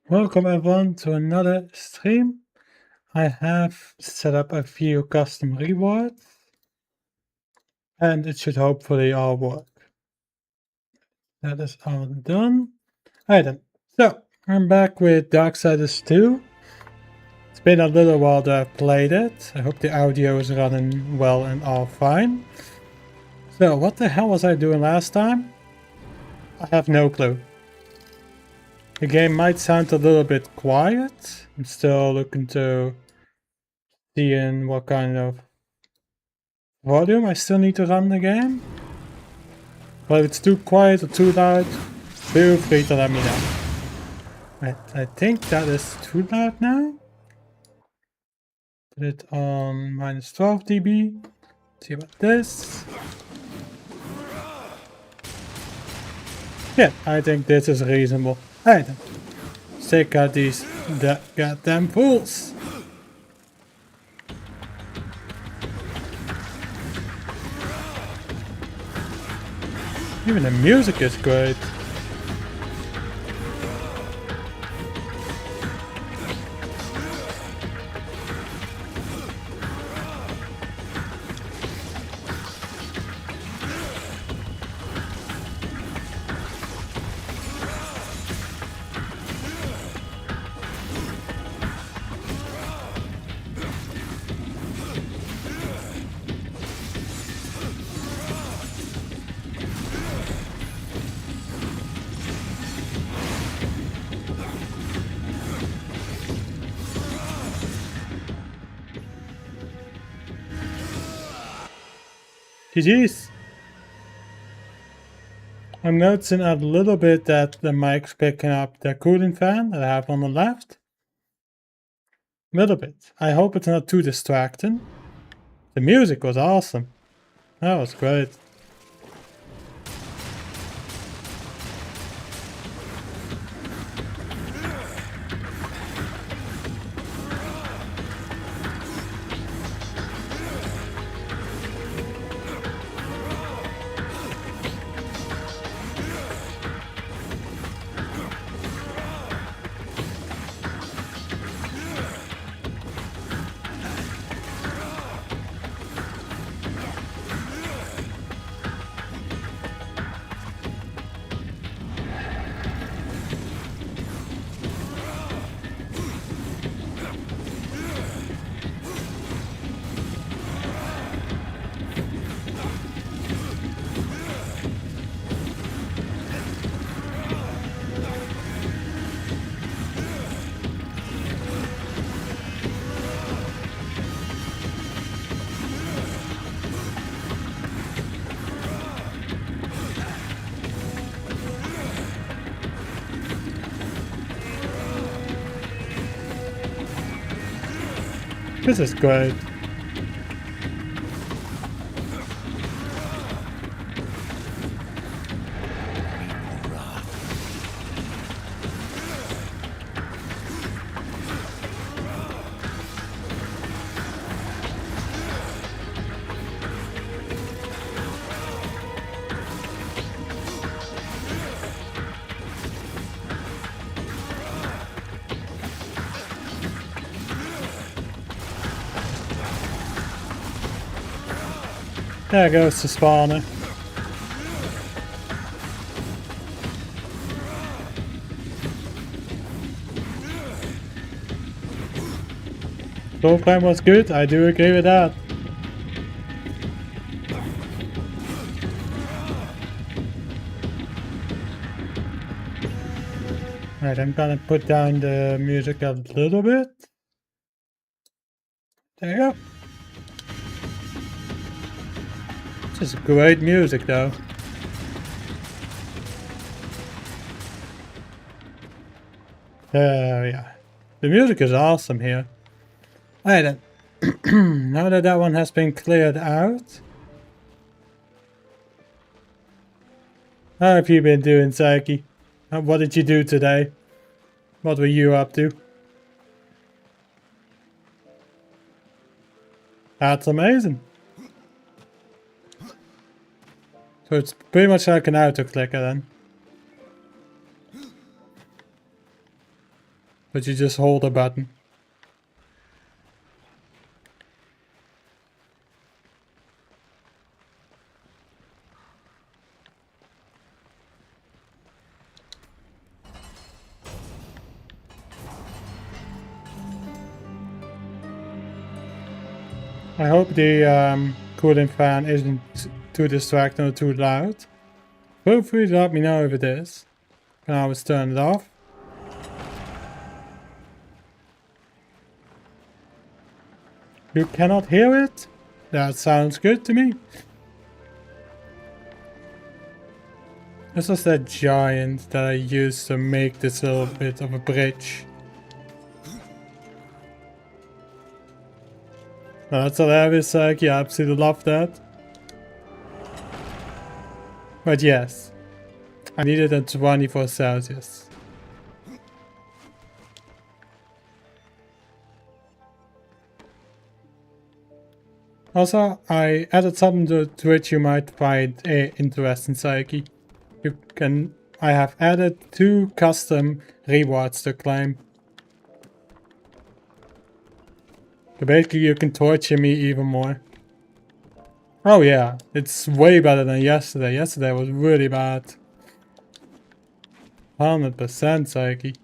Welcome everyone to another stream. I have set up a few custom rewards and it should hopefully all work. That is all done. Alright then, so I'm back with Darksiders 2. It's been a little while that I've played it. I hope the audio is running well and all fine. So what the hell was I doing last time? I have no clue. The game might sound a little bit quiet. I'm still looking to see in what kind of volume I still need to run the game. But if it's too quiet or too loud, feel free to let me know. I think that is too loud now. Put it on minus 12 dB. See about this. Yeah, I think this is reasonable. Alright then. Check out these goddamn fools. Even the music is great. GG's. I'm noticing a little bit that the mic's picking up the cooling fan that I have on the left. A little bit. I hope it's not too distracting. The music was awesome. That was great. This is great. There goes the spawner. Floor plan was good, I do agree with that. Alright, I'm gonna put down the music a little bit. There you go. This is great music though. Yeah. The music is awesome here. Alright then. Now that that one has been cleared out. How have you been doing, Psyche? What did you do today? What were you up to? That's amazing. So it's pretty much like an auto clicker then. but you just hold a button. I hope the cooling fan isn't too distracting or too loud. Feel free to let me know if it is. Can I always turn it off. You cannot hear it? That sounds good to me. This was that giant that I used to make this little bit of a bridge. That's hilarious, yeah, I absolutely love that. But yes, I need it at 24 Celsius. Also, I added something to which you might find interesting, Psyche. I have added 2 custom rewards to claim. So basically you can torture me even more. Oh yeah, it's way better than yesterday. Yesterday was really bad. 100% Psyche.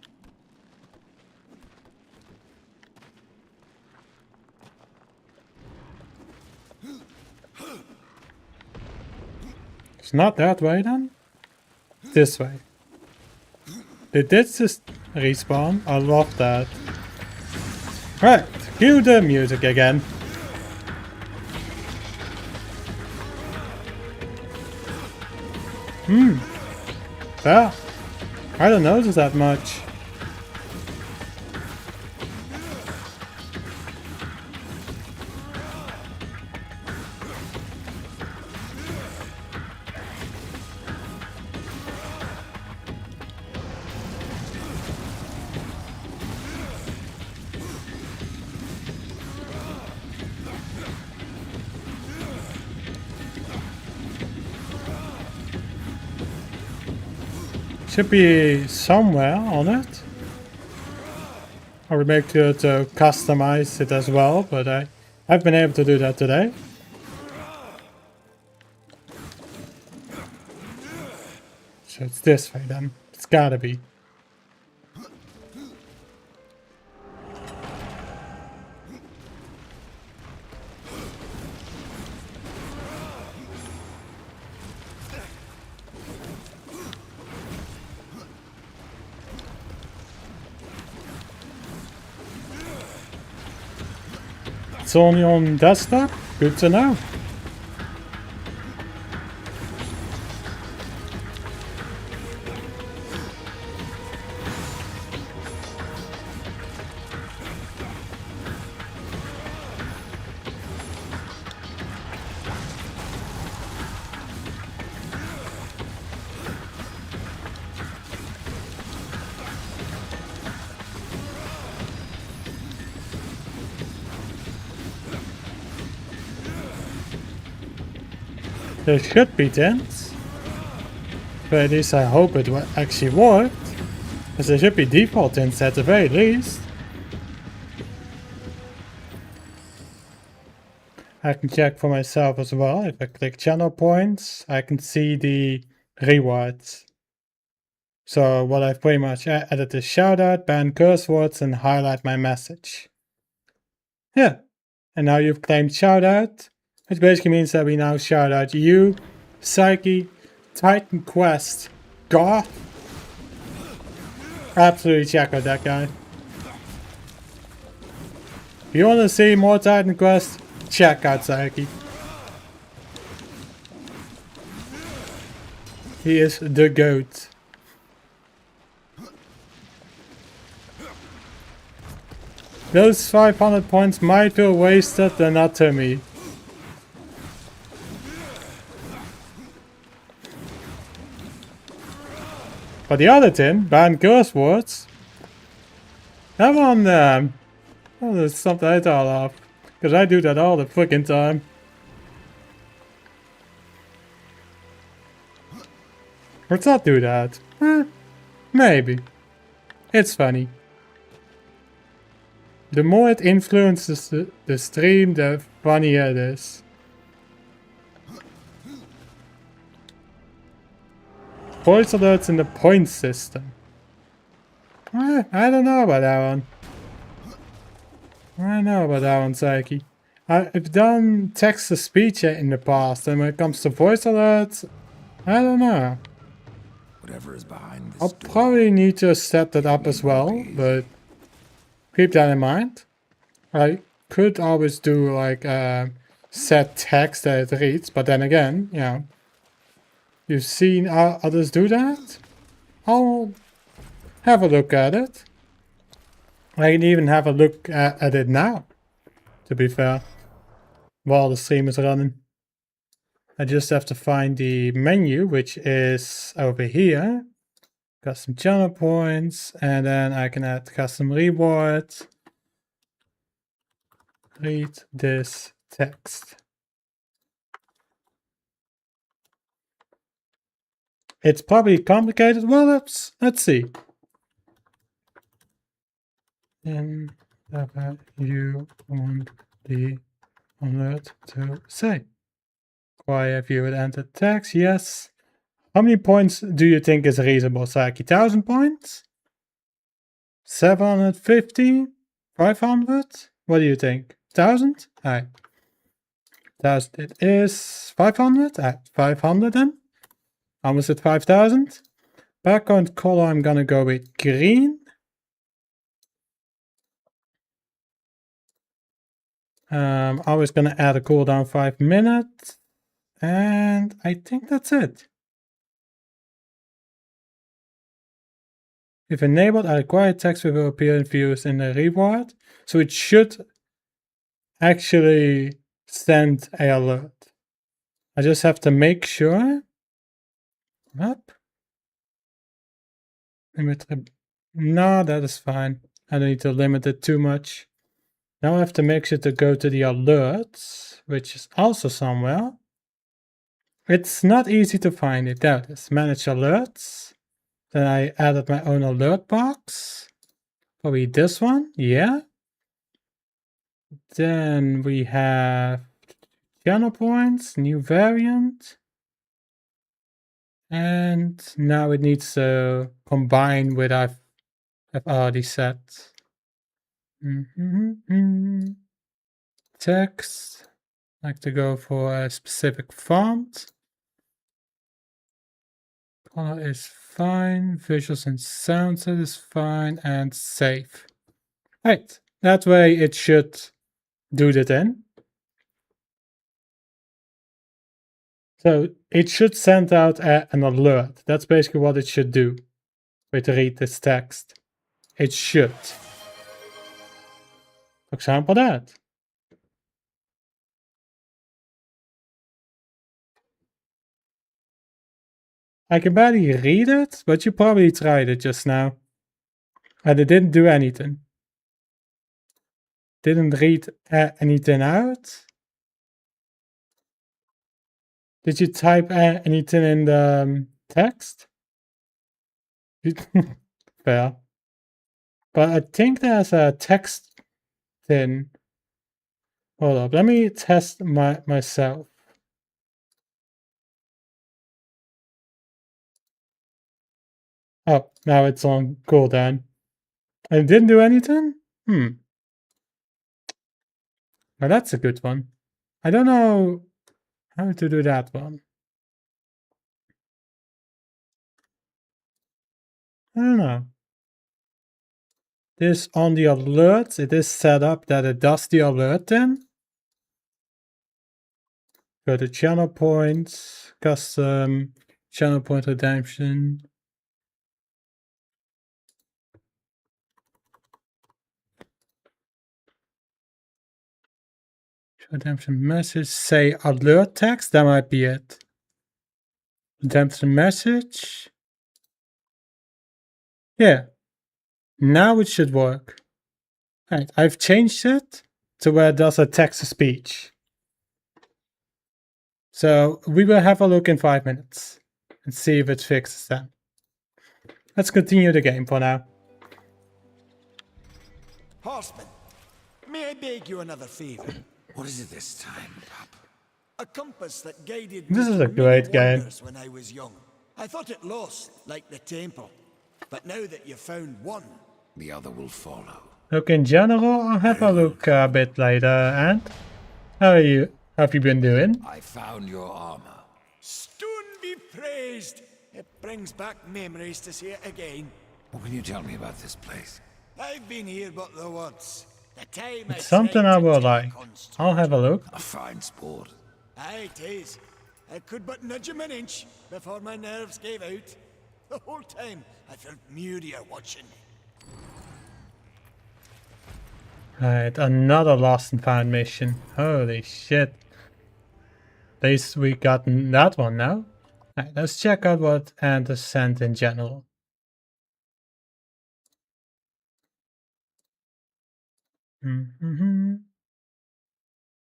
It's not that way then? This way. Did this just respawn? I love that. Right, cue the music again. Yeah, I don't notice that much. Should be somewhere on it. I would make sure to customize it as well, but I've been able to do that today. So it's this way then. It's gotta be. It's only on desktop? Good to know. There should be tints. But at least I hope it actually worked. Because there should be default tints at the very least. I can check for myself as well. If I click channel points, I can see the rewards. So what I've pretty much added is shout out, ban curse words, and highlight my message. Yeah. And now you've claimed shout out, which basically means that we now shout out you, Psyche, Titan Quest, Goth. Absolutely check out that guy. If you want to see more Titan Quest, check out Psyche. He is the GOAT. Those 500 points might feel wasted, they're not to me. But the other tin, ban curse words. That one, that was something I thought of. Because I do that all the freaking time. Let's not do that. Maybe. It's funny. the more it influences the stream, the funnier it is. Voice alerts in the point system. I don't know about that one. I don't know about that one, Psyche. I've done text-to-speech in the past, and when it comes to voice alerts, I don't know. Whatever is behind this I'll door, probably need to set that up as well, but keep that in mind. I could always do like set text that it reads, but then again, you know, you've seen others do that. I'll have a look at it. I can even have a look at it now, to be fair, while the stream is running. I just have to find the menu, which is over here. Custom channel points, and then I can add custom reward. Read this text. It's probably complicated. Well, let's see. And whatever you want the alert to say. Require view and enter text. Yes. How many points do you think is reasonable, Saki? 1000 points? 750? 500? What do you think? 1000? Alright. 1000 it is. 500? Alright, 500 then. Almost at 5000. Background color, I'm gonna go with green. I was gonna add a cooldown 5 minutes. And I think that's it. If enabled, a required text will appear in views in the reward. So it should actually send an alert. I just have to make sure. Up. No, that is fine. I don't need to limit it too much. Now I have to make sure to go to the alerts, which is also somewhere. It's not easy to find it. There it is. Manage alerts. Then I added my own alert box. Probably this one. Yeah. Then we have channel points, new variant. And now it needs to combine with I've already set. Text. I like to go for a specific font. Color is fine. Visuals and sounds is fine. And save. Right. That way it should do that then. So it should send out an alert. That's basically what it should do. Wait to read this text. It should. For example, that. I can barely read it, but you probably tried it just now. And it didn't do anything. Didn't read anything out. Did you type anything in the text? Fair. But I think there's a text thing. Hold up, let me test myself. Oh, now it's on cooldown. And it didn't do anything? Now that's a good one. I don't know how to do that one. I don't know. This on the alerts, it is set up that it does the alert then. Go to channel points, custom, channel point redemption. Redemption message, say alert text, that might be it. Redemption message. Yeah, now it should work. Right, I've changed it to where it does a text to speech. So we will have a look in 5 minutes and see if it fixes that. Let's continue the game for now. Horseman, May I beg you another favor? What is it this time, Pop? A compass that guided This me is to a great many game. wonders when I was young. I thought it lost, like the temple. But now that you've found one, The other will follow. Look, in general, I'll have a look a bit later. And how are you? Have you been doing? I found your armor. stone be praised. It brings back memories to see it again. What can you tell me about this place? I've been here but the once. The time It's something I will like. I'll have a look. A fine sport. Aye, it is. I could but nudge him an inch before my nerves gave out. The whole time I felt Muriel watching me. Right, another lost and found mission. Holy shit. At least we got that one now. Right, let's check out what Anders sent in general.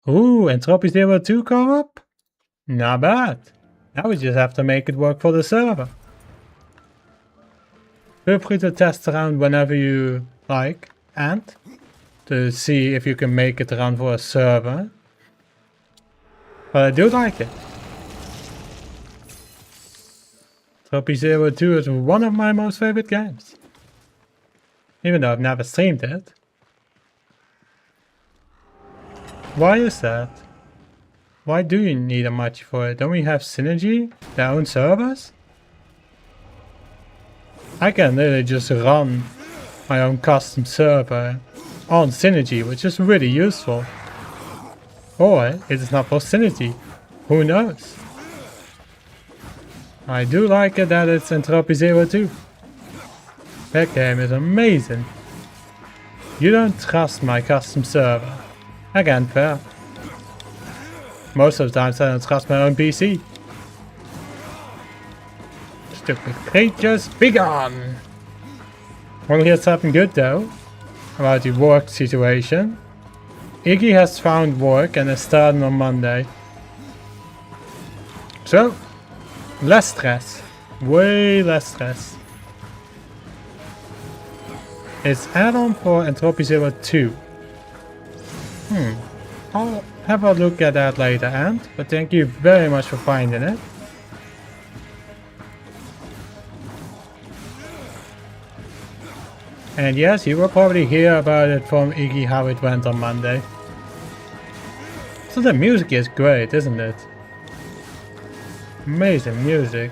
Ooh, Entropy 02 co-op? Not bad. Now we just have to make it work for the server. Feel free to test around whenever you like, and to see if you can make it around for a server. But I do like it. Entropy 02 is one of my most favorite games. Even though I've never streamed it. Why is that? Why do you need a match for it? Don't we have Synergy? Their own servers? I can literally just run my own custom server on Synergy, which is really useful. Or it is not for Synergy. Who knows? I do like it that it's Entropy 02. That game is amazing. You don't trust my custom server. Again, fair. Most of the times I don't trust my own PC. Stupid creatures, be gone! Well, here's something good though, about the work situation. Iggy has found work and is starting on Monday. So, less stress. Way less stress. It's add-on for Entropy 02. I'll have a look at that later, Ant, but thank you very much for finding it. And yes, you will probably hear about it from Iggy how it went on Monday. So the music is great, isn't it? Amazing music.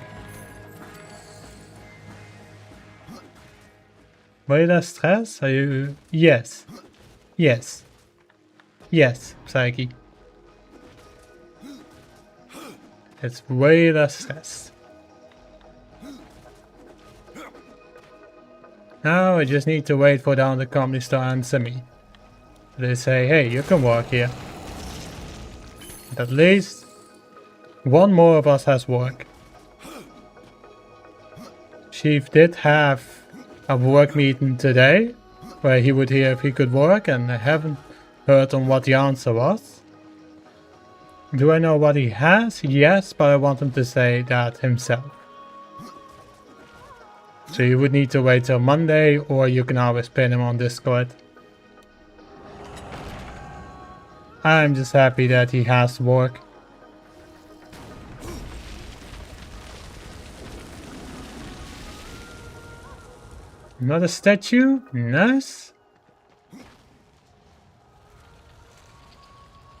Way less stress? Are you... Yes. Yes. Yes, Psyche. It's way less stress. Now I just need to wait for down the company to answer me. They say, hey, you can work here. But at least one more of us has work. Chief did have a work meeting today, where he would hear if he could work, and I haven't heard on what the answer was. Do I know what he has? Yes, but I want him to say that himself. So you would need to wait till Monday, or you can always pin him on Discord. I'm just happy that he has work. Another statue? Nice.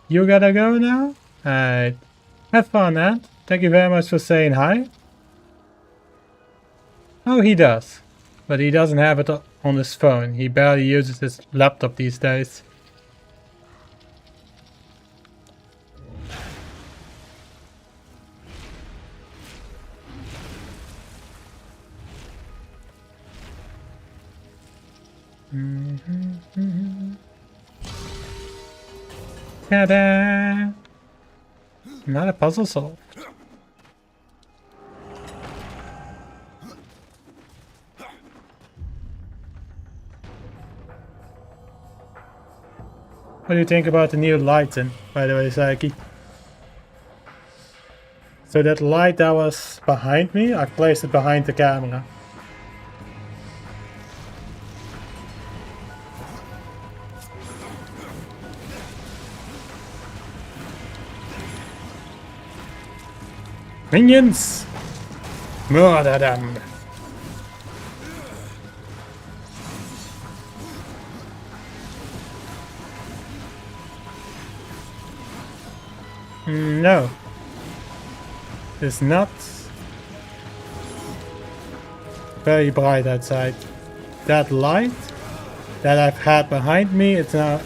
You gotta go now? Alright. Have fun, Ant. Thank you very much for saying hi. Oh, he does. But he doesn't have it on his phone. He barely uses his laptop these days. Ta-da! Not a puzzle solved. What do you think about the new lighting, by the way, Saiki? So that light that was behind me, I've placed it behind the camera. Minions! Murder them! No. It's not very bright outside. That light that I've had behind me, it's now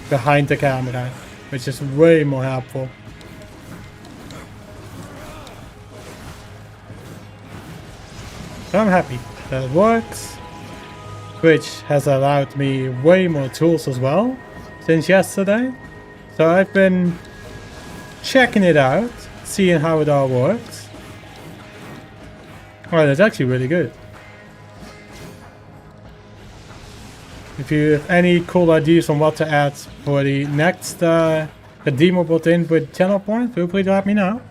behind the camera, which is way more helpful. So I'm happy that it works, which has allowed me way more tools as well since yesterday. So I've been checking it out, seeing how it all works. Oh, that's actually really good. If you have any cool ideas on what to add for the next redeemable thing with channel point, feel free to let me know.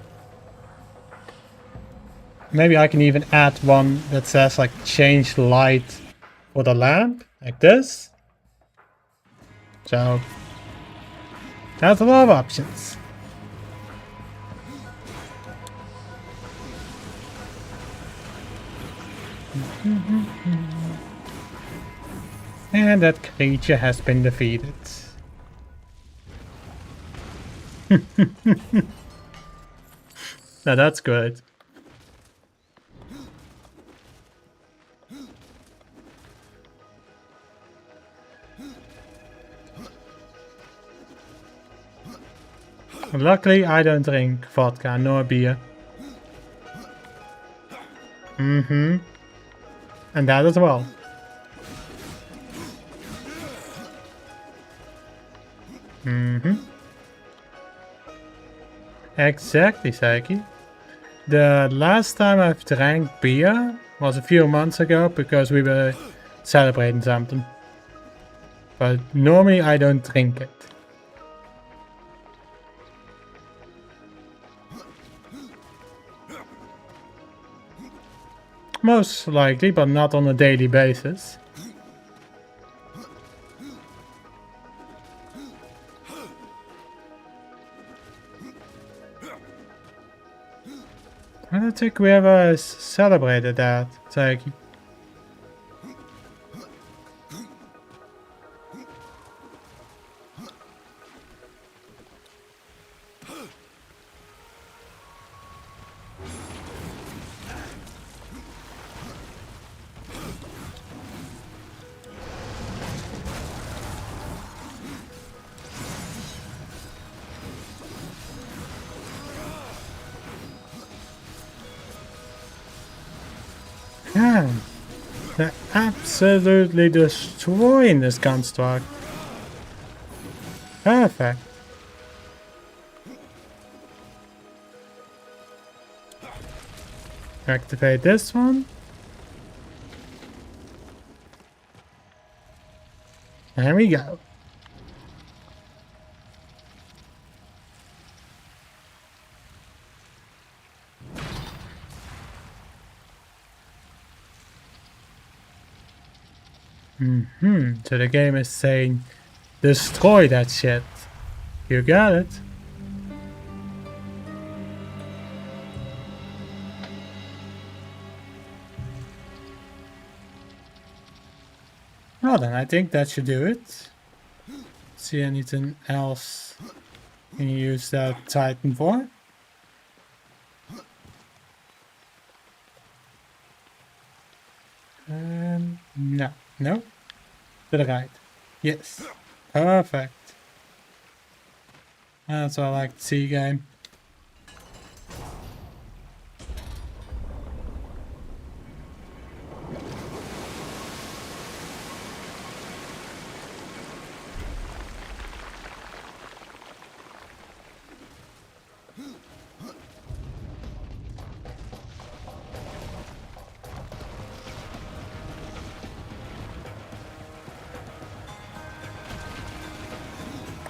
Maybe I can even add one that says like change light for the lamp, like this. So that's a lot of options. And that creature has been defeated. Now that's good. Luckily, I don't drink vodka nor beer. And that as well. Exactly, Saiki. The last time I've drank beer was a few months ago because we were celebrating something. But normally I don't drink it. Most likely, but not on a daily basis. I don't think we ever celebrated that, Saiki. Yeah, they're absolutely destroying this construct. Perfect. Activate this one. There we go. So the game is saying, destroy that shit. You got it. Well then, I think that should do it. See anything else can you use that Titan for? No. No? To the right. Yes. Perfect. That's what I like to see, game.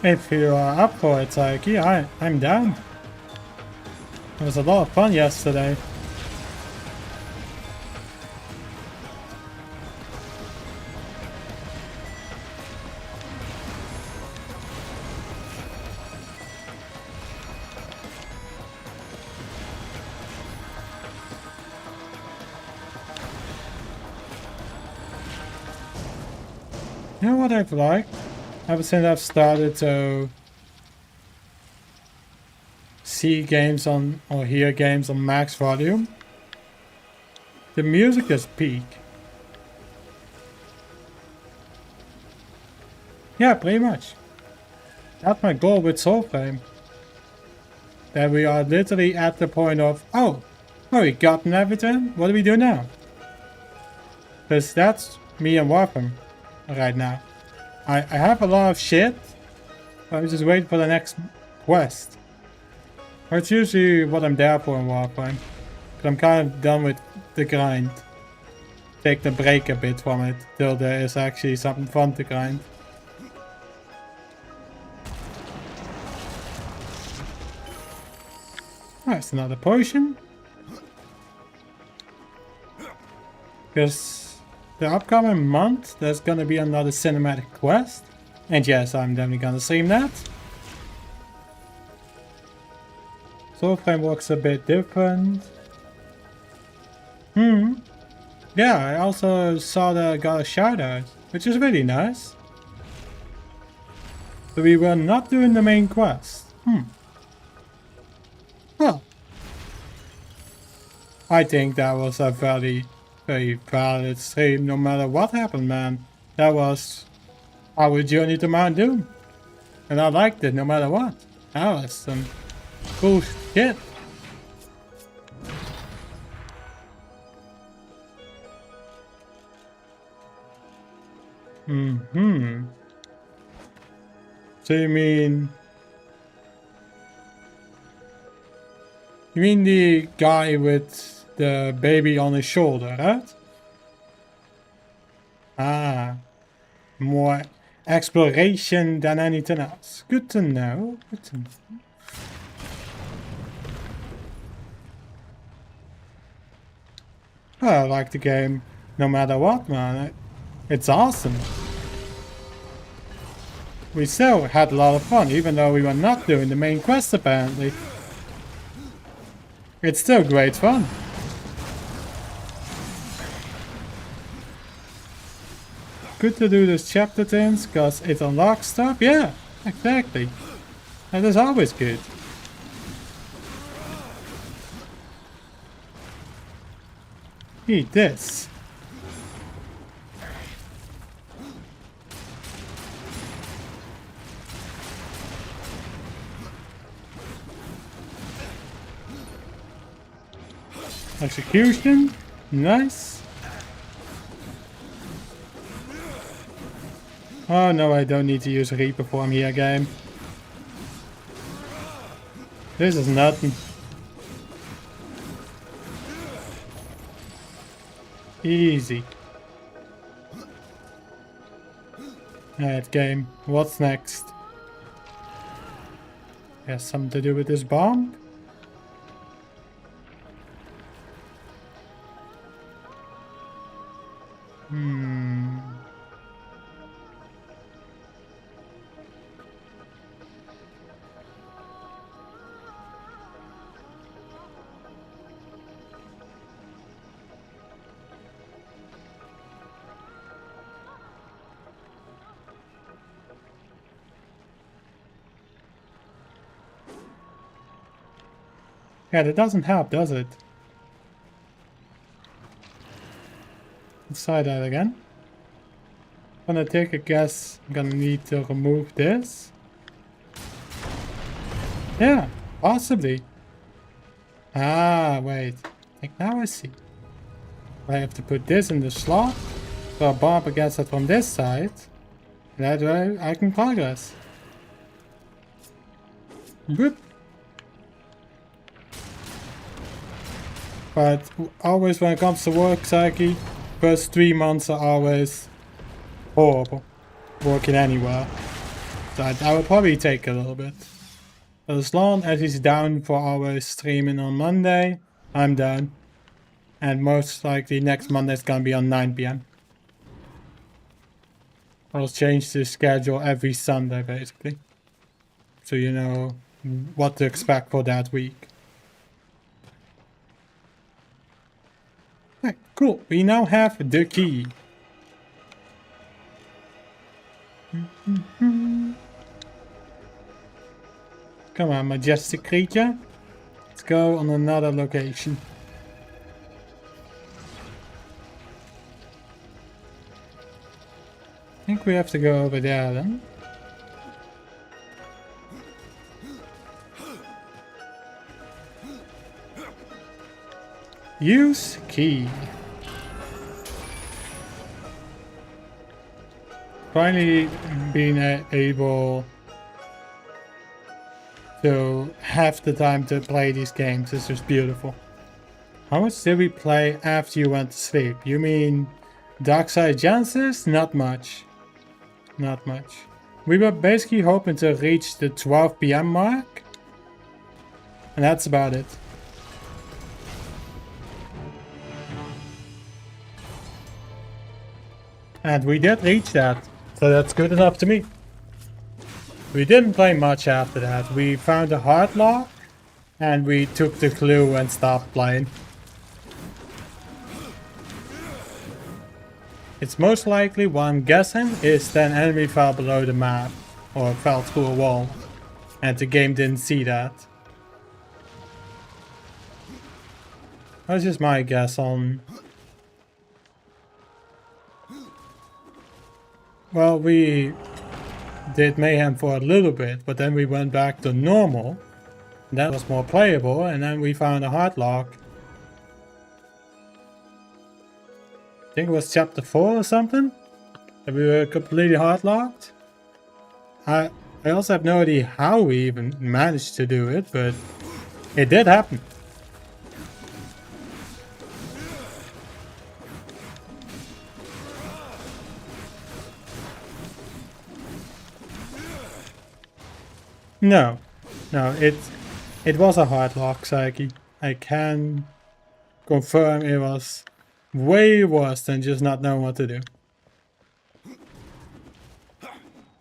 If you are up for it, Saiki, I'm down. It was a lot of fun yesterday. You know what I've liked? Ever since I've started to see games on, or hear games on max volume, the music is peak. Yeah, pretty much. That's my goal with Soulflame. That we are literally at the point of, oh, we gotten everything? What do we do now? Because that's me and Warframe right now. I have a lot of shit. I'm just waiting for the next quest. That's usually what I'm there for in Warframe. But I'm kind of done with the grind. Take the break a bit from it till there is actually something fun to grind. Nice, another potion. Because the upcoming month there's gonna be another cinematic quest. And yes, I'm definitely gonna stream that. Soulflame works a bit different. Yeah, I also saw that I got a shout out, which is really nice. But we were not doing the main quest. Well, I think that was a very, very valid stream no matter what happened, man. That was our journey to Mount Doom. And I liked it no matter what. That was some cool shit. So you mean the guy with the baby on his shoulder, right? Ah, more exploration than anything else. Good to know. Good to know. I like the game no matter what, man. It's awesome. We still had a lot of fun, even though we were not doing the main quest apparently. It's still great fun. Good to do this chapter things, cause it unlocks stuff. Yeah, exactly. That is always good. Eat this. Execution. Nice. Oh no, I don't need to use Reaper form here, game. This is nothing. Easy. Alright, game. What's next? Has something to do with this bomb? Yeah, that doesn't help, does it? Let's try that again. I'm gonna take a guess. I'm gonna need to remove this. Yeah, possibly. Ah, wait. I think now I see. I have to put this in the slot. So a bomb against it from this side. That way I can progress. Good. But always when it comes to work, Psyche, first 3 months are always horrible. Working anywhere. So I will probably take a little bit. But as long as he's down for always streaming on Monday, I'm down. And most likely next Monday is gonna be on 9 PM. I'll change the schedule every Sunday basically. So you know what to expect for that week. Okay, cool. We now have the key. Come on, majestic creature. Let's go on another location. I think we have to go over there then. Use key. Finally being able to have the time to play these games is just beautiful. How much did we play after you went to sleep? You mean Darksiders Genesis? Not much. Not much. We were basically hoping to reach the 12 PM mark. And that's about it. And we did reach that. So that's good enough to me. We didn't play much after that. We found a hard lock. And we took the clue and stopped playing. It's most likely, what I'm guessing, is that an enemy fell below the map. Or fell through a wall. And the game didn't see that. That's just my guess on... Well, we did mayhem for a little bit, but then we went back to normal. That was more playable, and then we found a hard lock. I think it was chapter 4 or something, that we were completely hard locked. I also have no idea how we even managed to do it, but it did happen. No, it was a hard lock, Psyche. I can confirm it was way worse than just not knowing what to do.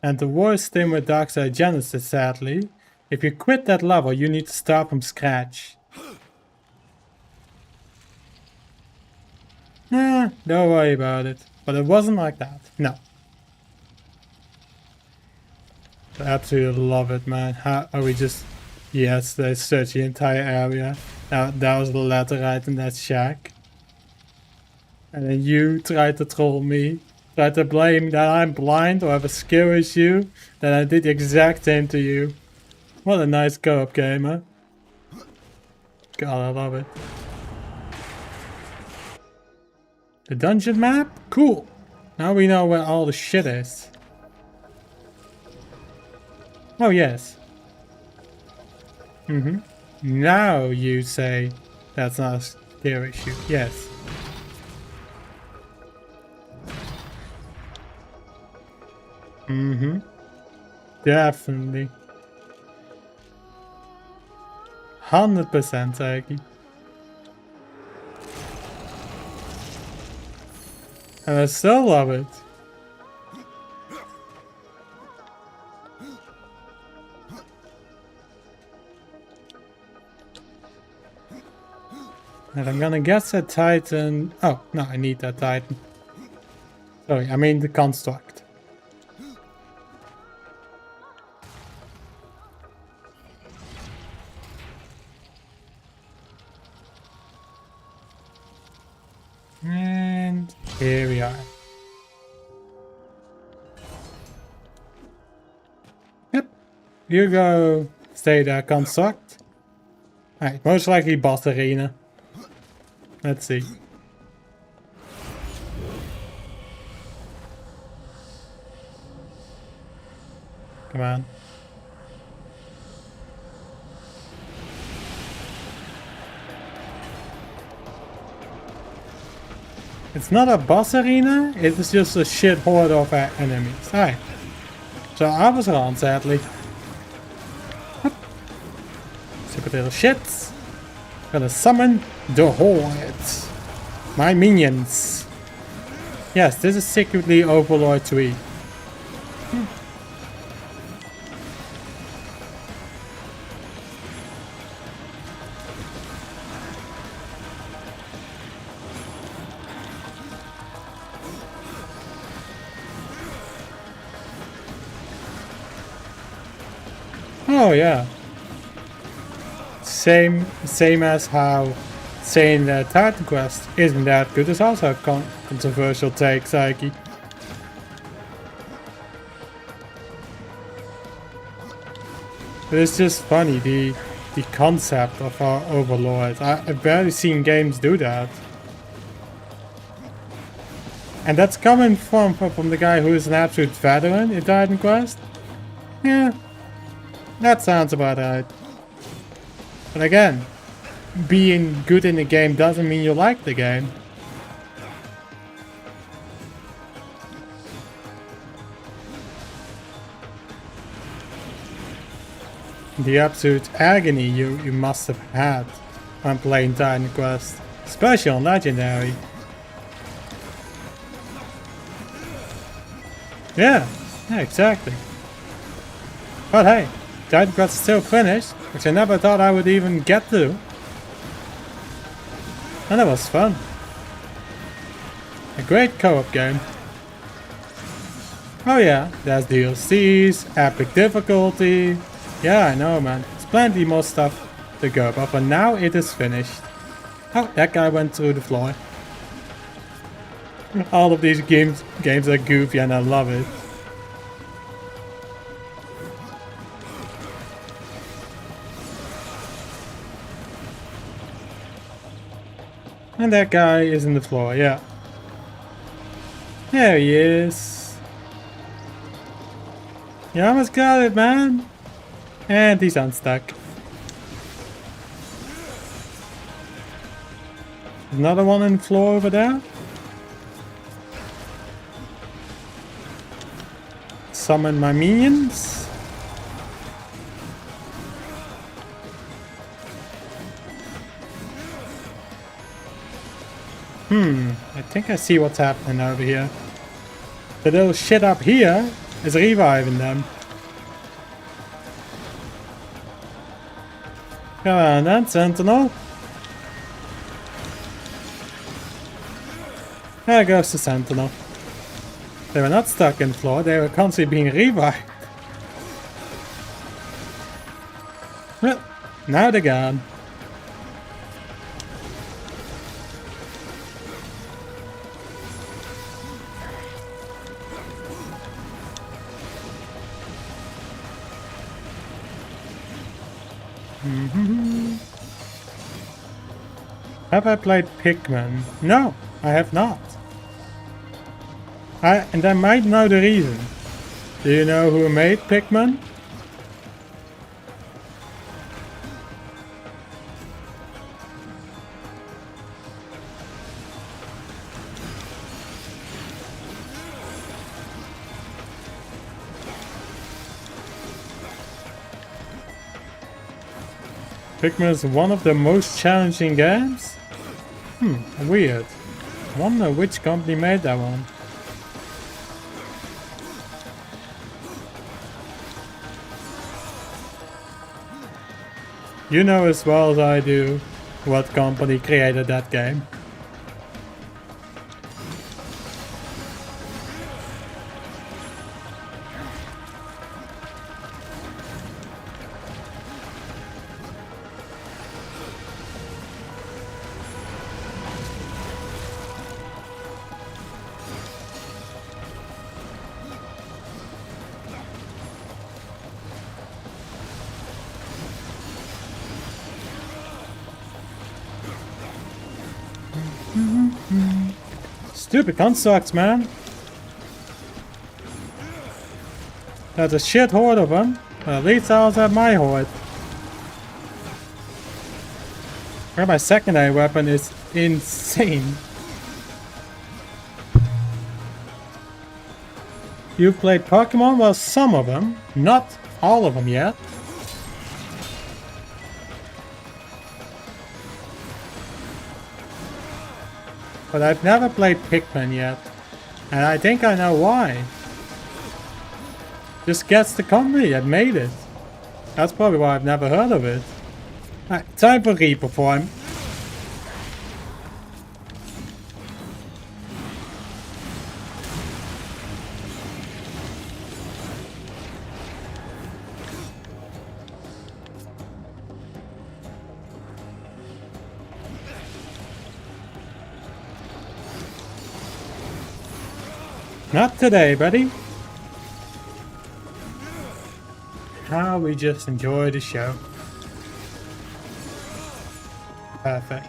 And the worst thing with Darksiders Genesis, sadly, if you quit that level, you need to start from scratch. Nah, don't worry about it. But it wasn't like that. No. I absolutely love it, man. How are we just... Yes, they search the entire area. That was the ladder right in that shack. And then you tried to troll me. Tried to blame that I'm blind or have a skill issue. Then I did the exact same to you. What a nice co-op game, huh? God, I love it. The dungeon map? Cool. Now we know where all the shit is. Oh, yes. Now you say that's not a skill issue. Yes. Definitely. 100%, Aki. And I still love it. And I'm gonna guess that Titan... Oh, no, I need that Titan. Sorry, I mean the construct. And here we are. Yep. You go stay there, construct. Alright, most likely boss arena. Let's see. Come on. It's not a boss arena, it is just a shit horde of enemies. Alright. So I was wrong, sadly. Stupid little shits. Gonna summon the horde. My minions. Yes, this is secretly Overlord 3. Oh yeah. Same as how saying that Titan Quest isn't that good is also a controversial take, Psyche. But it's just funny, the concept of our overlord. I've barely seen games do that. And that's coming from the guy who is an absolute veteran in Titan Quest. Yeah, that sounds about right. But again, being good in the game doesn't mean you like the game. The absolute agony you must have had when playing Titan Quest, especially on Legendary. Yeah, exactly. But hey, Titan Quest is still finished, which I never thought I would even get to. And it was fun. A great co-op game. Oh yeah, there's DLCs, epic difficulty. Yeah, I know, man. There's plenty more stuff to go, but for now it is finished. Oh, that guy went through the floor. All of these games are goofy and I love it. And that guy is in the floor, yeah. There he is. You almost got it, man. And he's unstuck. Another one on the floor over there. Summon my minions. I think I see what's happening over here. The little shit up here is reviving them. Come on then, Sentinel. There goes the Sentinel. They were not stuck in the floor, they were constantly being revived. Well, now they're gone. Have I played Pikmin? No, I have not. And I might know the reason. Do you know who made Pikmin? Pikmin is one of the most challenging games? Weird. I wonder which company made that one. You know as well as I do what company created that game. Stupid constructs, man. There's a shit horde of them. But at least I was at my horde. Where my secondary weapon is insane. You've played Pokemon? Well, some of them. Not all of them yet. But I've never played Pikmin yet. And I think I know why. Just guess the company that made it. That's probably why I've never heard of it. Alright, time for Reaper form. Not today, buddy. How we just enjoy the show. Perfect.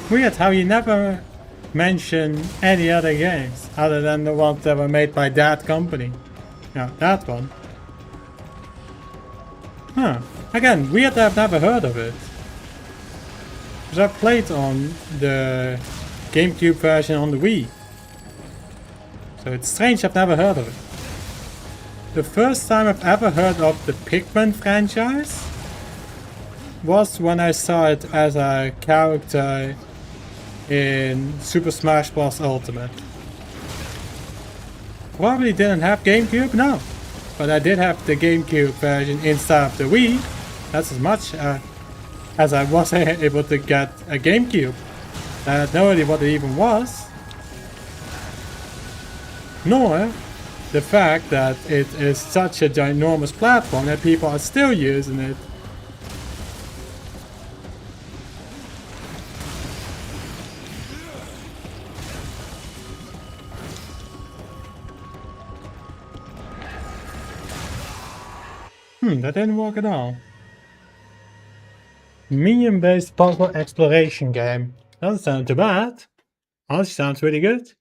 Weird how you never mention any other games other than the ones that were made by that company. Yeah, that one. Huh. Again, weird that I've never heard of it. Because I played on the GameCube version on the Wii. So it's strange I've never heard of it. The first time I've ever heard of the Pikmin franchise was when I saw it as a character in Super Smash Bros. Ultimate. Probably didn't have GameCube, no. But I did have the GameCube version instead of the Wii. That's as much as I was able to get a GameCube. I had no idea what it even was. Nor the fact that it is such a ginormous platform that people are still using it. That didn't work at all. Minion-based puzzle exploration game. Doesn't sound too bad. Honestly, sounds really good.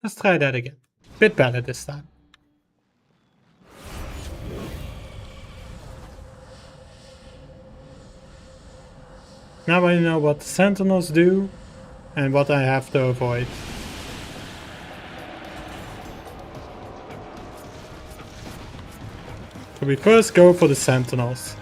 Let's try that again. Bit better this time. Now I know what the sentinels do and what I have to avoid. So we first go for the sentinels.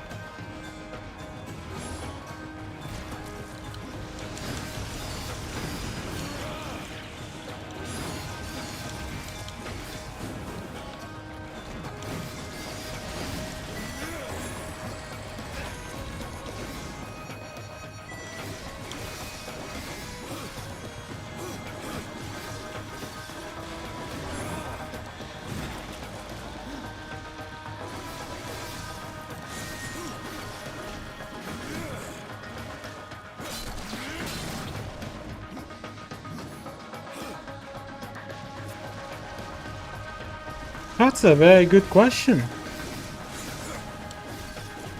That's a very good question.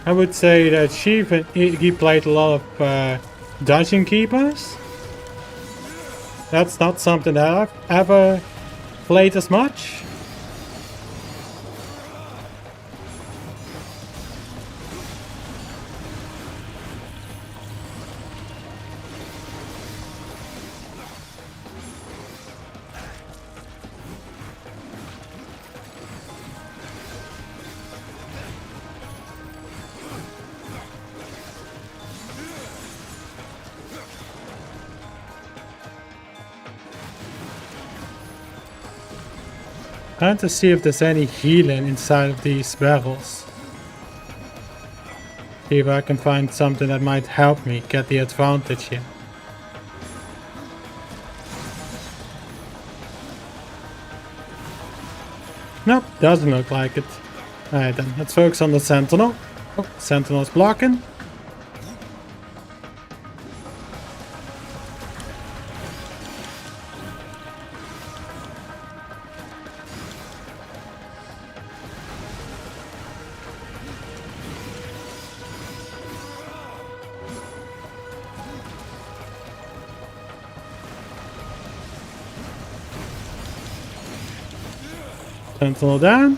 I would say that he played a lot of dungeon keepers. That's not something that I've ever played as much. Trying to see if there's any healing inside of these barrels. See if I can find something that might help me get the advantage here. Nope, doesn't look like it. Alright then, let's focus on the sentinel. Oh, sentinel's blocking. Sentinel down.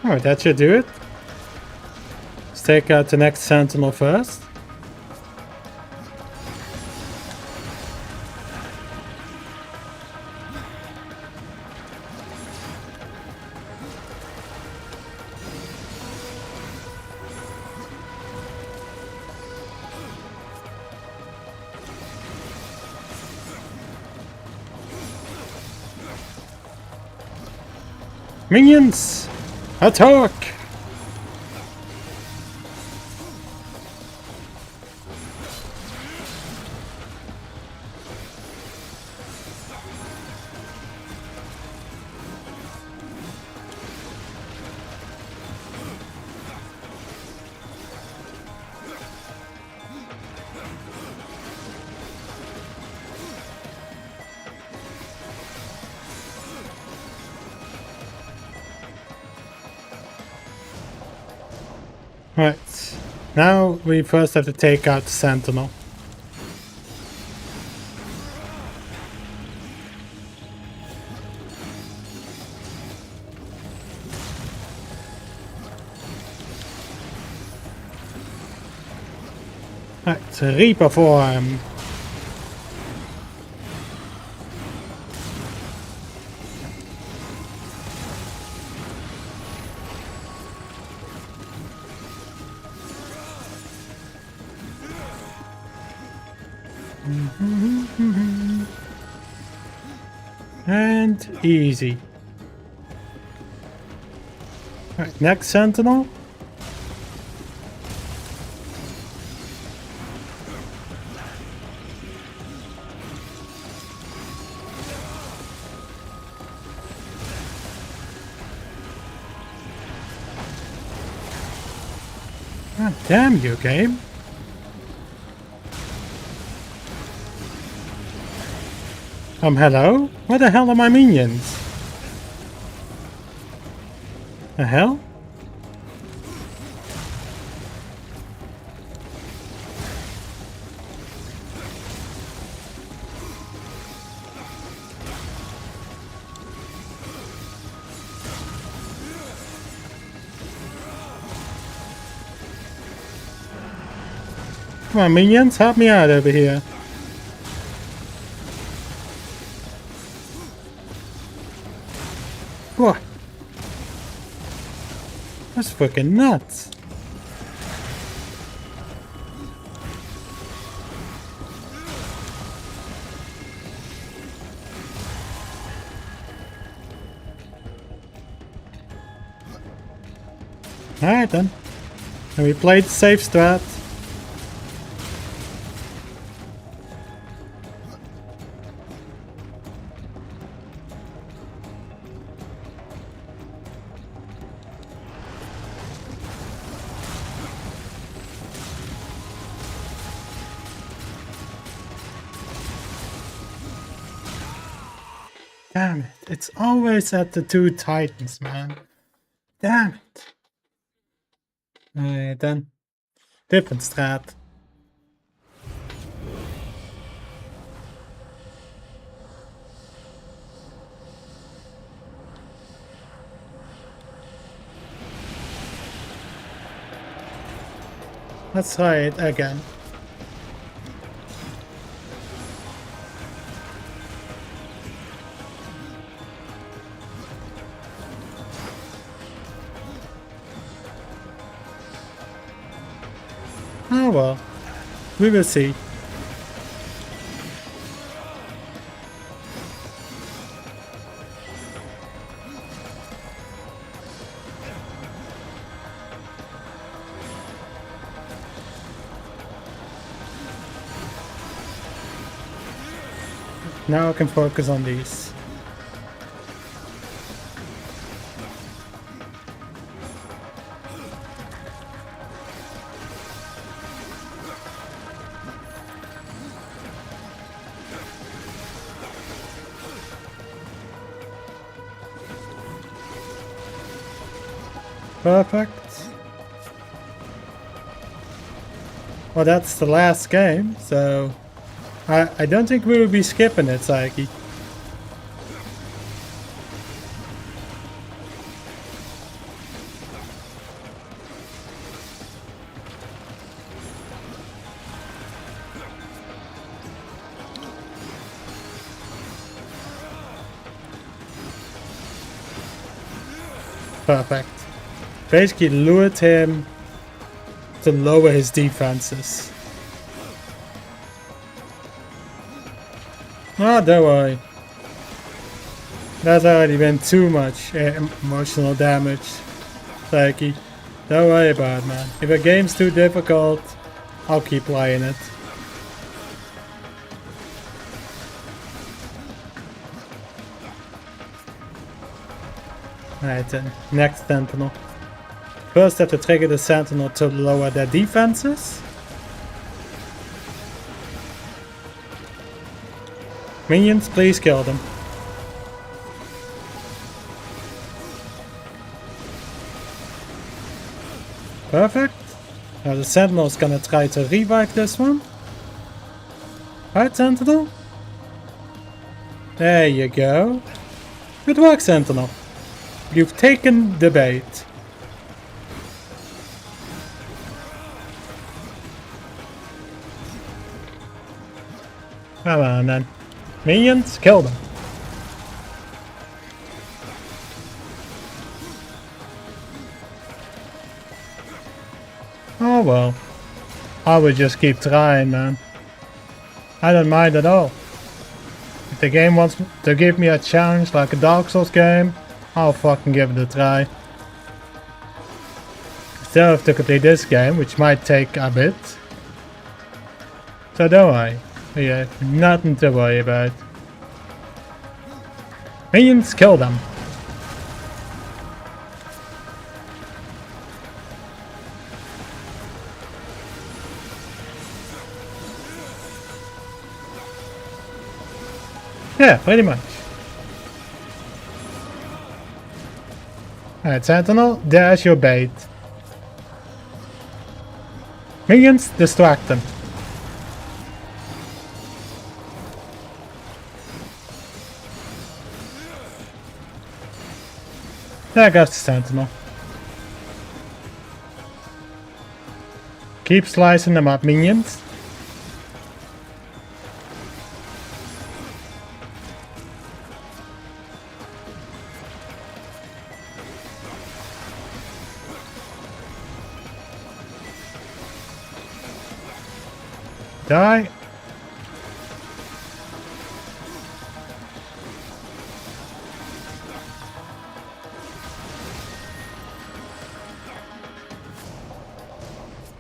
Alright, that should do it. take out the next sentinel first. Minions! Attack! Right, now we first have to take out the sentinel. Right, Reaper form. And easy. Alright, next sentinel. God damn you, game. Hello? Where the hell are my minions? The hell? Come on, minions, help me out over here. What? That's freaking nuts. Alright then. And we played safe strat. Damn it, it's always at the two titans, man. Damn it. Alright then. Different strat. Let's try it again. Oh well, we will see. Now I can focus on these. Perfect. Well, that's the last game, so I don't think we will be skipping it, Psyche. Perfect. Basically lured him to lower his defenses. Oh, don't worry. That's already been too much emotional damage. Psyche. Don't worry about it, man. If a game's too difficult, I'll keep playing it. Alright then, next Sentinel. First have to trigger the Sentinel to lower their defenses. Minions, please kill them. Perfect. Now the Sentinel is gonna try to revive this one. Right, Sentinel? There you go. Good work, Sentinel. You've taken the bait. Come on then. Minions, kill them. Oh well. I would just keep trying, man. I don't mind at all. If the game wants to give me a challenge like a Dark Souls game, I'll fucking give it a try. Still have to complete this game, which might take a bit. So don't worry. You have nothing to worry about. Minions, kill them. Yeah, pretty much. Alright, Sentinel, there's your bait. Minions, distract them. There goes the Sentinel. Keep slicing them up, minions. Die.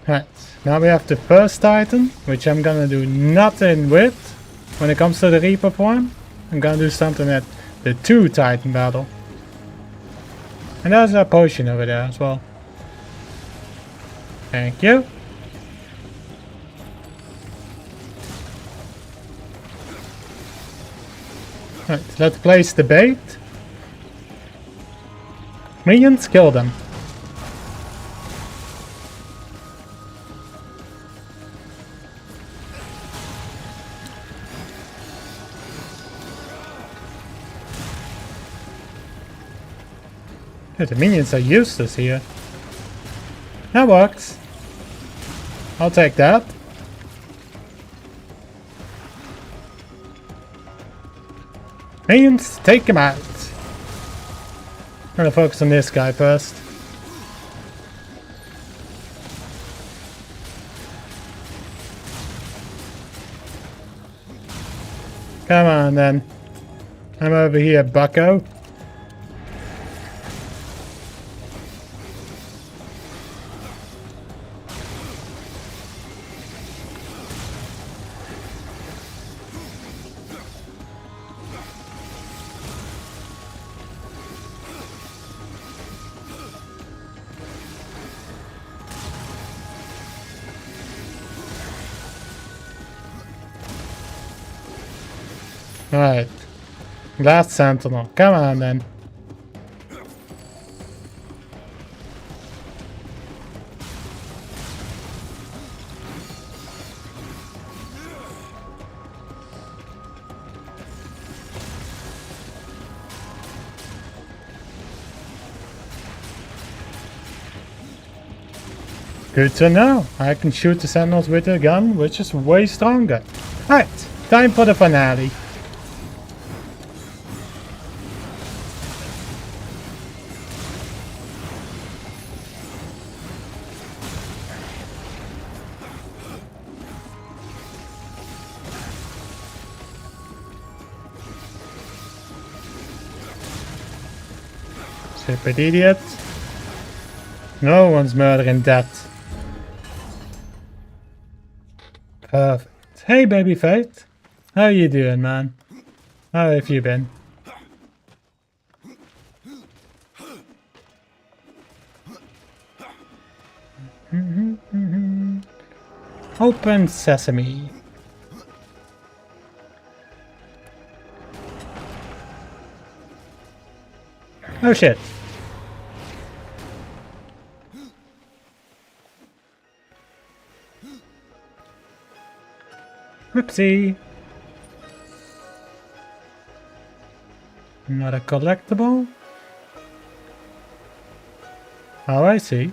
Right, now we have the first Titan, which I'm gonna do nothing with when it comes to the Reaper form. I'm gonna do something at the 2 Titan battle. And there's a potion over there as well. Thank you. Right, let's place the bait. Minions, kill them. Yeah, the minions are useless here. That works. I'll take that. Minions, take him out. I'm gonna focus on this guy first. Come on then. I'm over here, bucko. Alright. Last Sentinel. Come on then. Good to know. I can shoot the Sentinels with a gun, which is way stronger. Alright, time for the finale. Stupid idiot. No one's murdering that. Perfect. Hey, baby Fate. How you doing, man? How have you been? Open sesame. Oh shit. Whoopsie. Not a collectible? Oh, I see.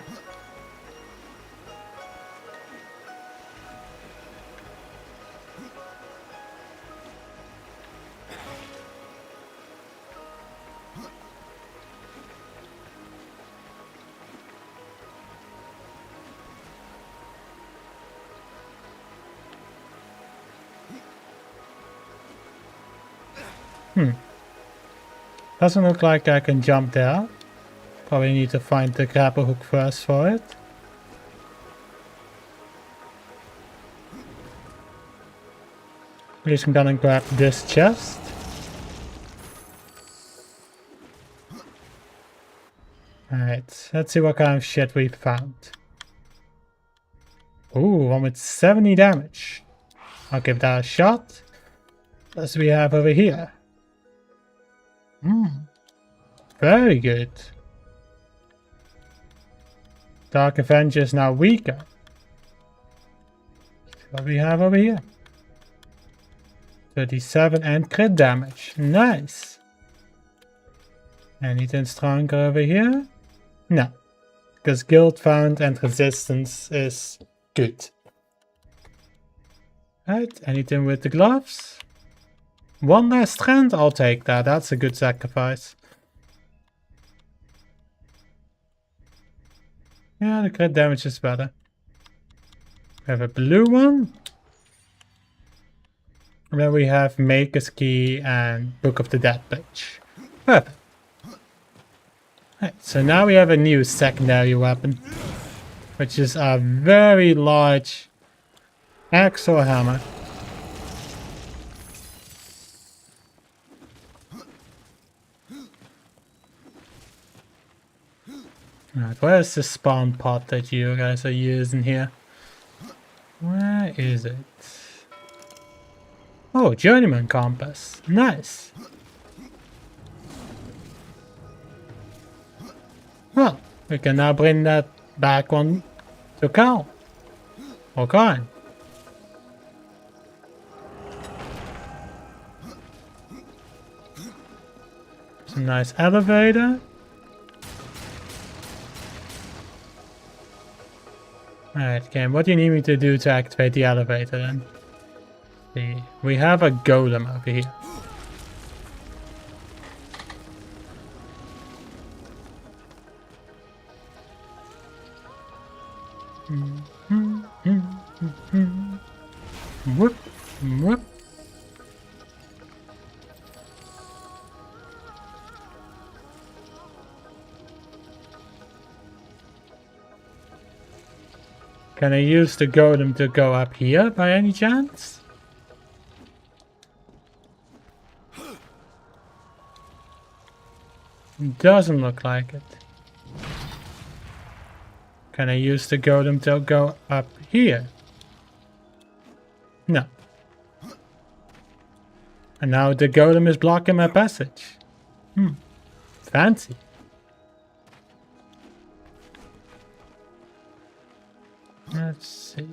Doesn't look like I can jump there. Probably need to find the grapple hook first for it. At least I'm gonna grab this chest. Alright, let's see what kind of shit we found. Ooh, one with 70 damage. I'll give that a shot. What do we have over here? Very good. Dark Avenger is now weaker. What we have over here? 37 and crit damage. Nice. Anything stronger over here? No. Because guild found and resistance is good. Right, anything with the gloves? One less strength? I'll take that. That's a good sacrifice. Yeah, the crit damage is better. We have a blue one. And then we have Maker's Key and Book of the Dead page. Perfect. Right, so now we have a new secondary weapon. Which is a very large axe or hammer. Right, where's the spawn pot that you guys are using here? Where is it? Oh, journeyman compass. Nice. Well, we can now bring that back on to Cal. Or Khan. Some nice elevator. Alright, game, what do you need me to do to activate the elevator then? See, we have a golem over here. Whoop, whoop. Can I use the golem to go up here by any chance? Doesn't look like it. Can I use the golem to go up here? No. And now the golem is blocking my passage. Fancy. Let's see.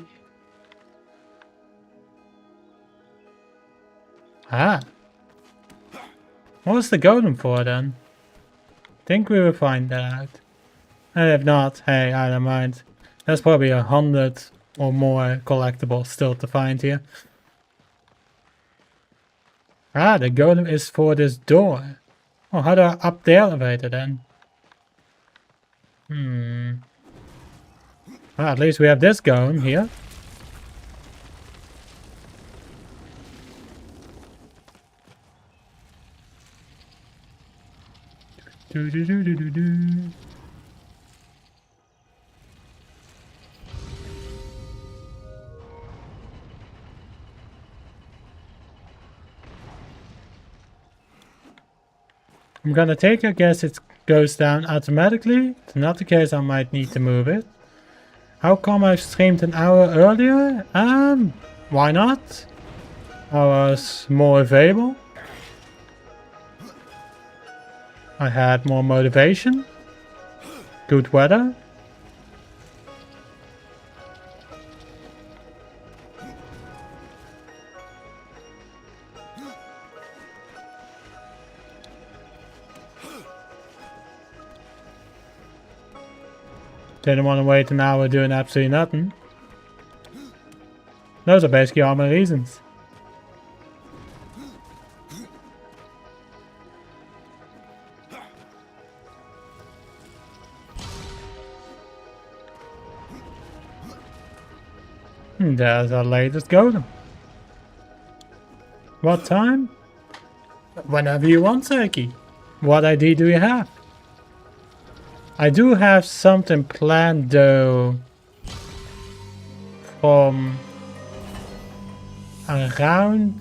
Ah. What was the golem for then? Think we will find that out. And if not, hey, I don't mind. There's probably 100 or more collectibles still to find here. Ah, the golem is for this door. Oh, how do I up the elevator then? Well, at least we have this going here. Do do do do do do. I'm gonna take a guess it goes down automatically. It's not the case, I might need to move it. How come I've streamed an hour earlier? Why not? I was more available. I had more motivation. Good weather. Didn't want to wait an hour doing absolutely nothing. Those are basically all my reasons. There's our latest golem. What time? Whenever you want, Seki. What ID do you have? I do have something planned though from around,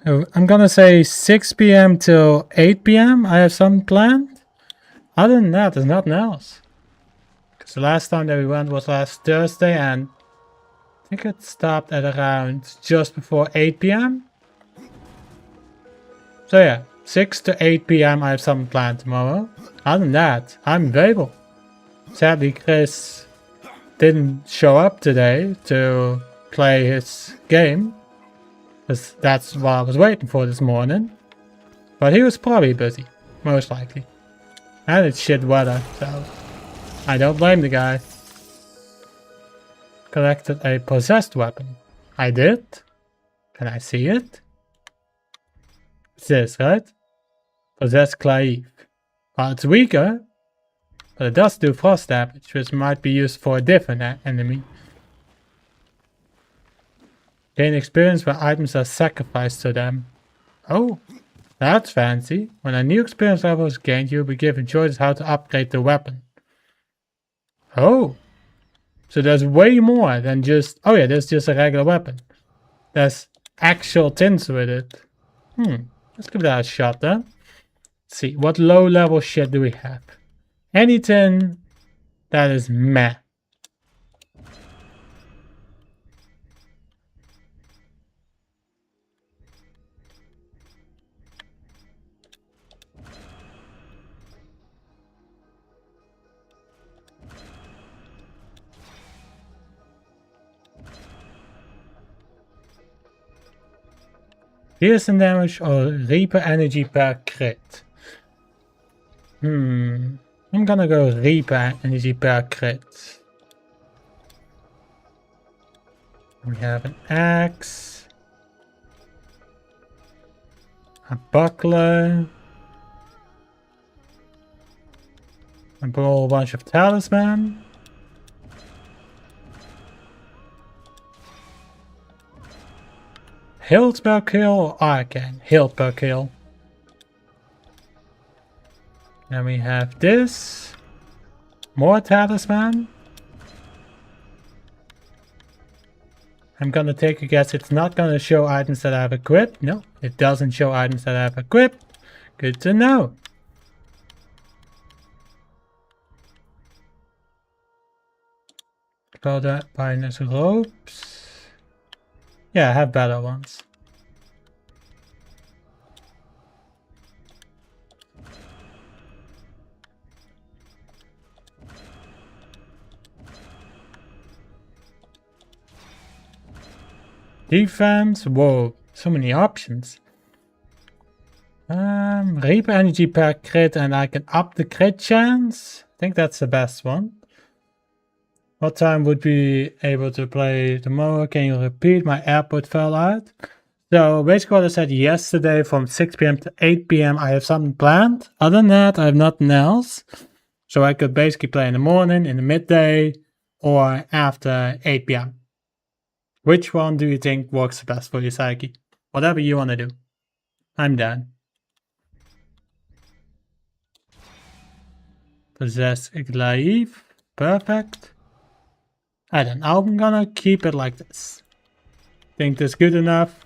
I'm gonna say 6 PM till 8 PM. I have something planned. Other than that, there's nothing else. Because the last time that we went was last Thursday and I think it stopped at around just before 8 PM. So yeah, 6 to 8 PM I have something planned tomorrow. Other than that, I'm available. Sadly, Chris didn't show up today to play his game. Because that's what I was waiting for this morning. But he was probably busy, most likely. And it's shit weather, so I don't blame the guy. Collected a possessed weapon. I did. Can I see it? It's this, right? Possessed Claive. Well, it's weaker, but it does do frost damage, which might be used for a different enemy. Gain experience when items are sacrificed to them. Oh, that's fancy. When a new experience level is gained, you'll be given choices how to upgrade the weapon. Oh, so there's way more than just... Oh yeah, there's just a regular weapon. There's actual things with it. Let's give that a shot then. Let's see, what low level shit do we have? Anything that is meh. Piercing damage or Reaper energy per crit. I'm gonna go Reaper energy per crit. We have an axe, a buckler, and a whole bunch of talisman. Hilt per kill or arcane? Hilt per kill. Then we have this. More talisman. I'm gonna take a guess it's not gonna show items that I have equipped. No, it doesn't show items that I have equipped. Good to know. Call that Binus ropes. Yeah, I have better ones. Defense, whoa, so many options. Reaper energy per crit and I can up the crit chance. I think that's the best one. What time would be able to play tomorrow? Can you repeat? My AirPod fell out. So basically what I said yesterday, from 6 PM to 8 PM I have something planned. Other than that, I have nothing else. So I could basically play in the morning, in the midday, or after 8 PM. Which one do you think works the best for you, Psyche? Whatever you want to do. I'm done. Possess Glaive. Perfect. And then I'm gonna keep it like this. Think that's good enough.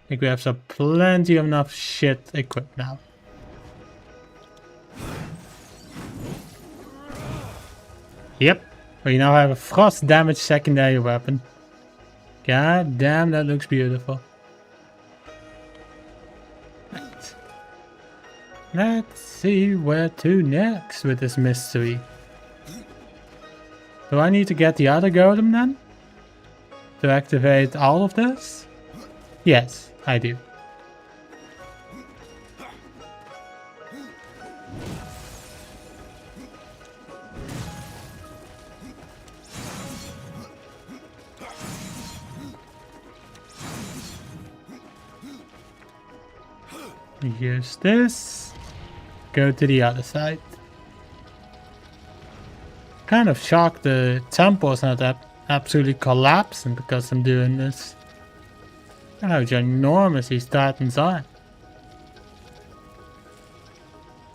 I think we have some plenty of enough shit equipped now. Yep. We now have a frost damage secondary weapon. God damn, that looks beautiful. Right. Let's see where to next with this mystery. Do I need to get the other golem then? To activate all of this? Yes, I do. Use this. Go to the other side. Kind of shocked the temple's not absolutely collapsing because I'm doing this. How ginormous these titans are.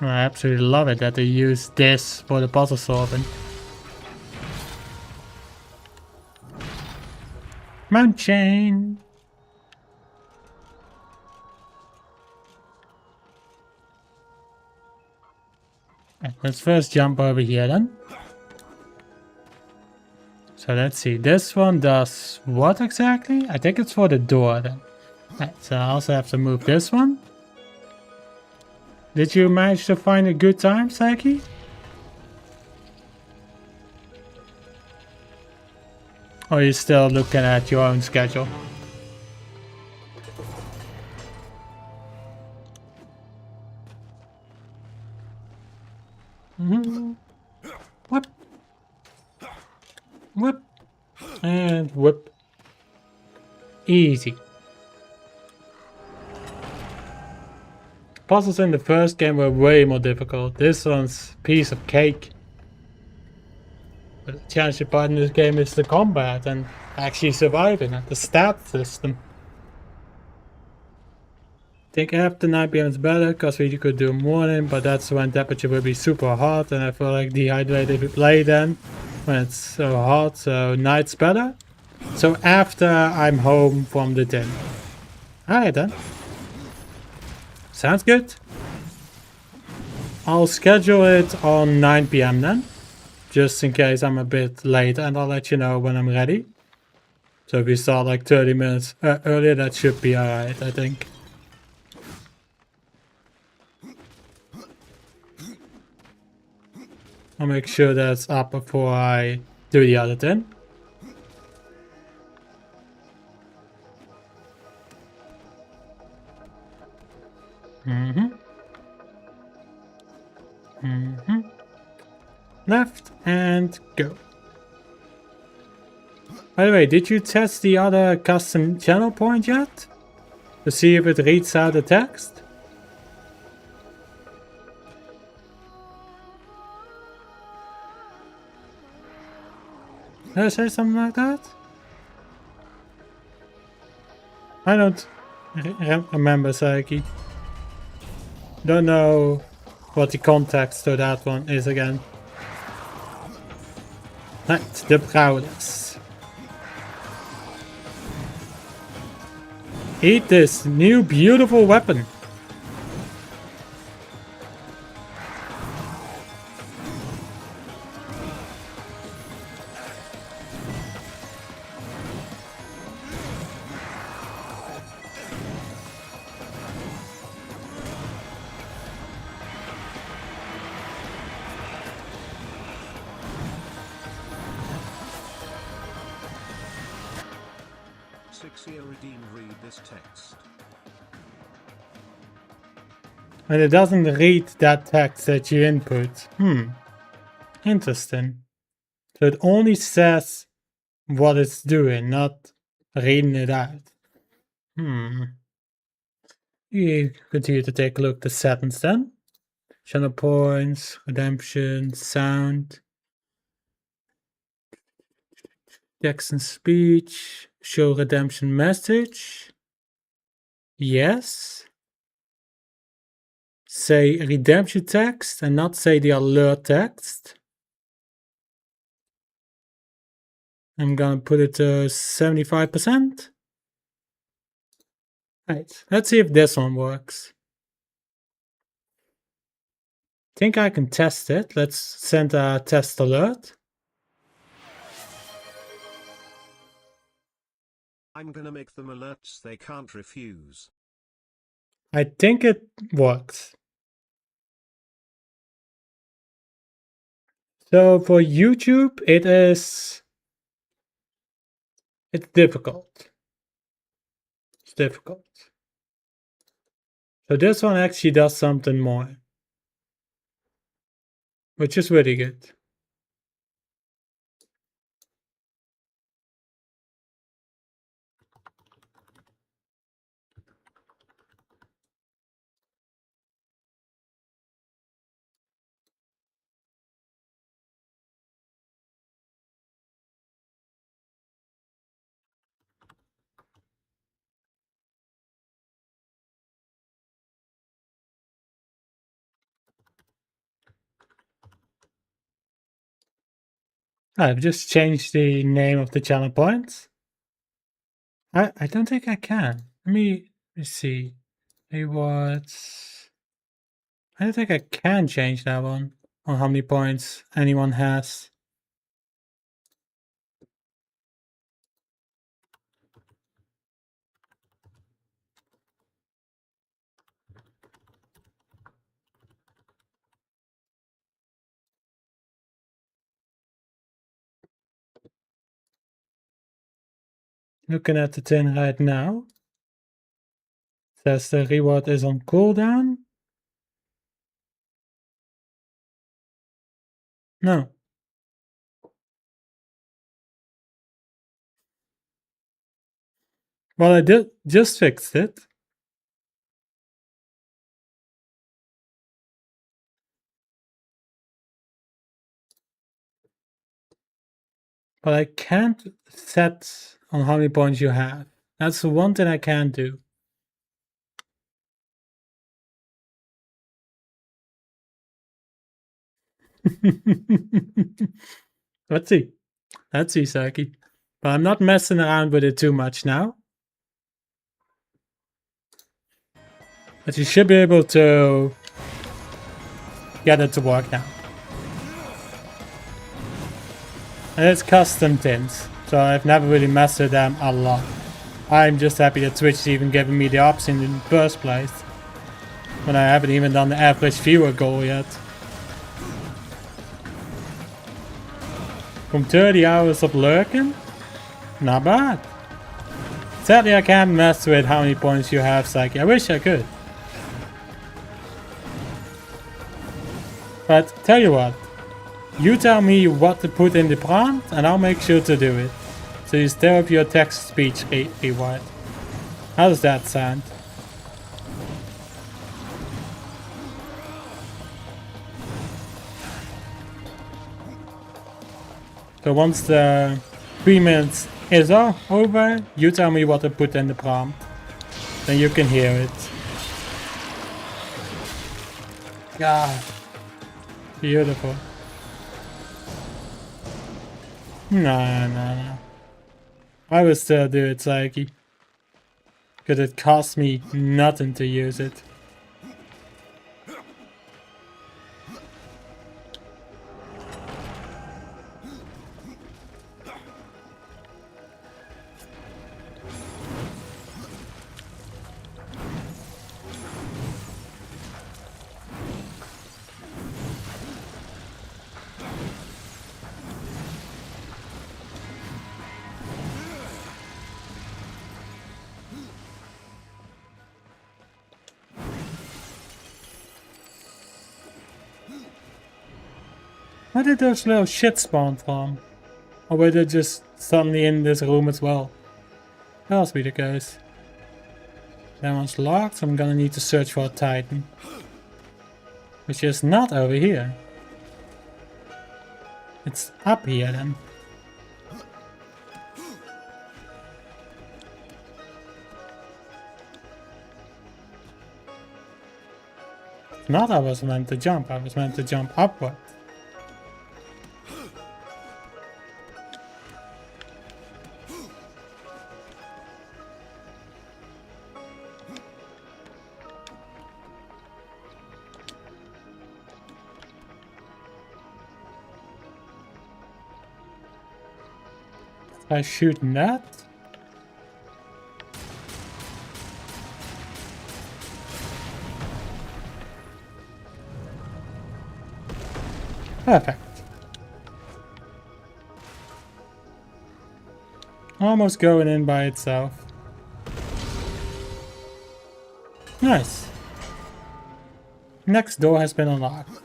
I absolutely love it that they use this for the puzzle solving. Mount Chain. Let's first jump over here then. So let's see, this one does what exactly? I think it's for the door then. Right, so I also have to move this one. Did you manage to find a good time, Saki? Or are you still looking at your own schedule? Whip. Whip. And whip. Easy. Puzzles in the first game were way more difficult. This one's piece of cake. But the challenging part in this game is the combat and actually surviving it, the stat system. I think after 9 PM is better because we could do morning, but that's when temperature will be super hot and I feel like dehydrated if we play then when it's so hot, so night's better. So after I'm home from the gym. Alright then. Sounds good. I'll schedule it on 9 PM then. Just in case I'm a bit late, and I'll let you know when I'm ready. So if we start like 30 minutes earlier, that should be alright, I think. I'll make sure that's up before I do the other thing. Left and go. By the way, did you test the other custom channel point yet? To see if it reads out the text? Did I say something like that? I don't remember, Saiki. Don't know what the context to that one is again. Right, the Prowlers. Eat this new beautiful weapon. Read this text. And it doesn't read that text that you input. Interesting. So it only says what it's doing, not reading it out. You continue to take a look at the settings then. Channel points, redemption, sound, text and speech, show redemption message. Yes. say redemption text and not say the alert text. I'm gonna put it to 75%. Right, let's see if this one works. Think I can test it. Let's send a test alert. I'm gonna make them alerts they can't refuse. I think it works. So for YouTube, it's difficult. It's difficult. So this one actually does something more, which is really good. I've just changed the name of the channel points. I don't think I can. Let me see. Rewards. I don't think I can change that one on how many points anyone has. Looking at the tin right now. Says the reward is on cooldown. No. Well, I did just fixed it. But I can't set on how many points you have. That's the one thing I can't do. Let's see. Let's see, Saki. But I'm not messing around with it too much now. But you should be able to get it to work now. And it's custom tins, so I've never really messed with them a lot. I'm just happy that Twitch is even giving me the option in the first place, when I haven't even done the average viewer goal yet. From 30 hours of lurking? Not bad. Sadly, I can't mess with how many points you have, Psyche. I wish I could. But tell you what, you tell me what to put in the prompt and I'll make sure to do it. So you still have your text-to-speech reward. How does that sound? So once the 3 minutes is over, you tell me what to put in the prompt. Then you can hear it. God. Beautiful. No. I will still do it, Psyche. Because it costs me nothing to use it. Where did those little shit spawn from? Or were they just suddenly in this room as well? That must be the case. That one's locked, so I'm gonna need to search for a Titan. Which is not over here. It's up here then. Not I was meant to jump, I was meant to jump upward. I shooting that? Perfect. Almost going in by itself. Nice. Next door has been unlocked.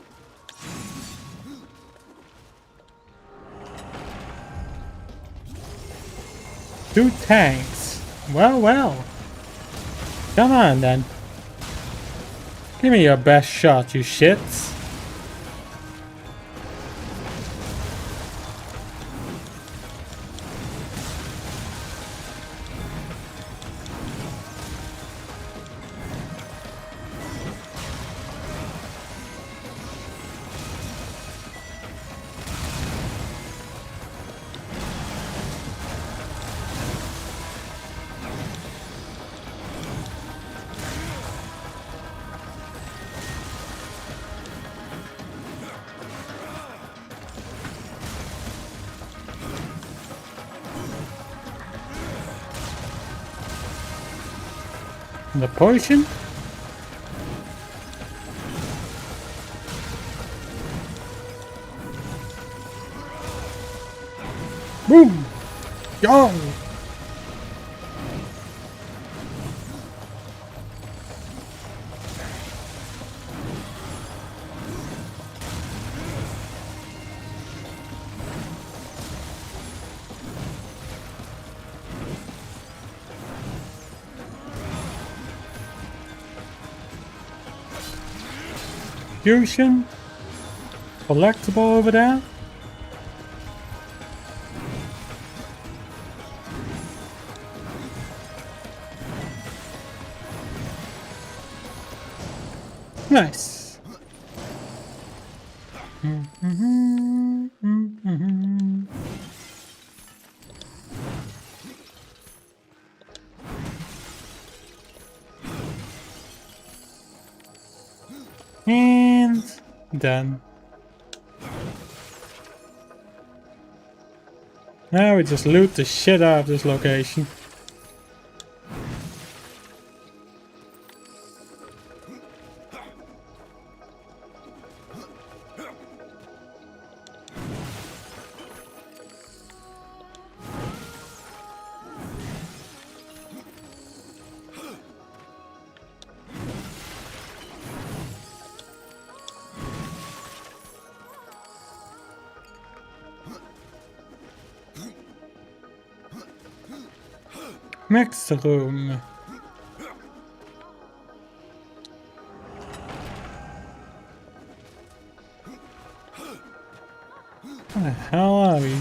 Two tanks. Well, well. Come on then. Give me your best shot, you shits. The potion? Boom! Go! Fusion? Collectible over there? Nice. And done. Now we just loot the shit out of this location. Next room. Where the hell are we?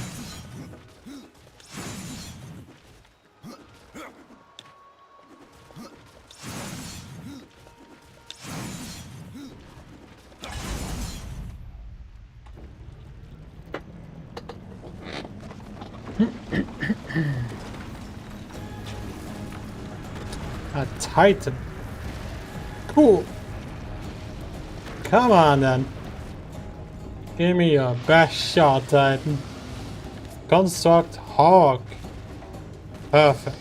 A Titan. Cool. Come on then. Give me your best shot, Titan. Construct Hawk. Perfect.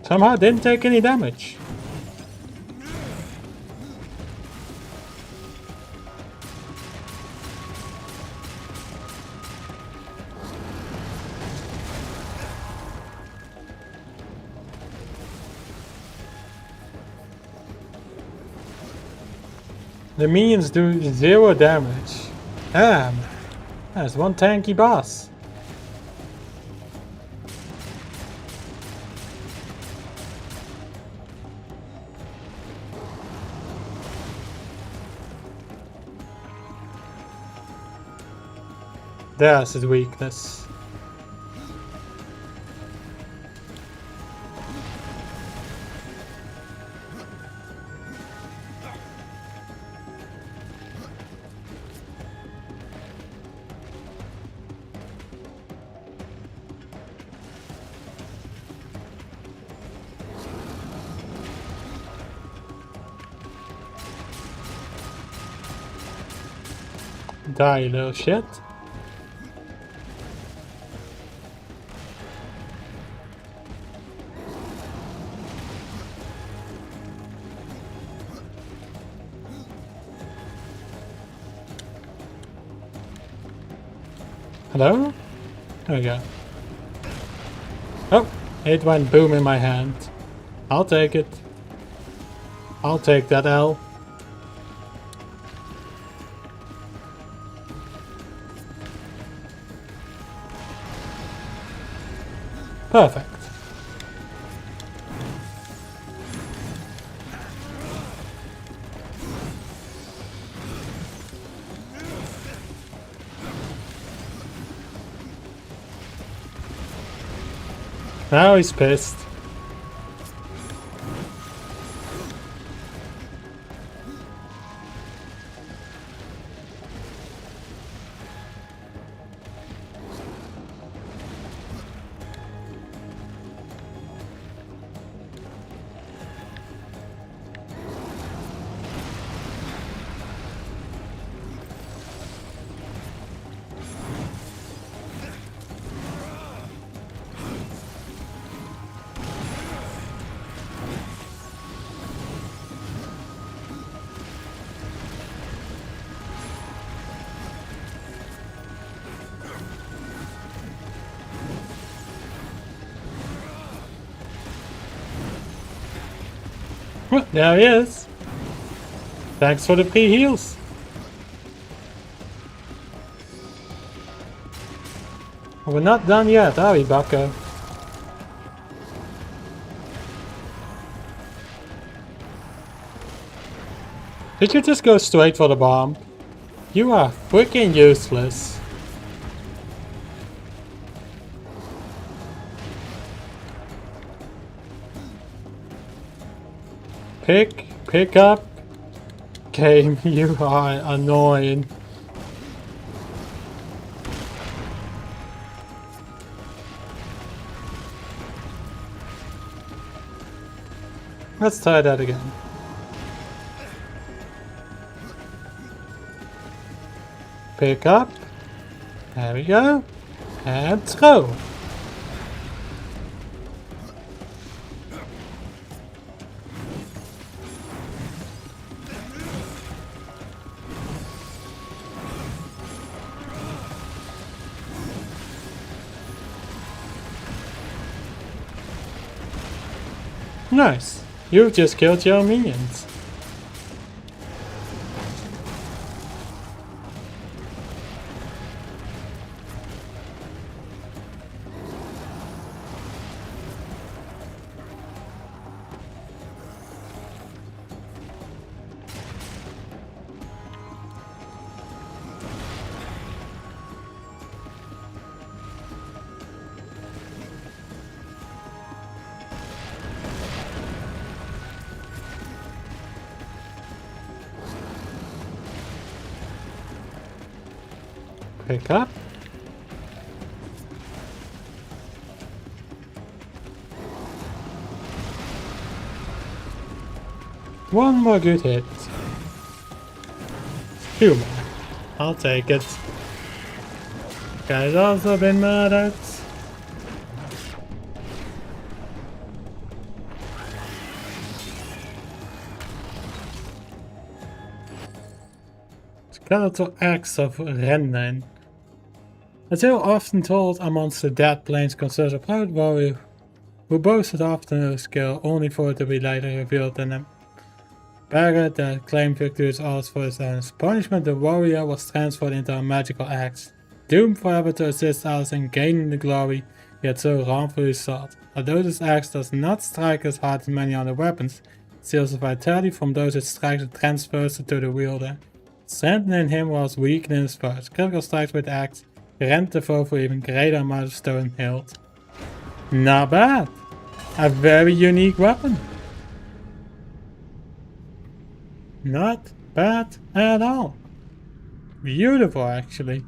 Somehow didn't take any damage. The minions do 0 damage. Damn. That's one tanky boss. There's his weakness. Die, you little shit. Hello? There we go. Oh, it went boom in my hand. I'll take it. I'll take that L. Perfect. Now he's pissed. Well, there he is. Thanks for the free heals. We're not done yet, are we, bucko? Did you just go straight for the bomb? You are freaking useless. Pick up. Game, you are annoying. Let's try that again. Pick up. There we go. And throw. Nice. You've just killed your minions. Pick up. One more good hit. Two more. I'll take it. Guy's also been murdered. Skeletal axe of Rennen. A tale often told amongst the Dead Plains concerns a proud warrior who boasted often of skill only for it to be later revealed in a beggar that claimed victorious odds for his enemies. Punishment, the warrior was transformed into a magical axe, doomed forever to assist others in gaining the glory he had so wrongfully sought. Although this axe does not strike as hard as many other weapons, it steals the vitality from those it strikes and transfers it to the wielder, strengthening him whilst weakening his foes. Critical strikes with the axe Rent the foe for even greater amount of stone hilt. Not bad. A very unique weapon. Not bad at all. Beautiful, actually.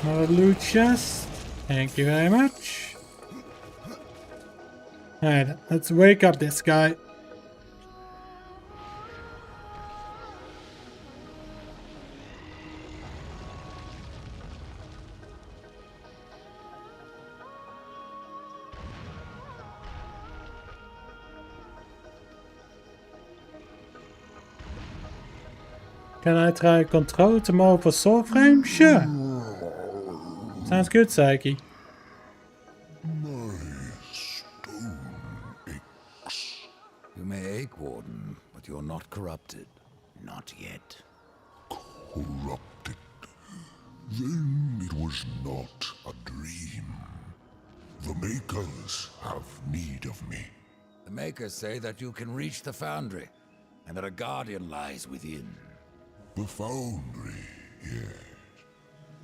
Another loot chest. Thank you very much. Alright, let's wake up this guy. Can I try control tomorrow for soul frame? Sure. Sounds good, Psyche. You may ache, Warden, but you're not corrupted. Not yet. Corrupted. Then it was not a dream. The Makers have need of me. The Makers say that you can reach the Foundry, and that a Guardian lies within. The Foundry, yes.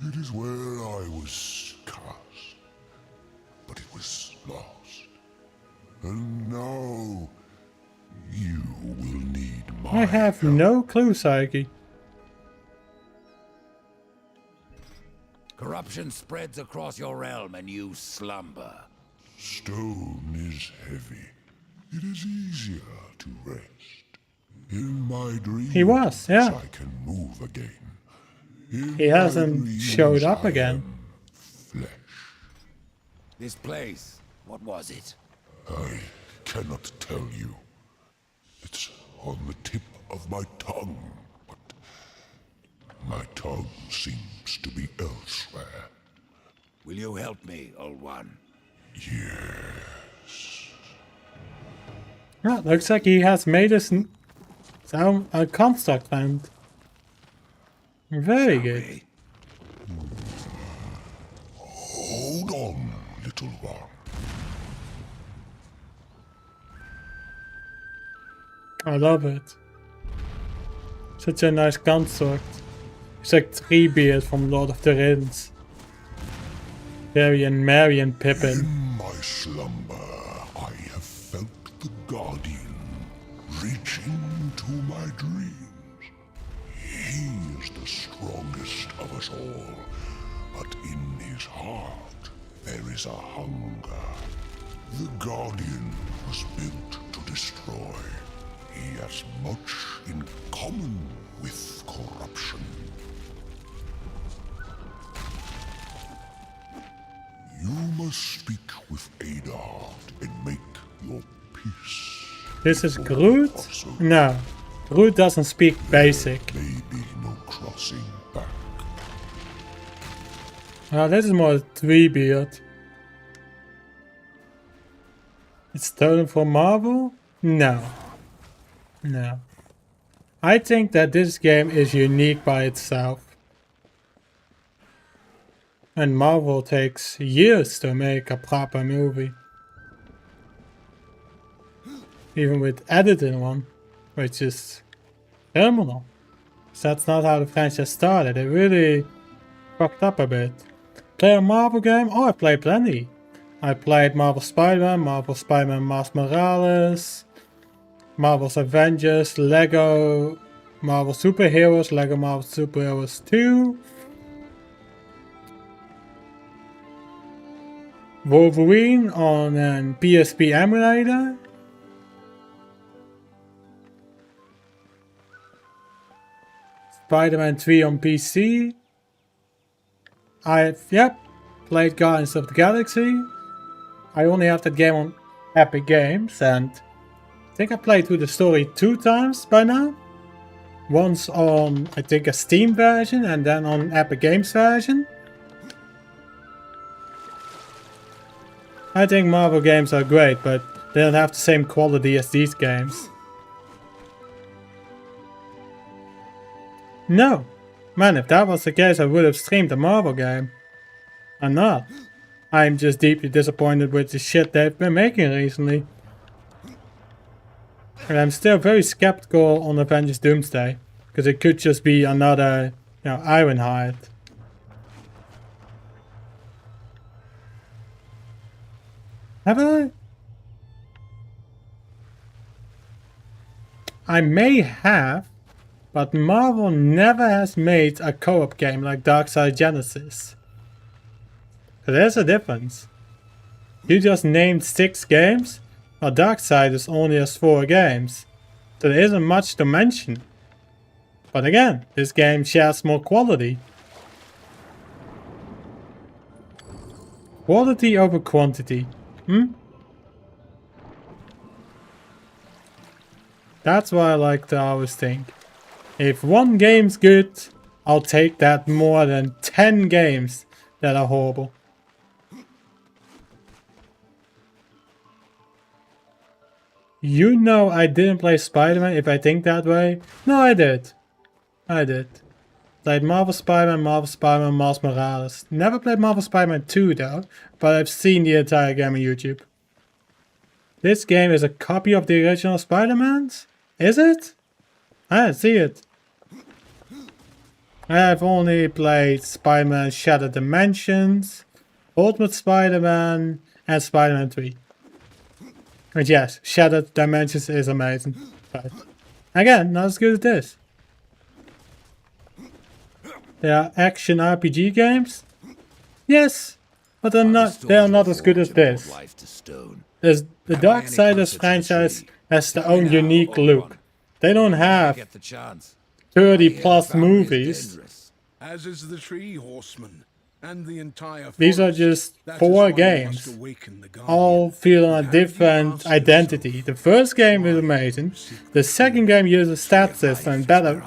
It is where I was cast. But it was lost. And now you will need my I have help. no clue, Psyche. Corruption spreads across your realm and you slumber. Stone is heavy. It is easier to rest. In my dreams, He was, yeah. I can move again. In He my hasn't dreams, showed up I again. am flesh. This place, what was it? I cannot tell you. It's on the tip of my tongue, but my tongue seems to be elsewhere. Will you help me, old one? Yes. Yeah, looks like he has made us a construct land. Very good. Okay. Hold on, little one. I love it. Such a nice construct. It's like Treebeard from Lord of the Rings. Merry and Pippin. In my slumber, I have felt the Guardian reaching to my dreams. He is the strongest of us all, but in his heart there is a hunger. The Guardian was built to destroy. He has much in common with corruption. You must speak with Adar and make your peace. This is Groot? No. Groot doesn't speak basic. Maybe no crossing back. This is more Treebeard. It's stolen from Marvel? No. No. I think that this game is unique by itself. And Marvel takes years to make a proper movie. Even with editing one, which is phenomenal. So that's not how the franchise started. It really fucked up a bit. Play a Marvel game? Oh, I played plenty. I played Marvel Spider-Man, Marvel Spider-Man Miles Morales, Marvel's Avengers, Lego Marvel Superheroes, Lego Marvel Superheroes 2, Wolverine on an PSP emulator, Spider-Man 3 on PC. Played Guardians of the Galaxy. I only have that game on Epic Games, and I think I played through the story 2 times by now. Once on, I think, a Steam version, and then on Epic Games version. I think Marvel games are great, but They don't have the same quality as these games. No. Man, if that was the case, I would have streamed a Marvel game. I'm not. I'm just deeply disappointed with the shit they've been making recently. And I'm still very skeptical on Avengers Doomsday. Because it could just be another, Ironhide. Have I? I may have, but Marvel never has made a co-op game like Darksiders Genesis. So there's a difference. You just named 6 games, while Darksiders only has 4 games. So there isn't much to mention. But again, this game shares more quality. Quality over quantity. That's why I like to always think. If one game's good, I'll take that more than 10 games that are horrible. You know I didn't play Spider-Man if I think that way. No, I did. I did. Played Marvel Spider-Man, Miles Morales. Never played Marvel Spider-Man 2 though, but I've seen the entire game on YouTube. This game is a copy of the original Spider-Man's? Is it? I didn't see it. I've only played Spider-Man Shattered Dimensions, Ultimate Spider-Man, and Spider-Man 3. And yes, Shattered Dimensions is amazing. But again, not as good as this. They are action RPG games? Yes, but they are not as good as this. The Darksiders franchise has their own unique look. They don't have 30 plus movies. As is the tree horseman and the entire These are just 4 games, all feeling a different identity. The first game is amazing. The second game uses stat system and better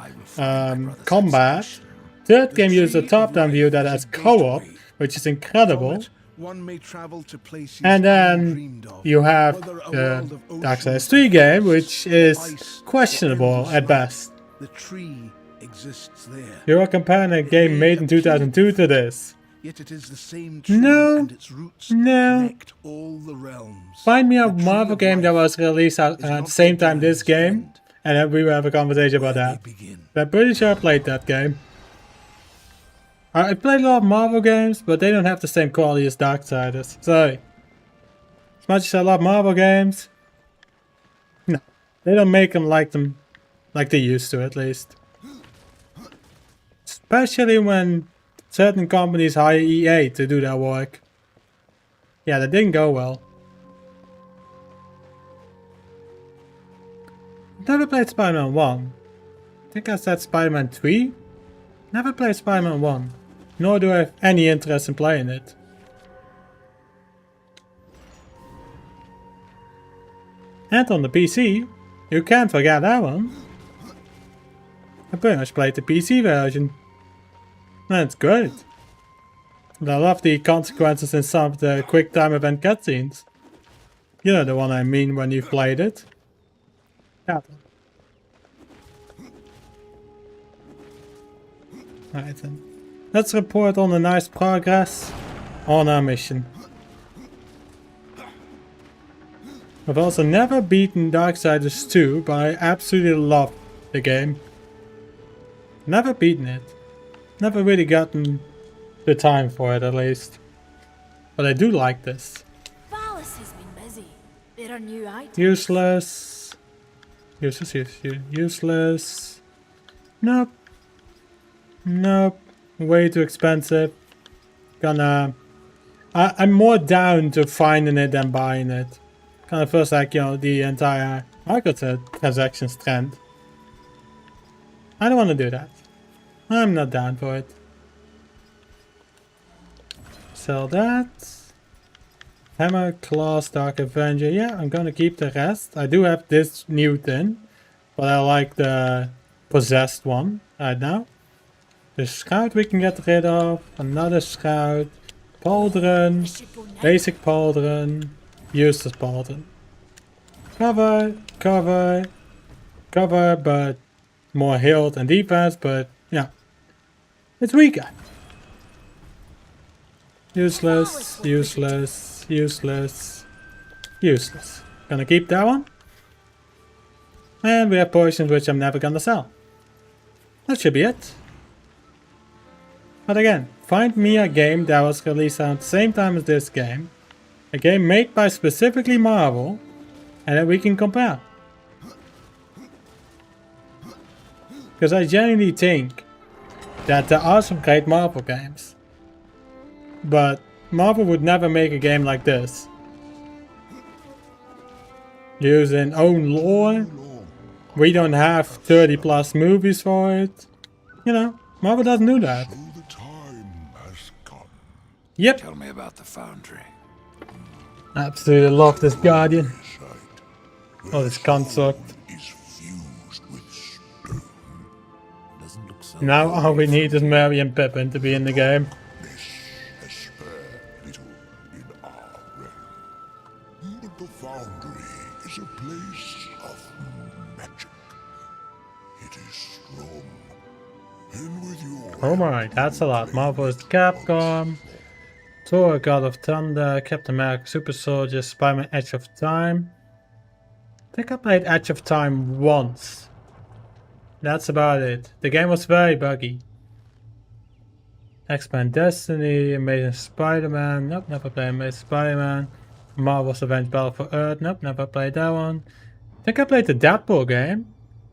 combat. Third game uses a top-down view that has co-op, which is incredible. And then you have the Darksiders 3 game, which is questionable at best. The tree exists there. You are comparing a game made in 2002 to this. Yet it is the same tree and its roots connect all the realms. Find me a Marvel game that was released at the same time this game, and then we will have a conversation about that. I'm pretty sure I played that game. I played a lot of Marvel games, but they don't have the same quality as Darksiders. Sorry. As much as I love Marvel games, no, they don't make them like they used to, at least. Especially when certain companies hire EA to do their work. Yeah, that didn't go well. Never played Spider-Man 1. I think I said Spider-Man 3. Never played Spider-Man 1. Nor do I have any interest in playing it. And on the PC, you can't forget that one. I pretty much played the PC version. That's good. And I love the consequences in some of the quick time event cutscenes. You know the one I mean when you've played it. Yeah. Alright then. Let's report on the nice progress on our mission. I've also never beaten Darksiders 2, but I absolutely love the game. Never beaten it. Never really gotten the time for it, at least. But I do like this. Valis has been busy. There are new items. Useless. Useless. Nope. Nope. Way too expensive. I'm more down to finding it than buying it. Kind of feels like, the entire microtransactions trend. I don't want to do that. I'm not down for it. Sell that. Hammer, Claws, Dark Avenger. Yeah, I'm gonna keep the rest. I do have this new thing, but I like the possessed one right now. The Scout we can get rid of. Another Scout. Pauldron. Basic Pauldron. Useless Pauldron. Cover, cover, cover, but more health and defense, but yeah. It's weaker. Useless, useless, useless, useless. Gonna keep that one. And we have potions which I'm never gonna sell. That should be it. But again, find me a game that was released around the same time as this game. A game made by specifically Marvel. And then we can compare. Because I genuinely think that there are some great Marvel games. But Marvel would never make a game like this. Using own lore. We don't have 30 plus movies for it. You know, Marvel doesn't do that. So the time has come. Yep. Tell me about the foundry. Absolutely love this Guardian. Sight. Oh, this construct. Is fused with stone. Doesn't look so. Now all we need is Merry and Pippin to be in the game. This has spared little in our realm. But the foundry is a place of magic. It is strong. And with your Oh my, that's a lot. Marvel is Capcom. Thor, God of Thunder, Captain America, Super Soldier, Spider-Man, Edge of Time. I think I played Edge of Time once. That's about it. The game was very buggy. X-Men Destiny, Amazing Spider-Man. Nope, never played Amazing Spider-Man. Marvel's Avenged Battle for Earth. Nope, never played that one. I think I played the Deadpool game.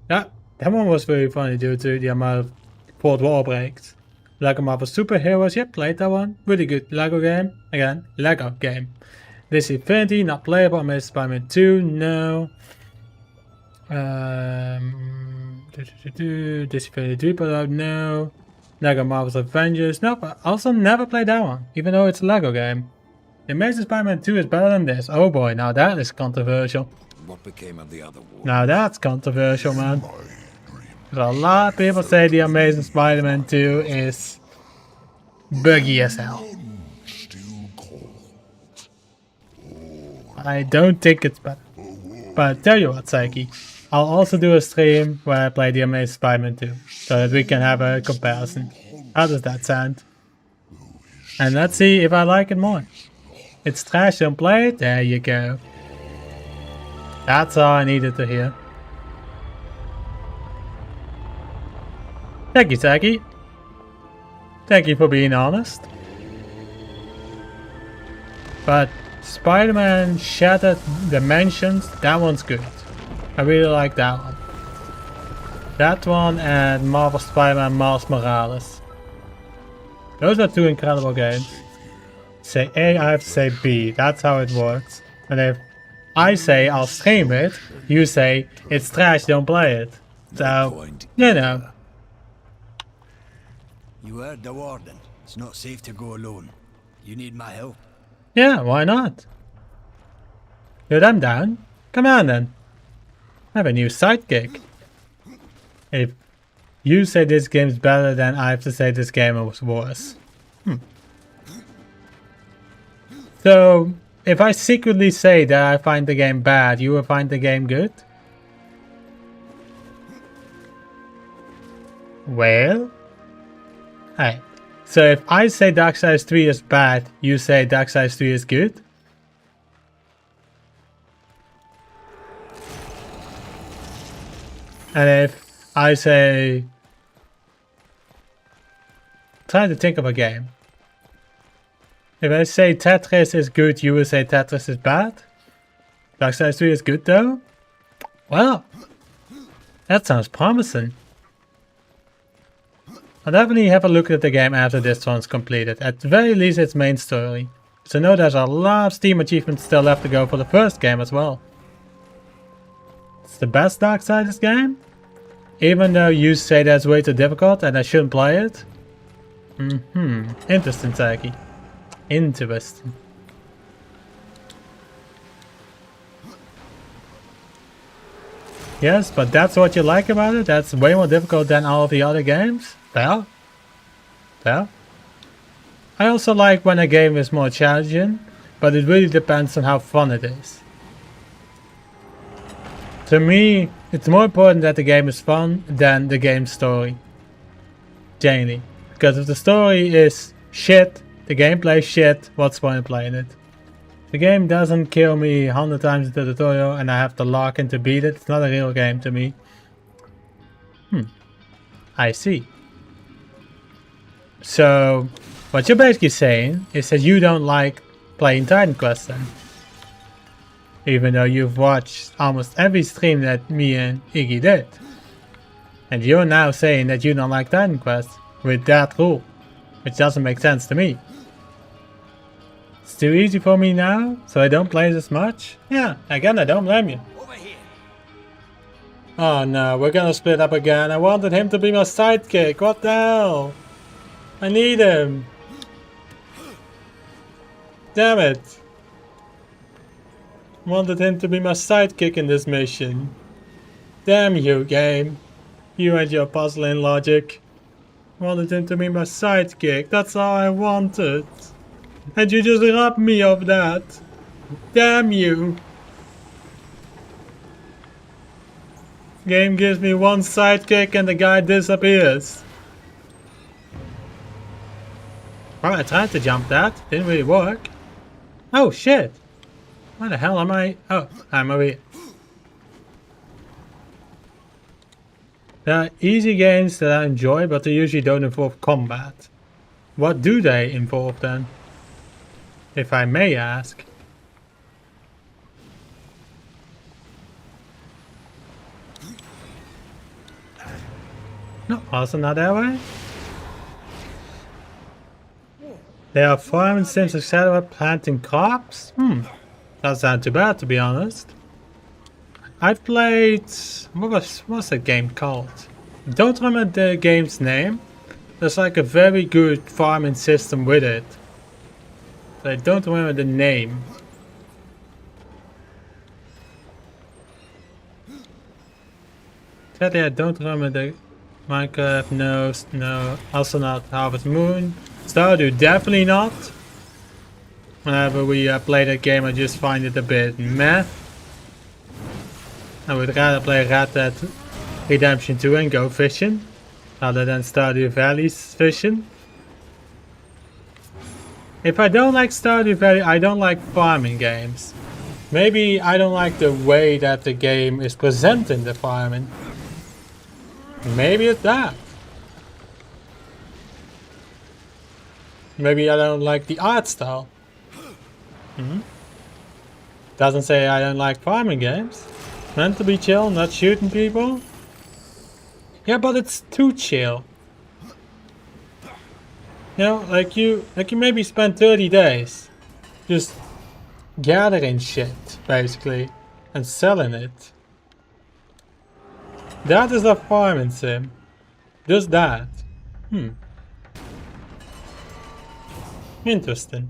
Yeah, that one was very funny due to the amount of fourth wall breaks. Lego Marvel Superheroes, yep, played that one. Really good Lego game. Again, Lego game. This Infinity, not playable. Amazing Spider-Man 2, no. This Infinity 3, but I no. Lego Marvel's Avengers, nope, I also never played that one, even though it's a Lego game. The Amazing Spider-Man 2 is better than this. Oh boy, now that is controversial. What became of the other war? Now that's controversial, man. my dream. There's a lot of people say the Amazing Spider-Man 2 is buggy as hell. Still cold. I don't think it's bad. But tell you what, Saiki, I'll also do a stream where I play the Amazing Spider-Man 2, so that we can have a comparison. How does that sound? And let's see if I like it more. It's trash, don't play it? There you go. That's all I needed to hear. Thank you, Saiki. Thank you for being honest. But Spider-Man Shattered Dimensions, that one's good. I really like that one. That one and Marvel Spider-Man Miles Morales. Those are two incredible games. Say A, I have to say B. That's how it works. And if I say I'll stream it, you say it's trash, don't play it. So, point. you know. You heard the warden. It's not safe to go alone. You need my help. Yeah, why not? Good, I'm down. Come on then. I have a new sidekick. If you say this game's better, then I have to say this game was worse. So, if I secretly say that I find the game bad, you will find the game good? Well? Hey. So if I say Darksiders 3 is bad, you say Darksiders 3 is good? And if I say... Try to think of a game. If I say Tetris is good, you will say Tetris is bad? Darksiders 3 is good though? Well, that sounds promising. I'll definitely have a look at the game after this one's completed, at the very least its main story. So I know there's a lot of Steam achievements still left to go for the first game as well. It's the best Darksiders game? Even though you say that's way too difficult and I shouldn't play it? Interesting, Saki. Interesting. Yes, but that's what you like about it? That's way more difficult than all of the other games? Well. Well. I also like when a game is more challenging, but it really depends on how fun it is. To me, it's more important that the game is fun than the game's story. Generally. Because if the story is shit, the gameplay is shit, what's the point of playing it? The game doesn't kill me 100 times in the tutorial and I have to lock in to beat it. It's not a real game to me. I see. So, what you're basically saying is that you don't like playing Titan Quest then. Even though you've watched almost every stream that me and Iggy did. And you're now saying that you don't like Titan Quest with that rule. Which doesn't make sense to me. It's too easy for me now, so I don't play as much? Yeah, again I don't blame you. Over here. Oh no, we're gonna split up again. I wanted him to be my sidekick. What the hell? I need him. Damn it. Wanted him to be my sidekick in this mission. Damn you, game. You and your puzzling logic. Wanted him to be my sidekick. That's all I wanted. And you just robbed me of that. Damn you. Game gives me one sidekick and the guy disappears. Well, I tried to jump that. Didn't really work. Oh shit. Where the hell am I? Oh, I'm over here. There are easy games that I enjoy, but they usually don't involve combat. What do they involve then? If I may ask. No, also not that way. There are farming sims etc. planting crops? Doesn't sound too bad to be honest. I've played... what's that game called? Don't remember the game's name. There's like a very good farming system with it. But I don't remember the name. Sadly, I don't remember the Minecraft, no, also not Harvest Moon. Stardew, definitely not. Whenever we play that game, I just find it a bit meh. I would rather play Red Dead Redemption 2 and go fishing, rather than Stardew Valley's fishing. If I don't like Stardew Valley, I don't like farming games. Maybe I don't like the way that the game is presenting the farming. Maybe it's that. Maybe I don't like the art style. Doesn't say I don't like farming games. Meant to be chill, not shooting people. Yeah, but it's too chill. You know, like you maybe spend 30 days just gathering shit, basically, and selling it. That is a farming sim. Just that. Interesting.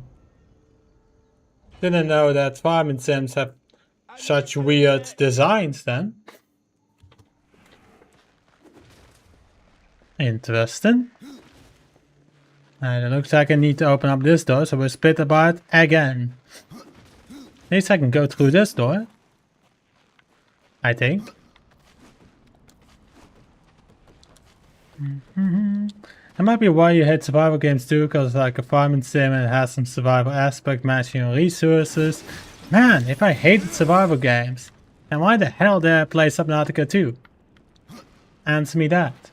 Didn't know that farming sims have such weird designs then. Interesting. And it looks like I need to open up this door, so we'll split apart again. At least I can go through this door. I think. That might be why you hate survival games too, because it's like a farming sim and it has some survival aspect, managing your resources. Man, if I hated survival games, then why the hell did I play Subnautica 2? Answer me that.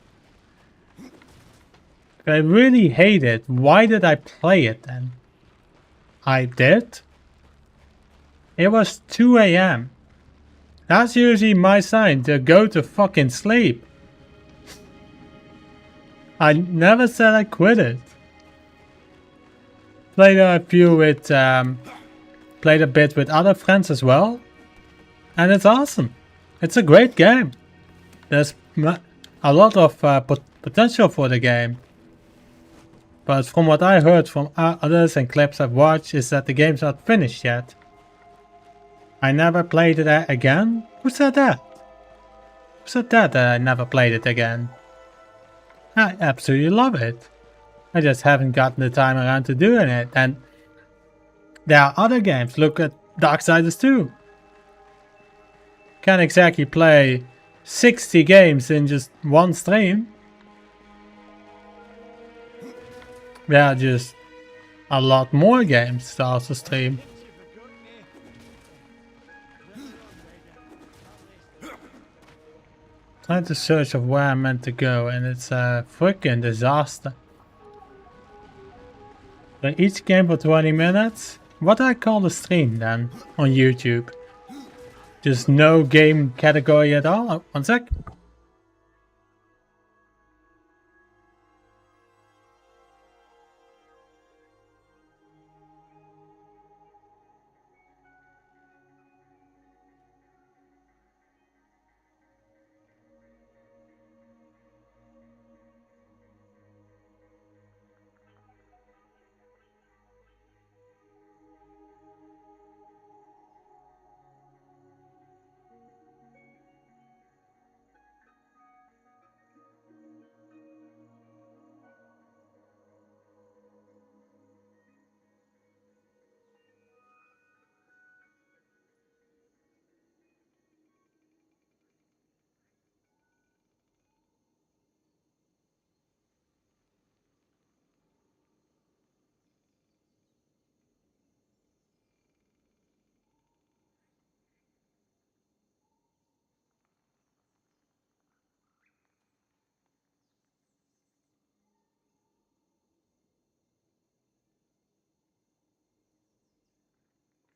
If I really hate it, why did I play it then? I did? It was 2 AM. That's usually my sign to go to fucking sleep. I never said I quit it. Played a few with, played a bit with other friends as well. And it's awesome. It's a great game. There's a lot of potential for the game. But from what I heard from others and clips I've watched is that the game's not finished yet. I never played it again? Who said that? Who said that I never played it again? I absolutely love it. I just haven't gotten the time around to doing it. And there are other games. Look at Darksiders 2. Can't exactly play 60 games in just one stream. Yeah, just a lot more games to also stream. Trying to search of where I'm meant to go, and it's a freaking disaster. So each game for 20 minutes? What do I call the stream then on YouTube? Just no game category at all? Oh, one sec.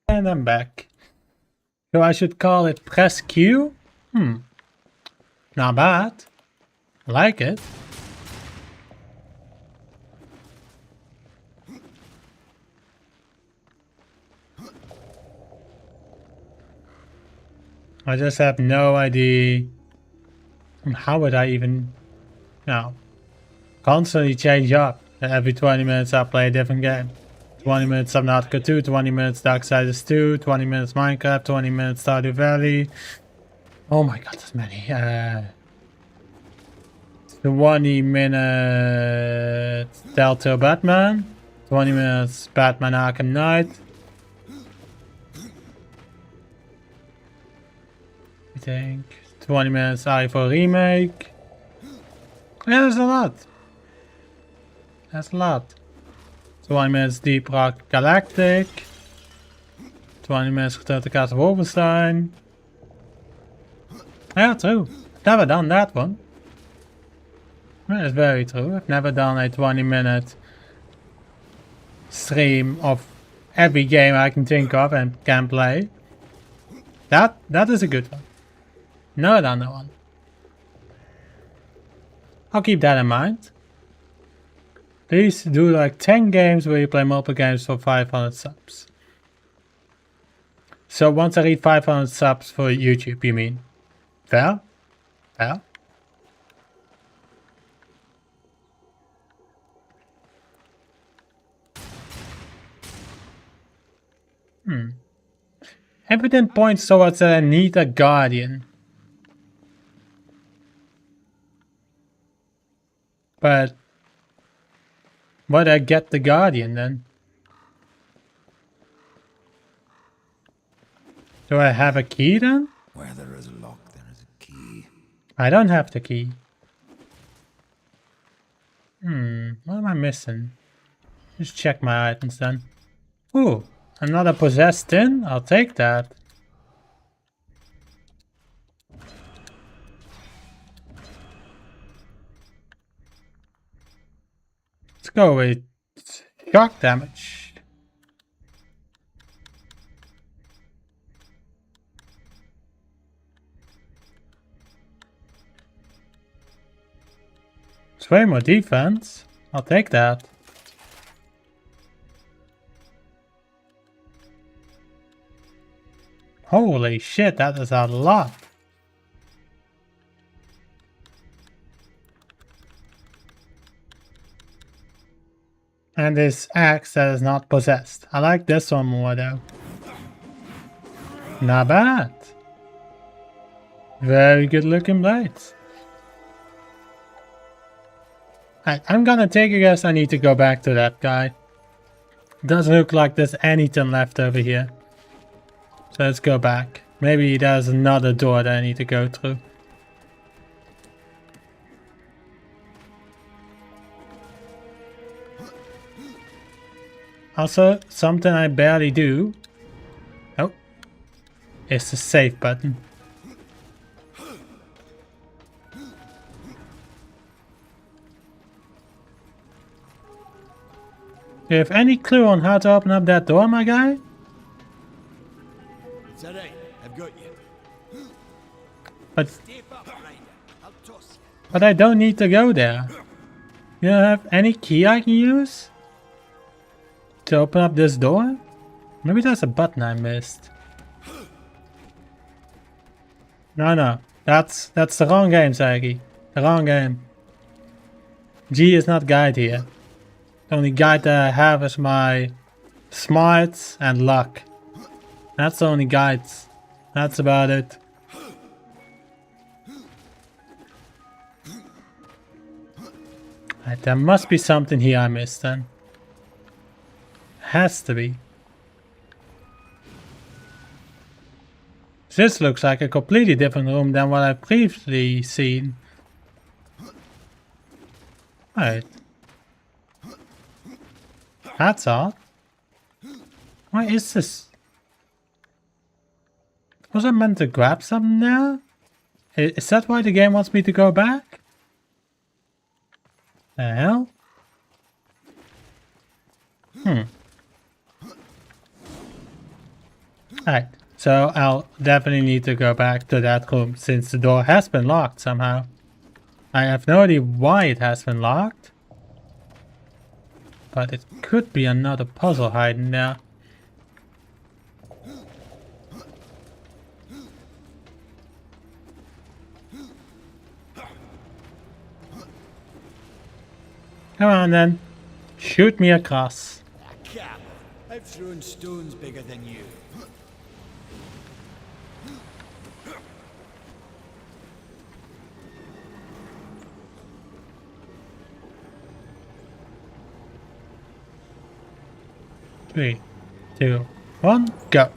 And I'm back. So I should call it press Q? Not bad. I like it. I just have no idea. How would I even... No. Constantly change up. Every 20 minutes I play a different game. 20 minutes Subnautica 2, 20 minutes Darksiders 2, 20 minutes Minecraft, 20 minutes Stardew Valley. Oh my god, there's many. 20 minutes Telltale Batman. 20 minutes Batman Arkham Knight. I think 20 minutes i4 remake. Yeah, there's a lot. That's a lot. 20 minutes Deep Rock Galactic. 20 minutes Return to Castle Wolfenstein. Yeah, true. Never done that one. That is very true. I've never done a 20-minute stream of every game I can think of and can play. That is a good one. Never done that one. I'll keep that in mind. Please do like 10 games where you play multiple games for 500 subs. So once I reach 500 subs for YouTube, you mean? Fair? Fair? Everything points towards I need a guardian. But why do I get the guardian then? Do I have a key then? Where there is a lock, there is a key. I don't have the key. What am I missing? Just check my items then. Ooh, another possessed tin? I'll take that. Let's go with shock damage. It's way more defense. I'll take that. Holy shit, that is a lot. And this axe that is not possessed. I like this one more though. Not bad. Very good looking blades. I'm gonna take a guess I need to go back to that guy. Doesn't look like there's anything left over here. So let's go back. maybe there's another door that I need to go through. Also, something I barely do. Oh, it's the save button. Do you have any clue on how to open up that door, my guy? It's alright, I've got you. But Step up, Ryder. I'll toss you. But I don't need to go there. You don't have any key I can use? To open up this door? Maybe there's a button I missed. No. That's the wrong game, Sagi. The wrong game. G is not guide here. The only guide that I have is my smarts and luck. That's the only guides. That's about it. Right, there must be something here I missed then. Has to be. This looks like a completely different room than what I've previously seen. Right. That's odd. Why is this? Was I meant to grab something there? Is that why the game wants me to go back? The hell? Alright, so I'll definitely need to go back to that room since the door has been locked somehow. I have no idea why it has been locked. But it could be another puzzle hiding there. Come on then. Shoot me across. Cap, I've thrown stones bigger than you. Three, 2, 1, go.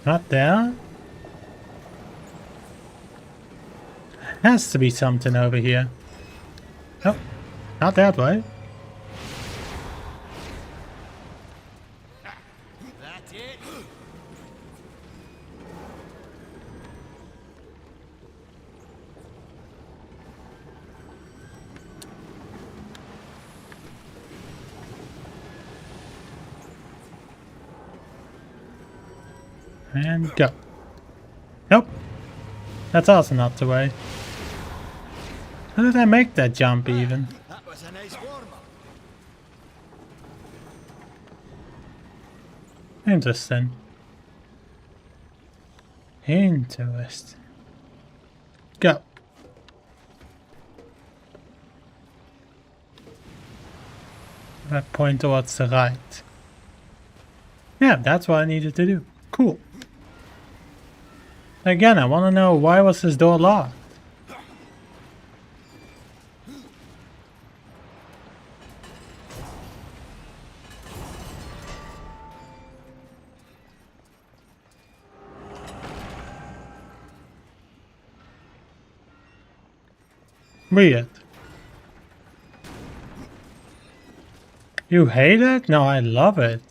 Not there. Has to be something over here. Nope, not that way. That's it. And go. Nope. That's also not the way. How did I make that jump even? That was a nice warm-up. Interesting. Interesting. Go. That point towards the right. Yeah, that's what I needed to do. Cool. Again, I want to know, why was this door locked? Weird. You hate it? No, I love it.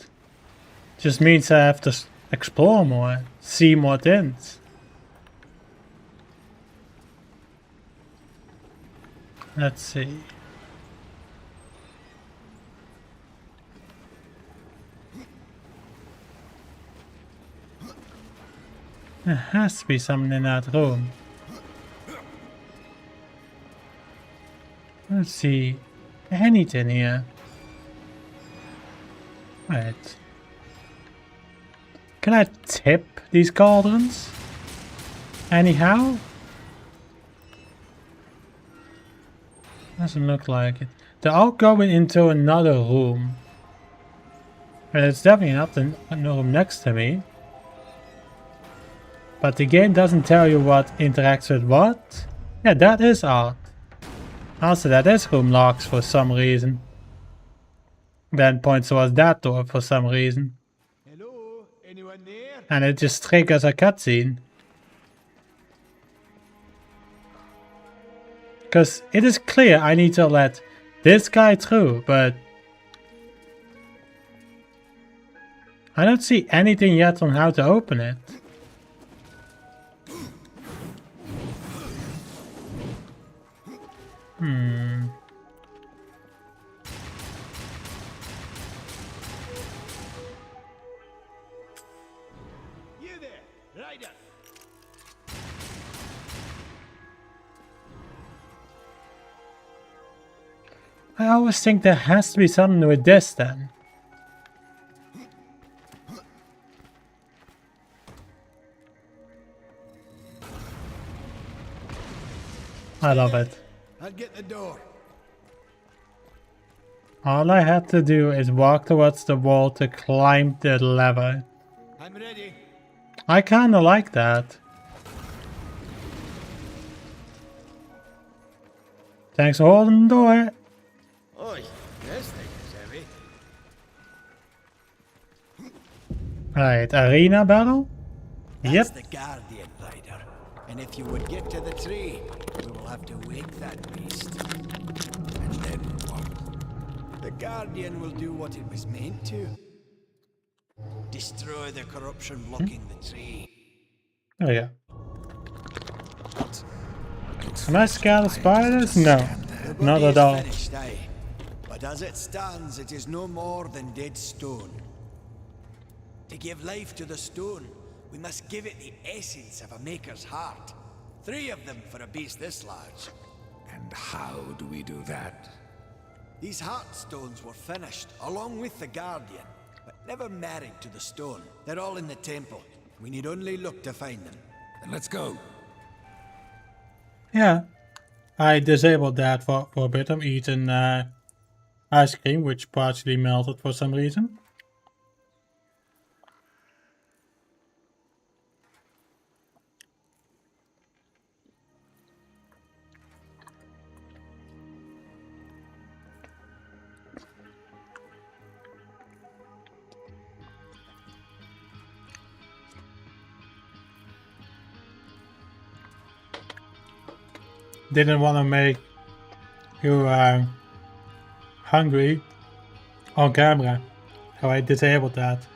Just means I have to explore more, see more things. Let's see. There has to be something in that room. Let's see. Anything here? Right. Can I tip these cauldrons? Anyhow? Doesn't look like it. They're all going into another room. And it's definitely not the room next to me. But the game doesn't tell you what interacts with what. Yeah, that is odd. Also, that is room locks for some reason. then points towards that door for some reason. Hello? Anyone there? And it just triggers a cutscene. Because it is clear I need to let this guy through, but I don't see anything yet on how to open it. You there, Ryder. I always think there has to be something with this then. I love it. I'll get the door. All I had to do is walk towards the wall to climb the lever. I'm ready. I kinda like that. Thanks for holding the door. Oi, this thing is heavy. Right, arena battle? That's Yep. the Guardian, Ryder. And if you would get to the tree, we will have to wake that beast. And then what? The Guardian will do what it was meant to. Destroy the corruption blocking the tree. Oh yeah. Am I scared of spiders? No, The not body at is all. finished, aye. But as it stands, it is no more than dead stone. To give life to the stone, we must give it the essence of a maker's heart. 3 of them for a beast this large. And how do we do that? These heart stones were finished, along with the Guardian, but never married to the stone. They're all in the temple. We need only look to find them. Then let's go. Yeah. I disabled that for a bit. I'm eating ice cream, which partially melted for some reason. Didn't want to make you hungry on camera, so I disabled that.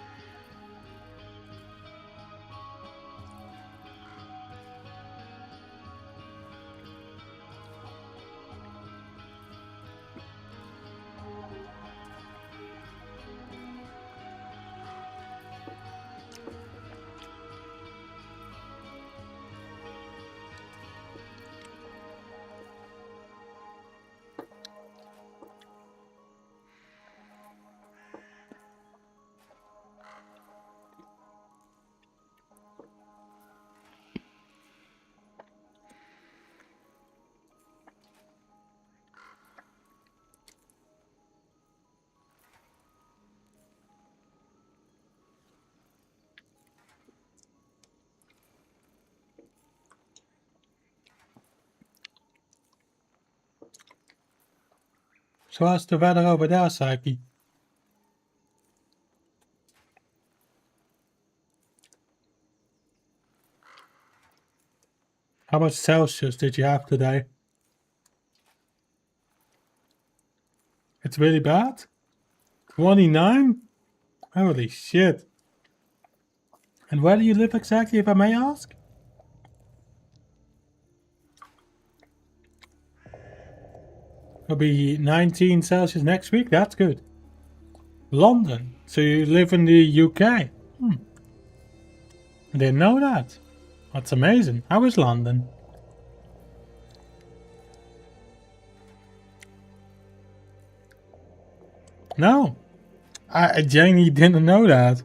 Zoals de weather over there, Saki. How much Celsius did you have today? It's really bad? 29? Holy shit. And where do you live exactly, if I may ask? It'll be 19 Celsius next week, that's good. London, so you live in the UK? I didn't know that. That's amazing. How is London? No, I genuinely didn't know that.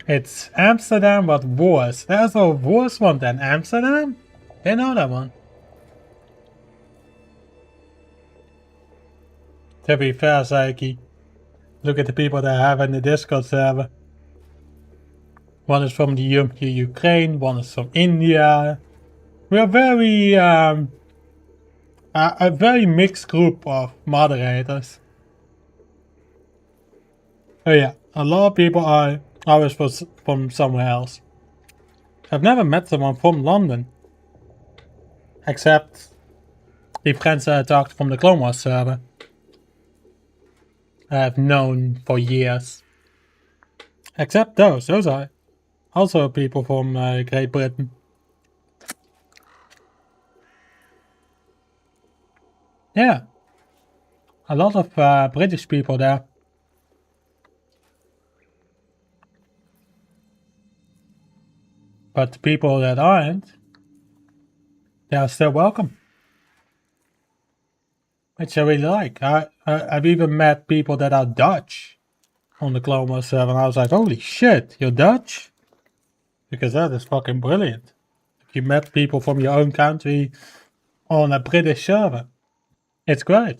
It's Amsterdam, but worse. There's a worse one than Amsterdam? Didn't know that one. To be fair, Saiki, look at the people that I have in the Discord server. One is from the Ukraine, one is from India. We are very a very mixed group of moderators. Oh yeah, a lot of people are always from somewhere else. I've never met someone from London, except the friends that I talked from the Clone Wars server. I have known for years. Except those are also people from Great Britain. Yeah, a lot of British people there. But the people that aren't, they are still welcome. Which I really like. I've even met people that are Dutch on the Clone Wars server, and I was like, holy shit, you're Dutch? Because that is fucking brilliant. You met people from your own country on a British server. It's great.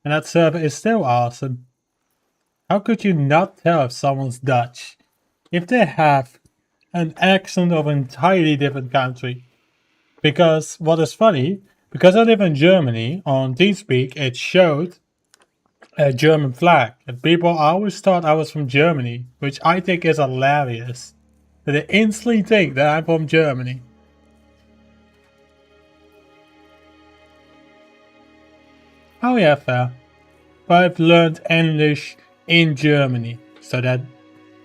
And that server is still awesome. How could you not tell if someone's Dutch? If they have an accent of an entirely different country. Because what is funny, because I live in Germany, on TeamSpeak it showed a German flag. And people always thought I was from Germany, which I think is hilarious. That they instantly think that I'm from Germany. Oh yeah, fair. But I've learned English in Germany, so that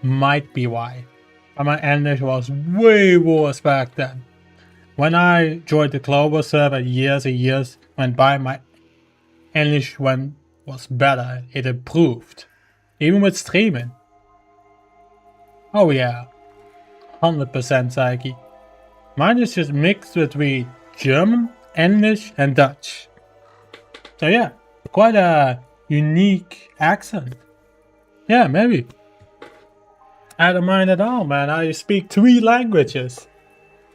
might be why. But my English was way worse back then. When I joined the global server, years and years went by, my English was better. It improved. Even with streaming. Oh yeah. 100% Psyche. Mine is just mixed between German, English and Dutch. So yeah, quite a unique accent. Yeah, maybe. I don't mind at all, man. I speak 3 languages.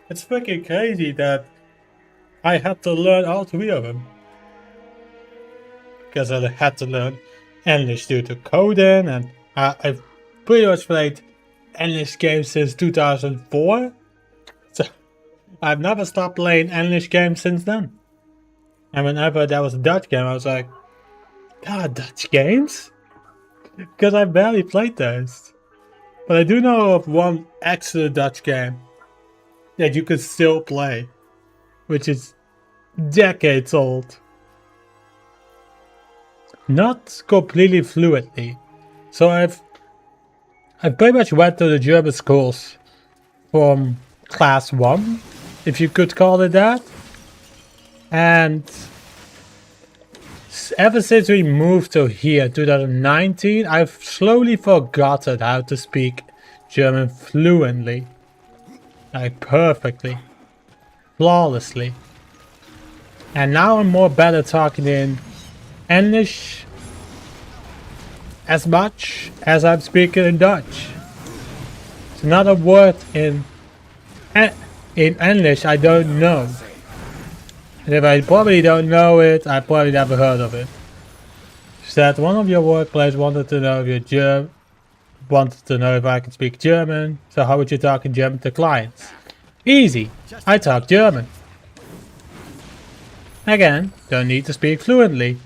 It's freaking crazy that I had to learn all 3 of them. Because I had to learn English due to coding, and I've pretty much played English games since 2004. So I've never stopped playing English games since then. And whenever there was a Dutch game, I was like, God, Dutch games? Because I barely played those. But I do know of one excellent Dutch game that you could still play, which is decades old. Not completely fluently. So I've pretty much went to the German schools from class 1, if you could call it that. And ever since we moved to here, 2019, I've slowly forgotten how to speak German fluently. Like perfectly. Flawlessly. And now I'm more better talking in English as much as I'm speaking in Dutch. It's another word in English I don't know. And if I probably don't know it, I probably never heard of it. Said one of your workplace wanted to know if you're wanted to know if I can speak German. So how would you talk in German to clients? Easy. I talk German. Again, don't need to speak fluently.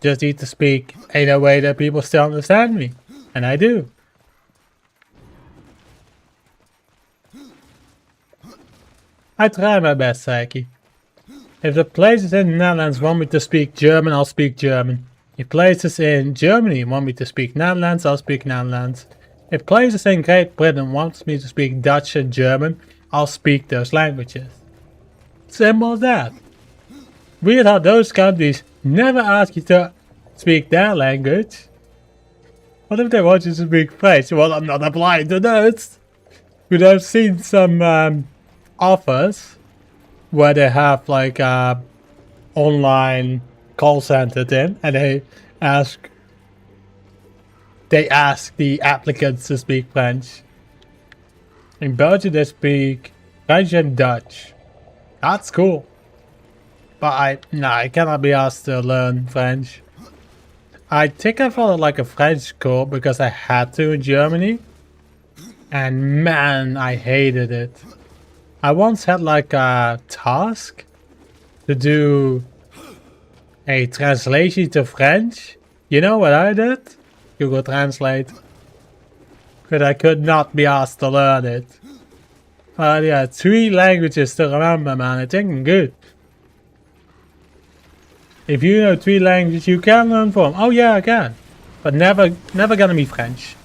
Just need to speak in a way that people still understand me. And I do. I try my best, Psyche. If the places in the Netherlands want me to speak German, I'll speak German. If places in Germany want me to speak Netherlands, I'll speak Netherlands. If places in Great Britain want me to speak Dutch and German, I'll speak those languages. Simple as that. Weird how those countries never ask you to speak their language. What if they want you to speak French? Well, I'm not applying to those. But I've seen some offers where they have like a online call center thing, and they ask the applicants to speak French. In Belgium they speak French and Dutch. That's cool. But I cannot be asked to learn French. I think I followed like a French school because I had to in Germany. And man, I hated it. I once had like a task to do a translation to French. You know what I did? Google Translate. But I could not be asked to learn it. Yeah, 3 languages to remember, man. I think I'm good. If you know 3 languages, you can learn from. Oh yeah, I can. But never gonna be French.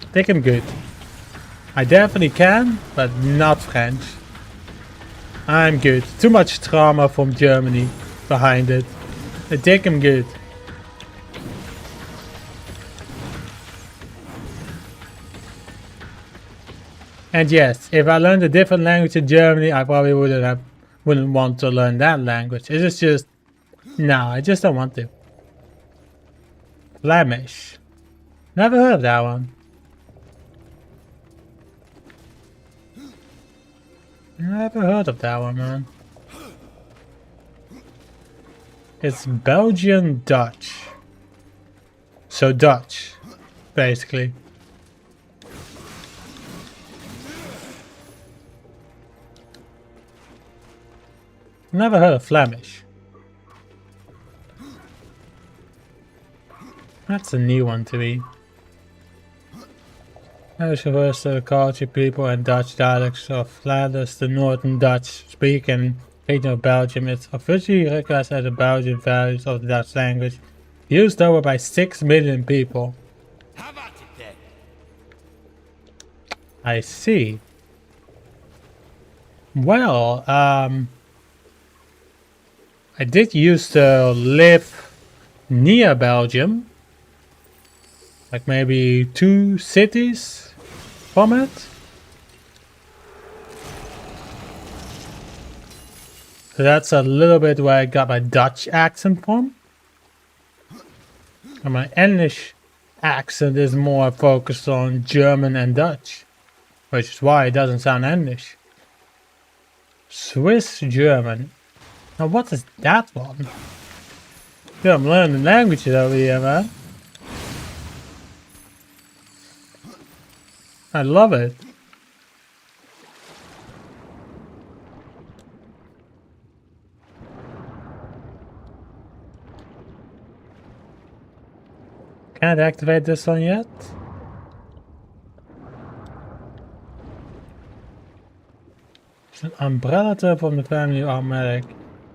I think I'm good. I definitely can, but not French. I'm good. Too much trauma from Germany behind it. I think I'm good. And yes, if I learned a different language in Germany, I probably wouldn't want to learn that language. It's just no, I just don't want to. Flemish. Never heard of that one. Never heard of that one, man. It's Belgian Dutch. So Dutch, basically. Never heard of Flemish. That's a new one to me. As refers to the culture, people, and Dutch dialects of Flanders, the Northern Dutch-speaking region of Belgium. It's officially recognized as the Belgian values of the Dutch language, used over by 6 million people. Have at it then. I see. Well, I did used to live near Belgium. Like maybe 2 cities from it. So that's a little bit where I got my Dutch accent from. And my English accent is more focused on German and Dutch. Which is why it doesn't sound English. Swiss German. Now what is that one? Yeah, I'm learning languages over here, man. I love it. Can't activate this one yet. It's an umbrella term from the family of Aramaic,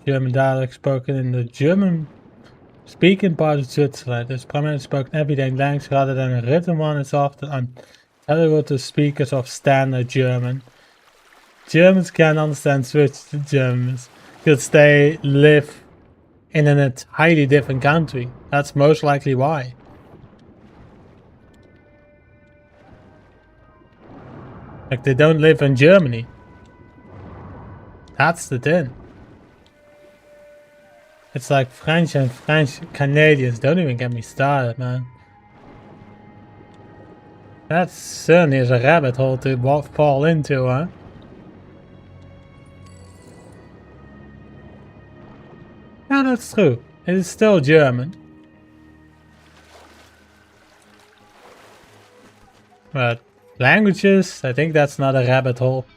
German dialect spoken in the German-speaking part of Switzerland. It's primarily spoken everyday language rather than a written one. It's often integral to speakers of standard German. Germans can't understand Swiss Germans because they live in an entirely different country. That's most likely why. Like they don't live in Germany. That's the thing. It's like French and French Canadians. Don't even get me started, man. That certainly is a rabbit hole to fall into, huh? Yeah, that's true. It is still German. But languages, I think that's not a rabbit hole.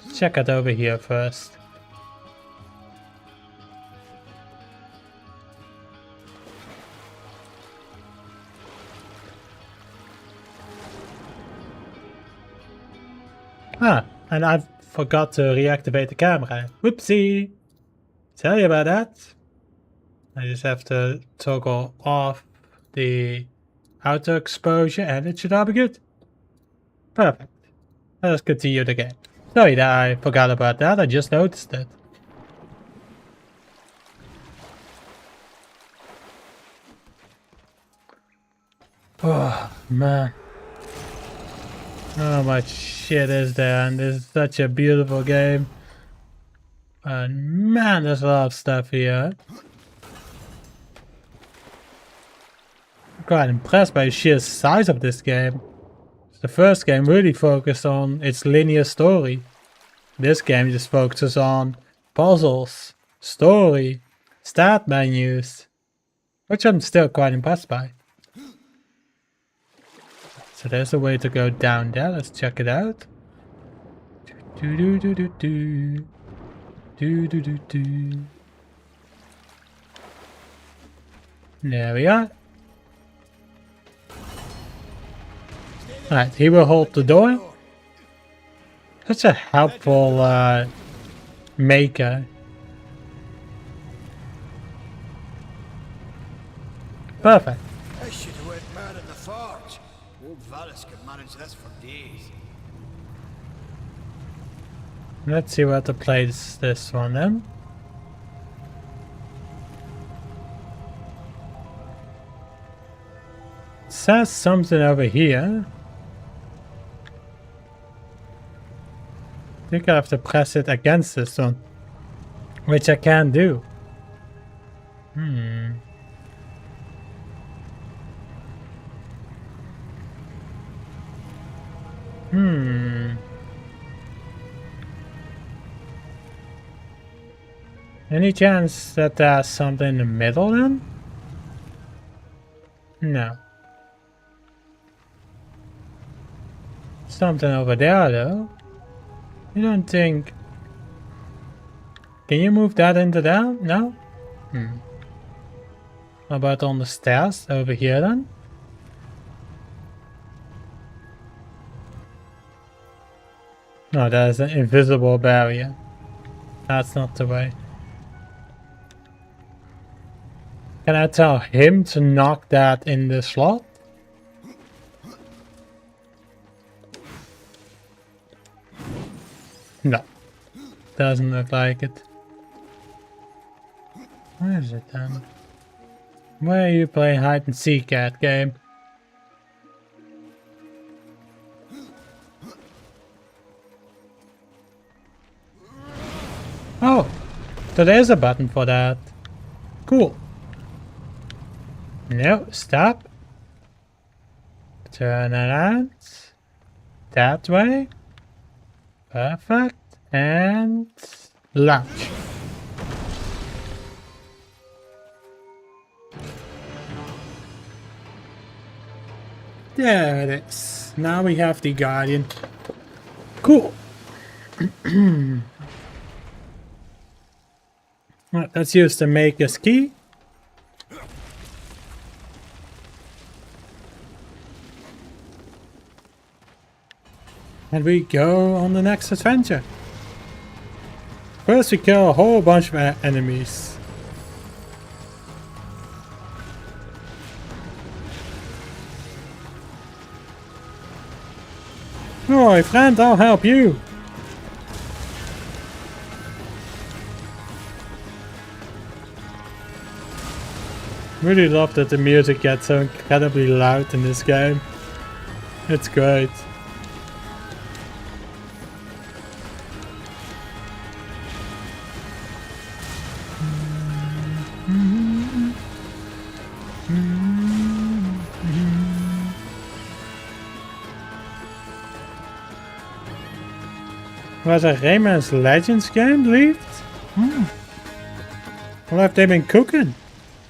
Let's check it over here first. Ah, and I forgot to reactivate the camera. Whoopsie! Tell you about that. I just have to toggle off the auto exposure and it should all be good. Perfect. Let us continue the game. Sorry that I forgot about that, I just noticed it. Oh man. How much shit is there, and this is such a beautiful game. And man, there's a lot of stuff here. I'm quite impressed by the sheer size of this game. The first game really focused on its linear story. This game just focuses on puzzles, story, stat menus, which I'm still quite impressed by. So there's a way to go down there. Let's check it out. Do do do do do. Do do do do. There we are. Alright, he will hold the door. Such a helpful maker. Perfect. I should have went mad at the forge. Old Varus could manage this for days. Let's see what to place this one then. It says something over here. I think I have to press it against this one, which I can do. Any chance that there's something in the middle then? No. Something over there though. You don't think... Can you move that into there? No? How about on the stairs over here then? No, that is an invisible barrier. That's not the way. Can I tell him to knock that in the slot? No. Doesn't look like it. Where is it then? Where are you playing hide and seek at, game? Oh! So there's a button for that. Cool. No, stop. Turn around. That way. Perfect. And launch. There it is. Now we have the Guardian. Cool. Right, let's use the Maker's Key. And we go on the next adventure. First we kill a whole bunch of enemies. Oh, my friend, I'll help you. Really love that the music gets so incredibly loud in this game. It's great. Was a Rayman's Legends game leaked? What have they been cooking?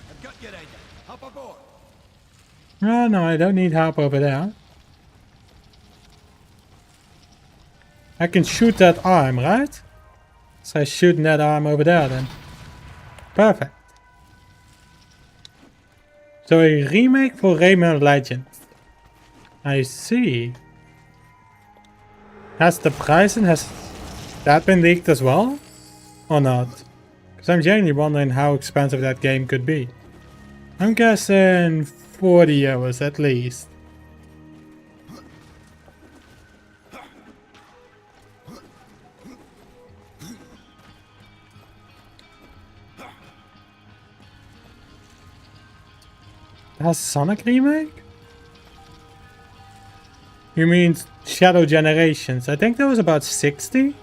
I've got your idea. Hop aboard. Oh no, I don't need help over there. I can shoot that arm, right? So I'm shooting that arm over there then. Perfect. So a remake for Rayman Legends. I see. Has the price and has that been leaked as well? Or not? Because I'm genuinely wondering how expensive that game could be. I'm guessing 40 euros at least. That's Sonic remake? You mean Shadow Generations? I think that was about 60.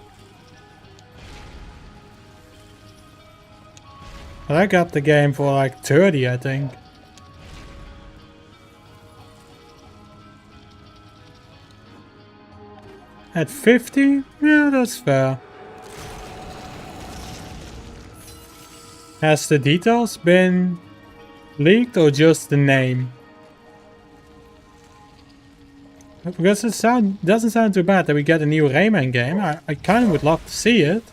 But I got the game for like 30, I think. At 50? Yeah, that's fair. Has the details been leaked or just the name? Because it doesn't sound too bad that we get a new Rayman game. I kind of would love to see it.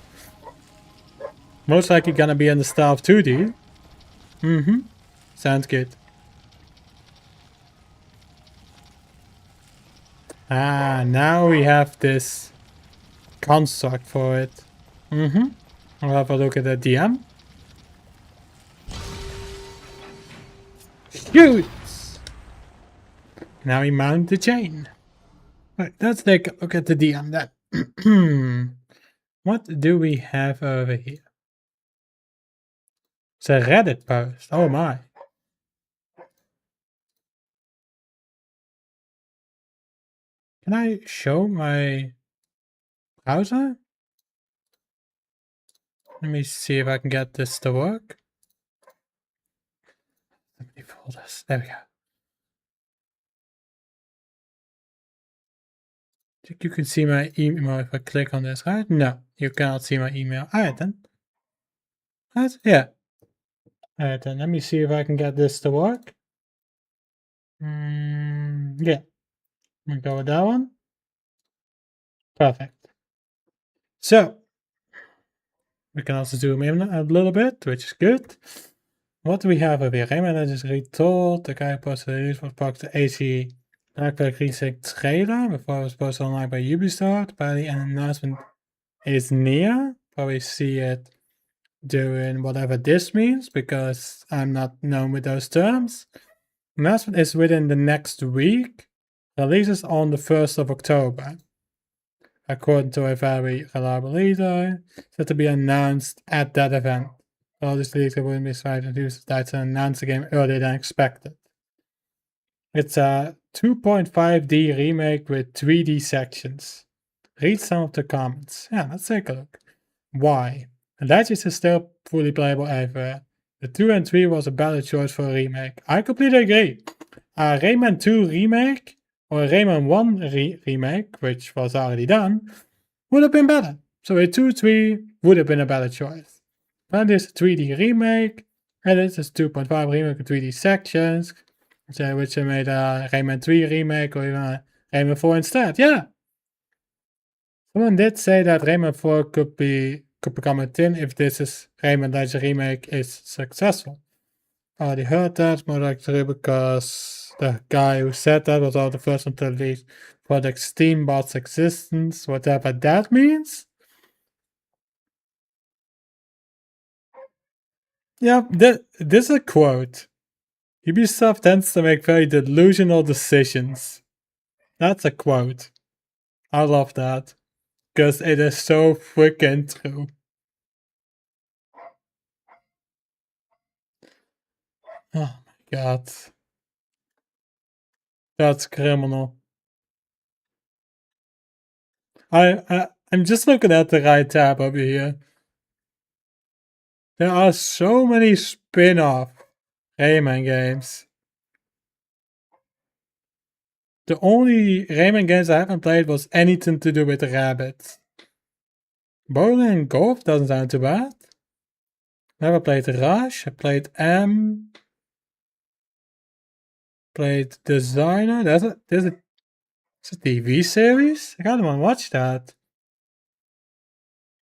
Most likely gonna be in the style of 2D. Sounds good. Ah, now we have this construct for it. I'll have a look at the DM. Shoot! Now we mount the chain. Right, let's take a look at the DM then. What do we have over here? It's a Reddit post. Oh my. Can I show my browser? Let me see if I can get this to work. Let me folders. There we go. Think you can see my email if I click on this, right? No, you cannot see my email. Alright then. Right? Yeah. Alright then, let me see if I can get this to work. Yeah. I'm gonna go with that one. Perfect. So, we can also zoom in a little bit, which is good. What do we have over here? Rayman is retold. The guy posted the news was part of the AC Darksiders Remake trailer before it was posted online by Ubisoft. Apparently an announcement is near. Probably see it doing whatever this means because I'm not known with those terms. Announcement is within the next week. Releases on the 1st of October. According to a very reliable leader, set to be announced at that event. All this league wouldn't be excited to use that to announce the game earlier than expected. It's a 2.5D remake with 3D sections. Read some of the comments. Yeah, let's take a look. Why? Legends is still fully playable everywhere. The 2 and 3 was a better choice for a remake. I completely agree. A Rayman 2 remake or a Rayman 1 remake, which was already done, would have been better. So a 2-3 would have been a better choice. But this 3D remake, and this is 2.5 remake with 3D sections, which made a Rayman 3 remake or even a Rayman 4 instead. Yeah. Someone did say that Rayman 4 could become a tin if this is Rayman Legend remake is successful. I already heard that, more like true because the guy who said that was all the first one to release Project Steambot's existence, whatever that means. Yeah, this is a quote. Ubisoft tends to make very delusional decisions. That's a quote. I love that. Because it is so freaking true. Oh my god. That's criminal. I'm just looking at the right tab over here. There are so many spin-off Rayman games. The only Rayman games I haven't played was anything to do with rabbits. Bowling and golf doesn't sound too bad. Never played Rush. I played M. Played Designer. There's a TV series? I kinda wanna watch that.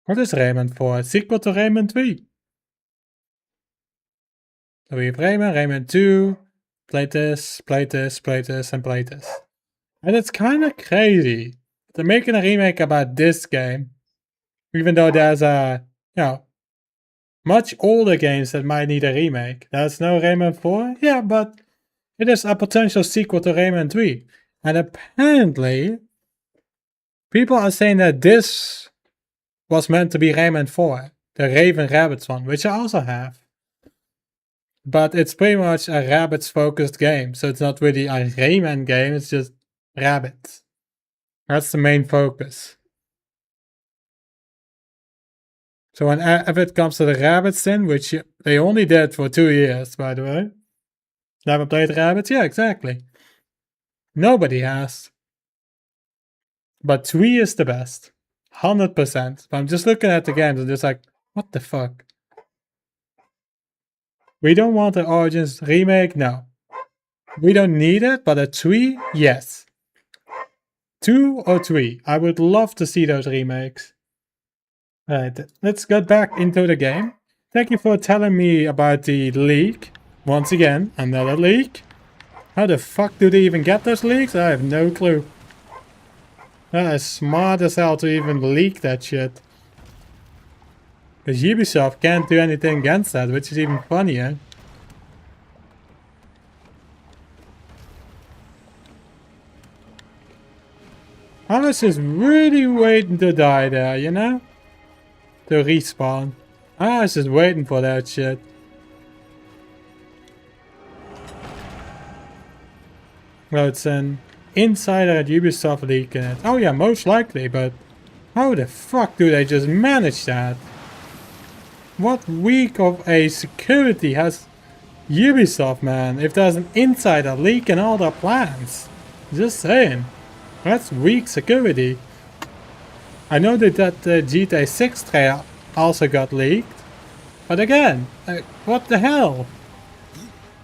What is Rayman 4? A sequel to Rayman 3. So we have Rayman 2, play this, and play this. And it's kinda crazy. They're making a remake about this game. Even though there's much older games that might need a remake. There's no Rayman 4? Yeah, but it is a potential sequel to Rayman 3. And apparently, people are saying that this was meant to be Rayman 4. The Raven Rabbits one, which I also have. But it's pretty much a rabbits focused game. So it's not really a Rayman game, it's just rabbits. That's the main focus. So whenever it comes to the rabbits thing, which they only did for 2 years, by the way. Never played rabbits? Yeah, exactly. Nobody has. But 3 is the best. 100%. But I'm just looking at the games and just like, what the fuck? We don't want an Origins remake? No. We don't need it, but a 3? Yes. 2 or 3? I would love to see those remakes. Alright, let's get back into the game. Thank you for telling me about the leak. Once again, another leak. How the fuck do they even get those leaks? I have no clue. That is smart as hell to even leak that shit. Because Ubisoft can't do anything against that, which is even funnier. I was just really waiting to die there, you know? To respawn. I was just waiting for that shit. Well, it's an insider at Ubisoft leaking it. Oh yeah, most likely, but how the fuck do they just manage that? What week of a security has Ubisoft, man? If there's an insider leaking all their plans. Just saying. That's weak security. I know that the GTA 6 trailer also got leaked. But again, what the hell?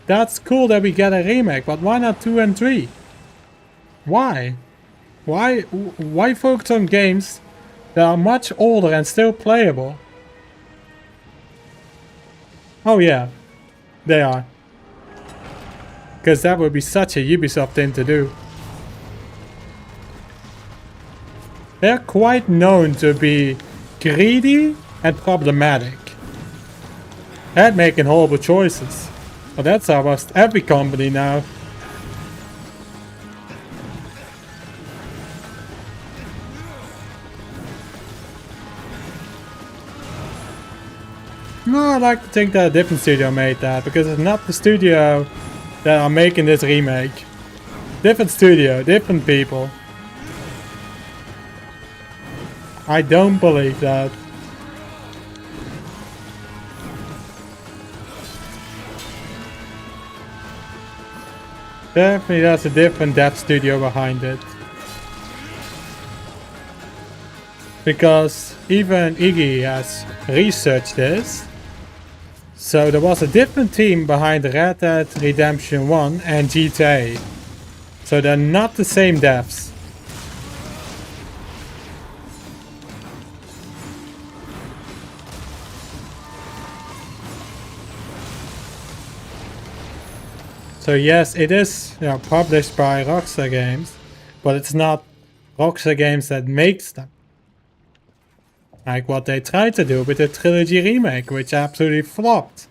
That's cool that we get a remake, but why not 2 and 3? Why? Why focus on games that are much older and still playable? Oh yeah, they are. Because that would be such a Ubisoft thing to do. They're quite known to be greedy and problematic. And making horrible choices. But that's almost every company now. No, I like to think that a different studio made that, because it's not the studio that are making this remake. Different studio, different people. I don't believe that. Definitely there's a different dev studio behind it. Because even Iggy has researched this. So there was a different team behind Red Dead Redemption 1 and GTA. So they're not the same devs. So yes, it is, you know, published by Rockstar Games, but it's not Rockstar Games that makes them. Like what they tried to do with the Trilogy remake, which absolutely flopped.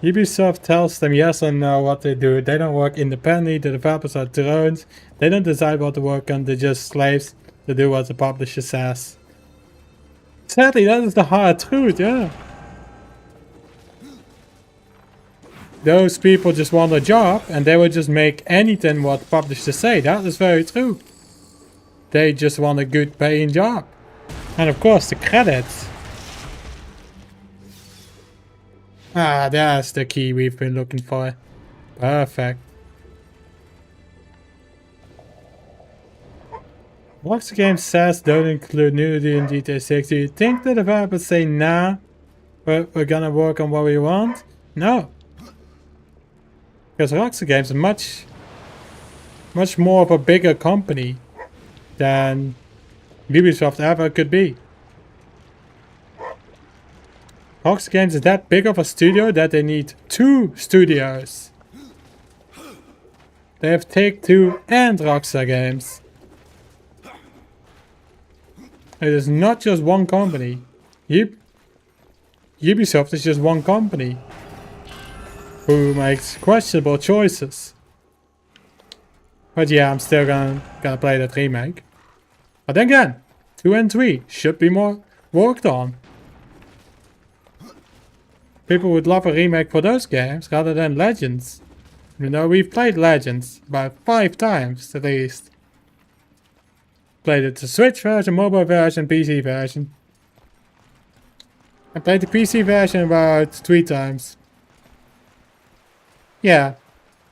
Ubisoft tells them yes or no what they do. They don't work independently, the developers are drones. They don't decide what to work on, they're just slaves to do what the publisher says. Sadly, that is the hard truth, yeah. Those people just want a job and they would just make anything what publishers say. That is very true. They just want a good paying job. And of course the credits. Ah, that's the key we've been looking for. Perfect. Rockstar Games says don't include nudity in GTA 6. Do you think the developers say nah, we're gonna work on what we want? No. Because Rockstar Games is much more of a bigger company than Ubisoft ever could be. Rockstar Games is that big of a studio that they need 2 studios. They have Take-Two and Rockstar Games. It is not just one company. Ubisoft is just one company who makes questionable choices. But yeah, I'm still gonna play that remake. But then again, 2 and 3 should be more worked on. People would love a remake for those games rather than Legends. You know, we've played Legends about 5 times at least. Played it the Switch version, mobile version, PC version. I played the PC version about 3 times. Yeah,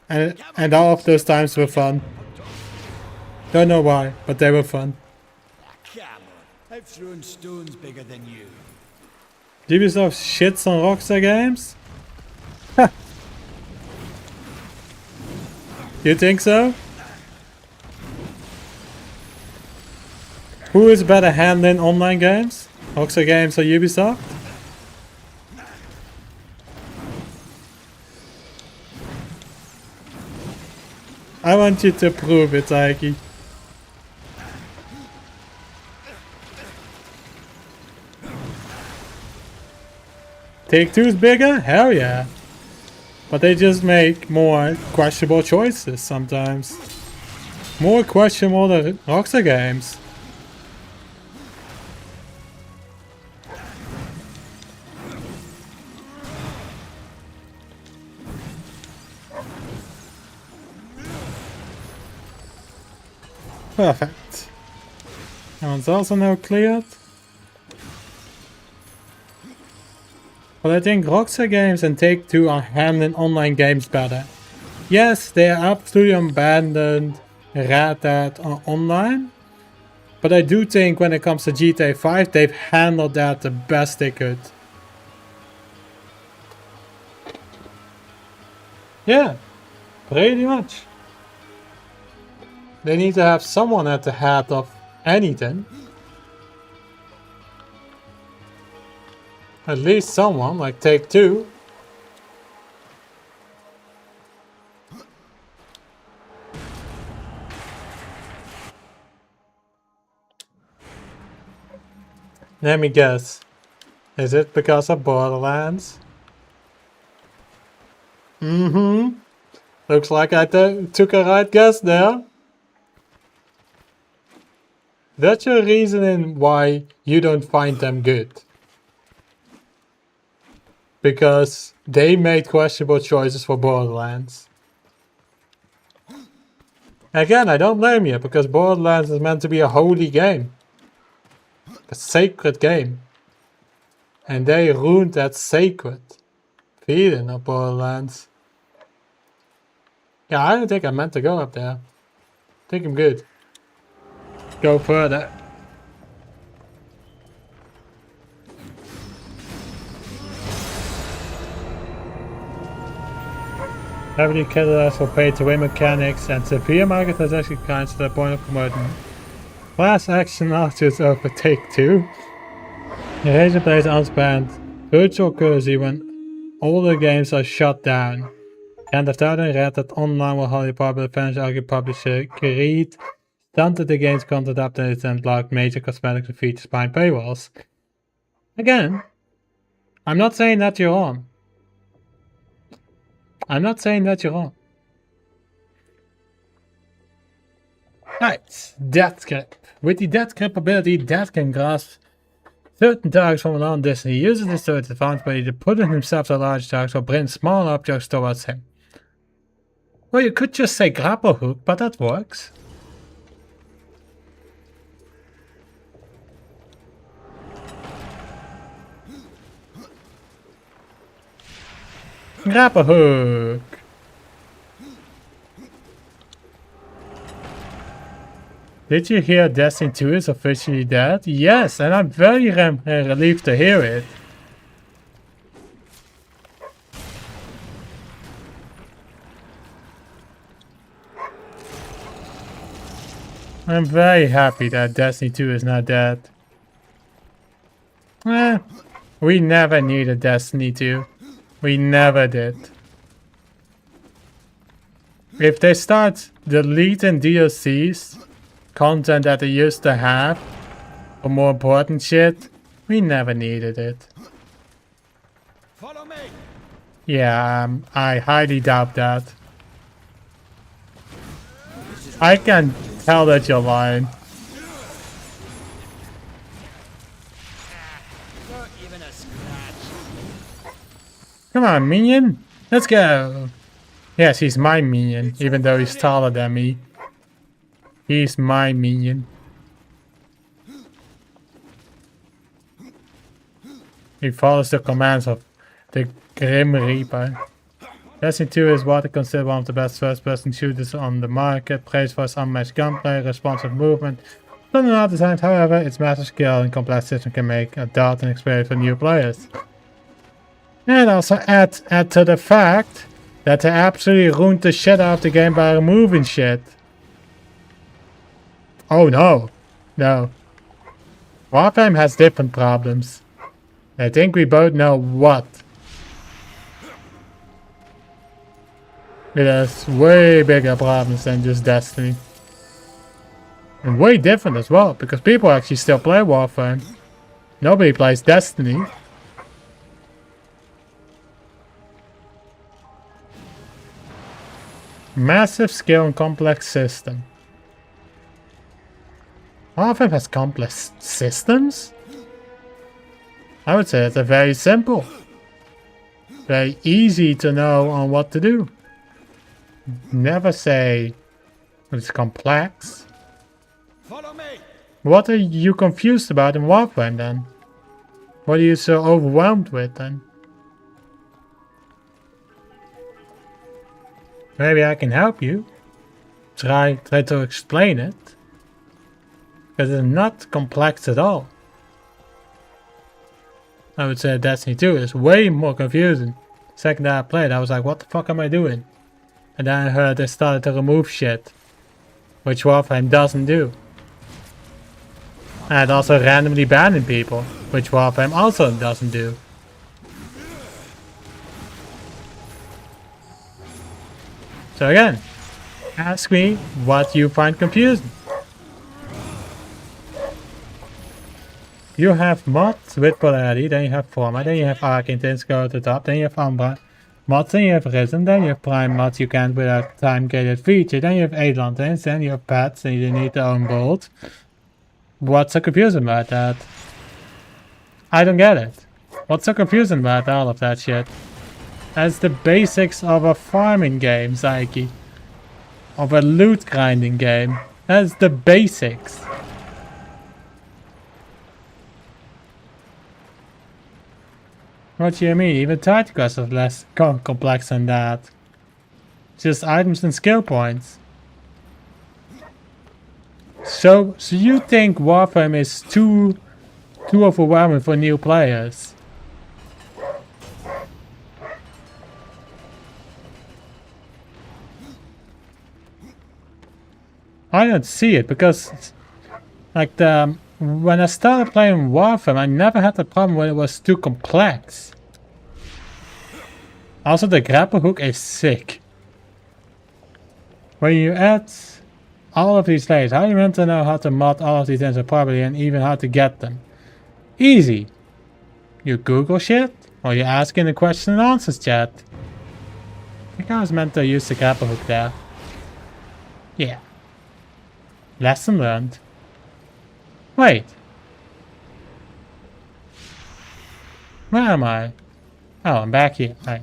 and all of those times were fun. Don't know why, but they were fun. Come on, I've thrown stones bigger than you. Ubisoft shits on Rockstar games? You think so? Who is better handling online games? Rockstar Games or Ubisoft? I want you to prove it, Taiki. Take-Two's bigger? Hell yeah. But they just make more questionable choices sometimes. More questionable than Rockstar games. Perfect. That one's also now cleared. But I think Rockstar Games and Take-Two are handling online games better. Yes, they are absolutely abandoned Red Dead Online. But I do think when it comes to GTA 5, they've handled that the best they could. Yeah, pretty much. They need to have someone at the head of anything. At least someone, like Take-Two. Let me guess. Is it because of Borderlands? Mm-hmm. Looks like I took a right guess there. That's your reasoning why you don't find them good. Because they made questionable choices for Borderlands. Again, I don't blame you, because Borderlands is meant to be a holy game. A sacred game. And they ruined that sacred feeling of Borderlands. Yeah, I don't think I meant to go up there. I think I'm good. Go further. Heavily criticized for pay-to-win mechanics and severe market transaction kinds to the point of promoting class action lawsuits over Take-Two. Erasure plays unspent virtual currency when older games are shut down. And after I read that online will highly popular French arcade publisher Creed stunted the game's content updates and blocked major cosmetic features behind paywalls. Again, I'm not saying that you're wrong. I'm not saying that you're wrong. Right, Death Grip. With the Death Grip ability, Death can grasp certain targets from a non-distance. He uses this to its advantage by either putting himself to large targets or bring small objects towards him. Well, you could just say grapple hook, but that works. Grapple hook. Did you hear Destiny 2 is officially dead? Yes, and I'm very relieved to hear it. I'm very happy that Destiny 2 is not dead. We never needed Destiny 2. We never did. If they start deleting DLCs, content that they used to have, or more important shit, we never needed it. Follow me. Yeah, I highly doubt that. I can tell that you're lying. Not even a scratch. Come on, minion. Let's go. Yes, he's my minion, even though he's taller than me. He's my minion. He follows the commands of the Grim Reaper. Destiny 2 is what I consider one of the best first-person shooters on the market, praised for its unmatched gunplay, responsive movement. Stunning art design, however, its massive scale and complex system can make a daunting experience for new players. And also add to the fact that they absolutely ruined the shit out of the game by removing shit. Oh no. No. Warframe has different problems. I think we both know what. It has way bigger problems than just Destiny. And way different as well, because people actually still play Warframe. Nobody plays Destiny. Massive scale and complex system. Warframe has complex systems? I would say that they're very simple. Very easy to know on what to do. Never say it's complex. Follow me. What are you confused about in Warframe then? What are you so overwhelmed with then? Maybe I can help you. Try to explain it. Because it's not complex at all. I would say Destiny 2 is way more confusing. Second that I played, I was like, what the fuck am I doing? And then I heard they started to remove shit. Which Warframe doesn't do. And also randomly banning people. Which Warframe also doesn't do. So again, ask me what you find confusing. You have mods with polarity, then you have format, then you have arcane tints go at the top, then you have umbra mods, then you have rhythm, then you have prime mods you can't without time gated feature, then you have Eidland tints, then you have pets, and you need their own bolt. What's so confusing about that? I don't get it. What's so confusing about all of that shit? That's the basics of a farming game, Psyche. Of a loot grinding game. That's the basics. What do you mean? Even title quests are less complex than that. Just items and skill points. So you think Warframe is too overwhelming for new players? I don't see it because, like, when I started playing Warframe, I never had the problem when it was too complex. Also, the grapple hook is sick. When you add all of these layers, how are you meant to know how to mod all of these things properly and even how to get them? Easy. You Google shit, or you ask in the question and answers chat. I think I was meant to use the grapple hook there. Yeah. Lesson learned. Wait. Where am I? Oh, I'm back here. Right.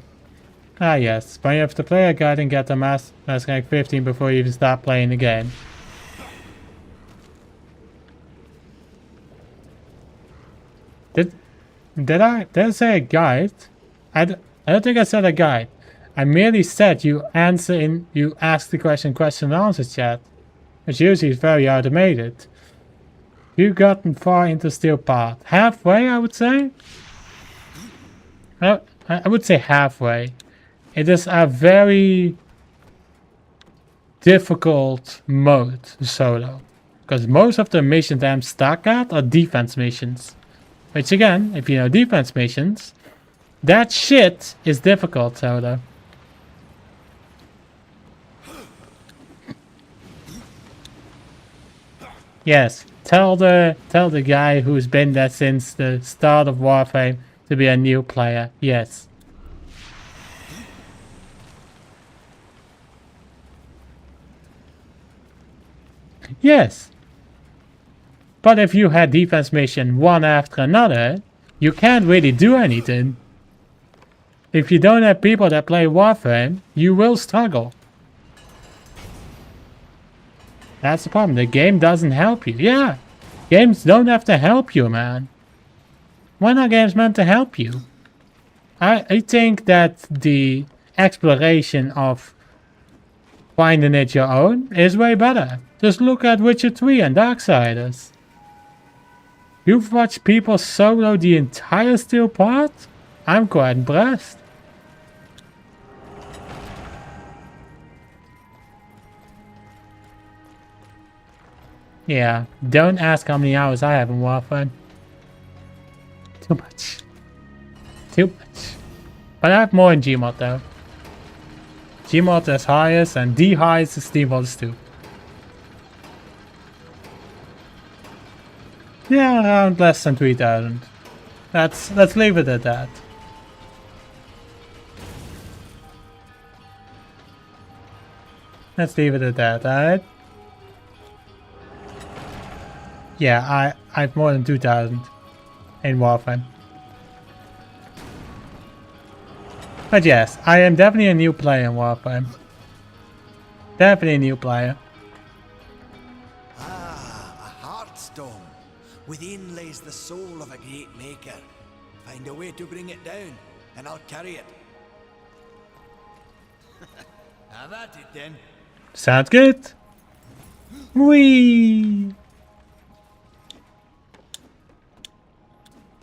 Ah yes, but you have to play a guide and get the mass rank 15 before you even start playing the game. Did I say a guide? I don't think I said a guide. I merely said you ask the question and answer chat. Which usually is very automated. You've gotten far into Steel Path. Halfway, I would say? I would say halfway. It is a very difficult mode, solo. Because most of the missions I'm stuck at are defense missions. Which again, if you know defense missions, that shit is difficult, solo. Yes, tell the guy who's been there since the start of Warframe to be a new player. Yes. Yes. But if you had defense mission one after another, you can't really do anything. If you don't have people that play Warframe, you will struggle. That's the problem. The game doesn't help you. Yeah. Games don't have to help you, man. When are games meant to help you? I think that the exploration of finding it your own is way better. Just look at Witcher 3 and Darksiders. You've watched people solo the entire steel part? I'm quite impressed. Yeah, don't ask how many hours I have in Warframe. Too much. Too much. But I have more in Gmod though. Gmod is highest and the highest is SteamWorld is 2. Yeah, around less than 3,000. Let's leave it at that. Let's leave it at that, alright? Yeah, I have more than 2,000 in Warframe. But yes, I am definitely a new player in Warframe. Definitely a new player. Ah, a heartstone. Within lays the soul of a great maker. Find a way to bring it down, and I'll carry it. Have at it then. Sounds good. Whee!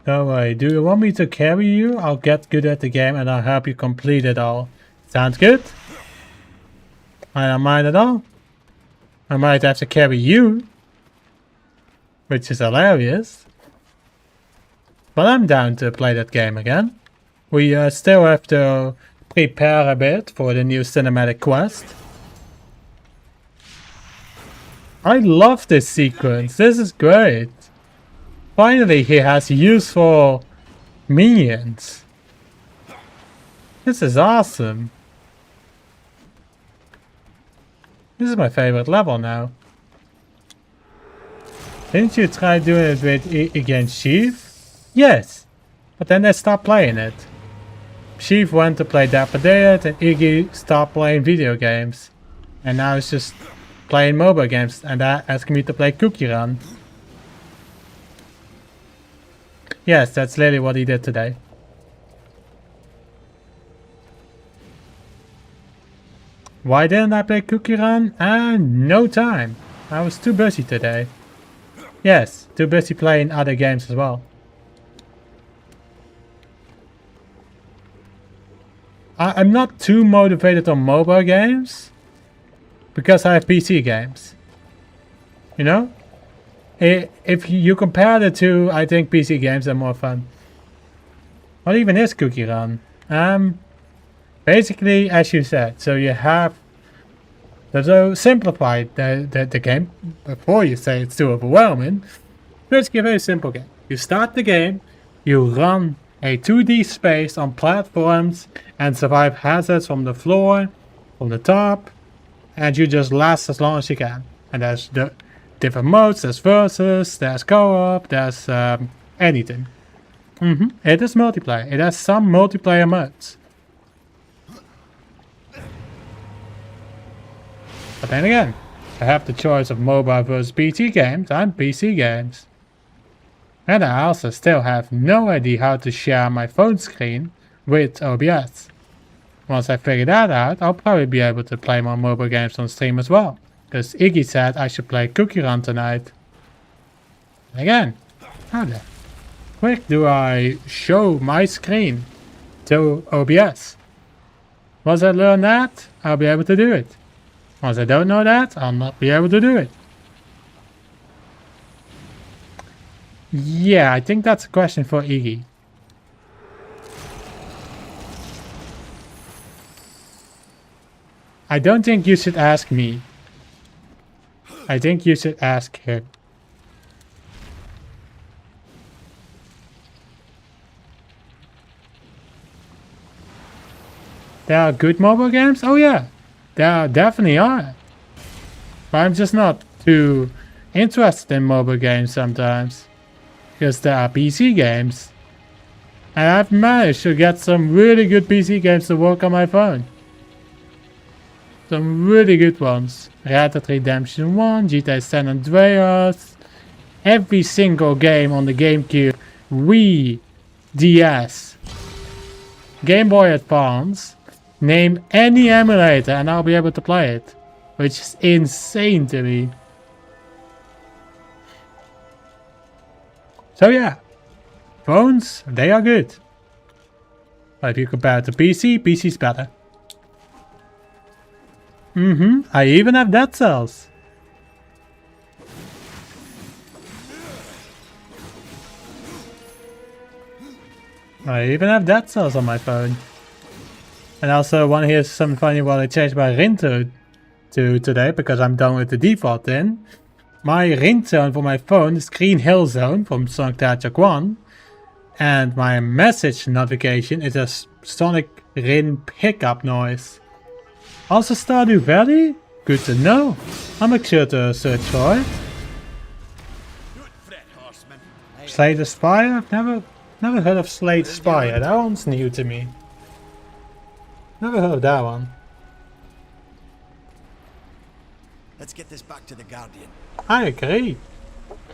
Don't worry, do you want me to carry you? I'll get good at the game and I'll help you complete it all. Sounds good? I don't mind at all. I might have to carry you, which is hilarious. But I'm down to play that game again. We still have to prepare a bit for the new cinematic quest. I love this sequence, this is great. Finally he has useful minions. This is awesome. This is my favorite level now. Didn't you try doing it with against Chief? Yes, but then they stopped playing it. Chief went to play Deathinitive and Iggy stopped playing video games. And now it's just playing mobile games and asking me to play Cookie Run. Yes, that's literally what he did today. Why didn't I play Cookie Run? No time. I was too busy today. Yes, too busy playing other games as well. I'm not too motivated on mobile games because I have PC games. You know? If you compare the two, I think PC games are more fun. What even is Cookie Run? Basically, as you said, so you have to simplify the game before you say it's too overwhelming. Basically a very simple game. You start the game, you run a 2D space on platforms and survive hazards from the floor, from the top, and you just last as long as you can. And there's the different modes, there's versus, there's co-op, there's anything. It is multiplayer. It has some multiplayer modes. But then again, I have the choice of mobile versus PC games and PC games. And I also still have no idea how to share my phone screen with OBS. Once I figure that out, I'll probably be able to play more mobile games on stream as well. Because Iggy said I should play Cookie Run tonight. And again, how the quick do I show my screen to OBS? Once I learn that, I'll be able to do it. Once I don't know that, I'll not be able to do it. Yeah, I think that's a question for Iggy. I don't think you should ask me. I think you should ask him. There are good mobile games? Oh yeah. There definitely are. But I'm just not too interested in mobile games sometimes. Because there are PC games. And I've managed to get some really good PC games to work on my phone. Some really good ones. Red Dead Redemption 1, GTA San Andreas. Every single game on the GameCube, Wii, DS, Game Boy Advance. Name any emulator and I'll be able to play it. Which is insane to me. So yeah. Phones, they are good. But if you compare it to PC, PC's better. I even have Dead Cells. I even have Dead Cells on my phone. And also want to hear something funny while I changed my ringtone to today because I'm done with the default in. My ringtone for my phone is Green Hill Zone from Sonic the Hedgehog 1. And my message notification is a Sonic Rin pickup noise. Also Stardew Valley? Good to know. I'll make sure to search for it. Slay the Spire? I've never heard of Slay the Spire. That one's new to me. Never heard of that one. Let's get this back to the Guardian. I agree.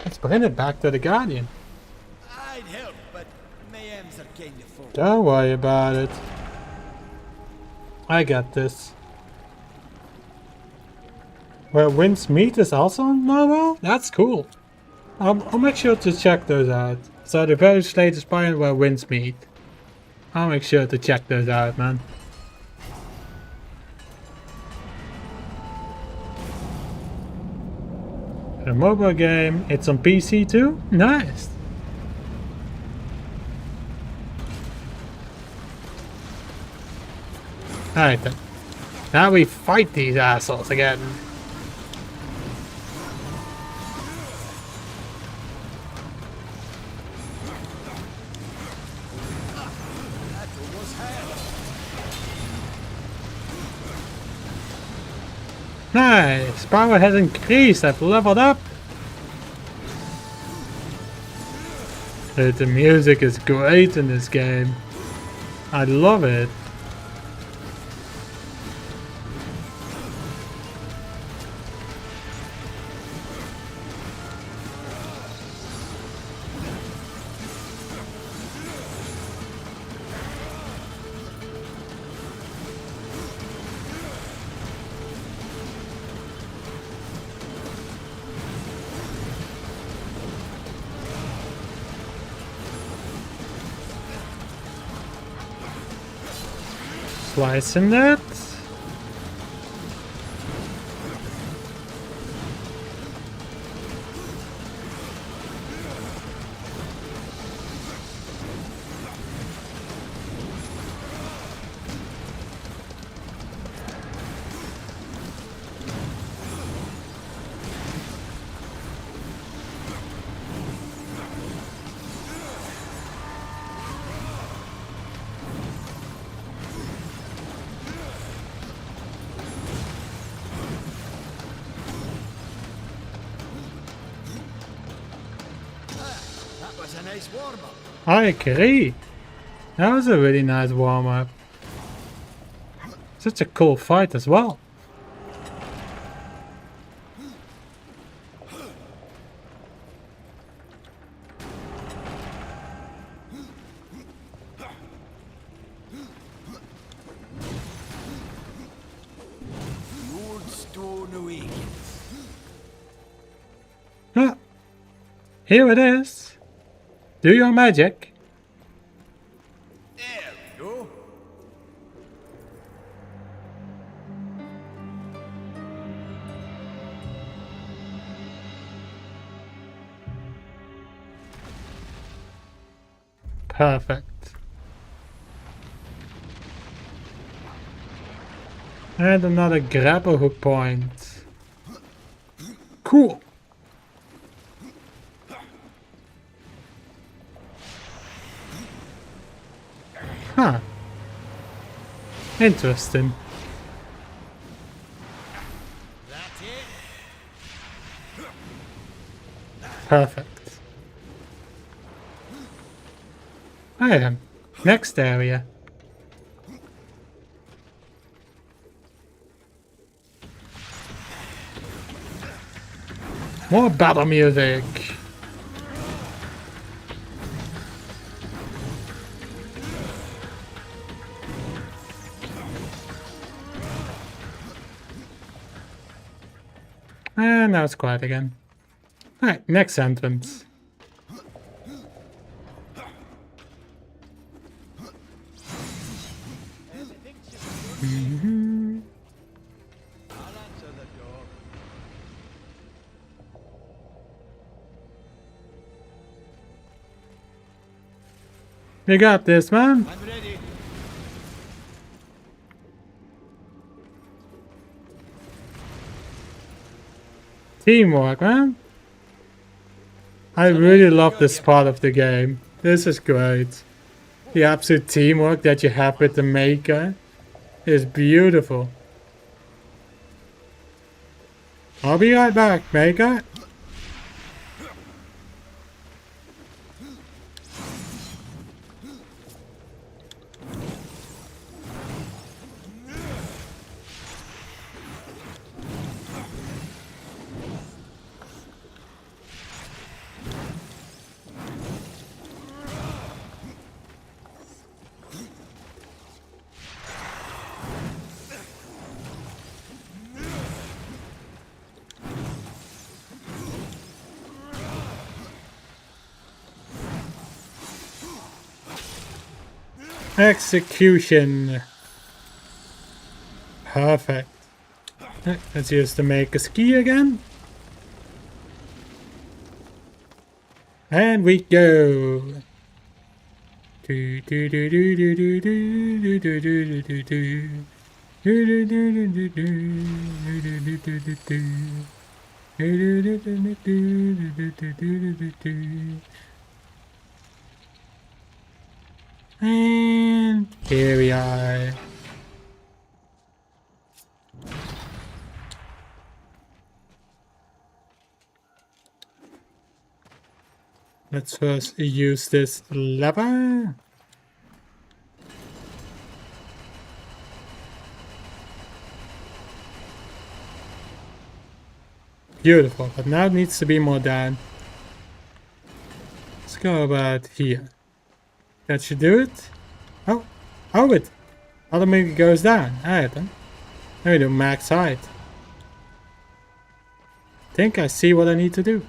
Let's bring it back to the Guardian. I'd help, but mayhems are kinda full. Don't worry about it. I got this. Where Winds Meet is also on mobile? That's cool. I'll make sure to check those out. So the very Slay the Spire and Where Winds Meet. I'll make sure to check those out, man. A mobile game, it's on PC too? Nice! Alright then. Now we fight these assholes again. Nice! Power has increased, I've leveled up! Dude, the music is great in this game. I love it. Slicing that. That was a nice warm-up. I agree. That was a really nice warm-up. Such a cool fight as well. The old stone awakens. Ah, here it is. Do your magic. There we go. Perfect. And another grapple hook point. Cool. Huh. Interesting. That's it. Perfect. Alright then. Next area. More battle music. And now it's quiet again. Alright, next entrance. You got this, man. I'm ready. Teamwork, man. I really love this part of the game. This is great. The absolute teamwork that you have with the maker is beautiful. I'll be right back, maker. Execution. Perfect. Let's use the maker's key again. And we go. And here we are. Let's first use this lever. Beautiful, but now it needs to be more down. Let's go about here. That should do it. Oh, it automatically goes down. Alright then. Let me do max height. Think I see what I need to do.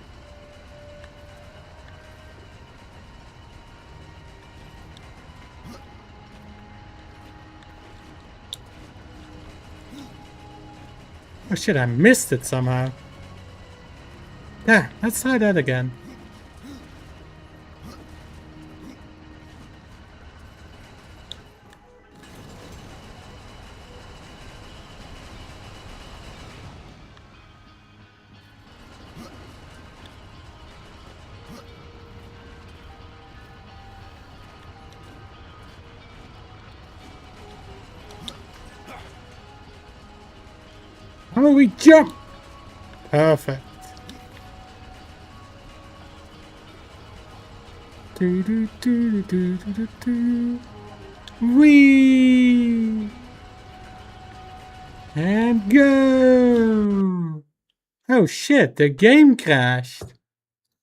Oh shit, I missed it somehow. Yeah, let's try that again. Oh, we jump! Perfect. Whee! And go! Oh shit, the game crashed.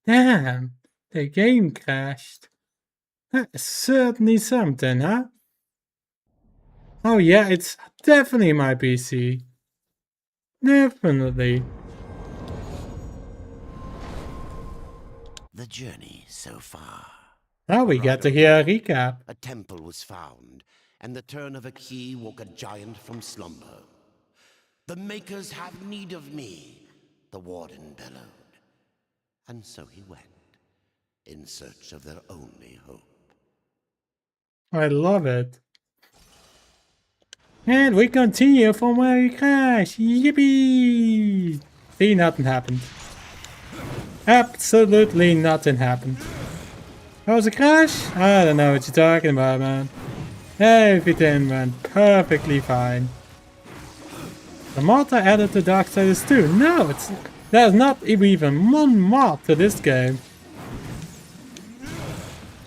Damn, the game crashed. That's certainly something, huh? Oh yeah, it's definitely my PC. Definitely. The journey so far. Now we get to hear a recap. A temple was found, and the turn of a key woke a giant from slumber. The makers have need of me, the warden bellowed. And so he went, in search of their only hope. I love it. And we continue from where we crashed. Yippee! See, nothing happened. Absolutely nothing happened. Oh, was a crash? I don't know what you're talking about, man. Everything went perfectly fine. The mod I added to Darksiders 2. No, there's not even one mod to this game.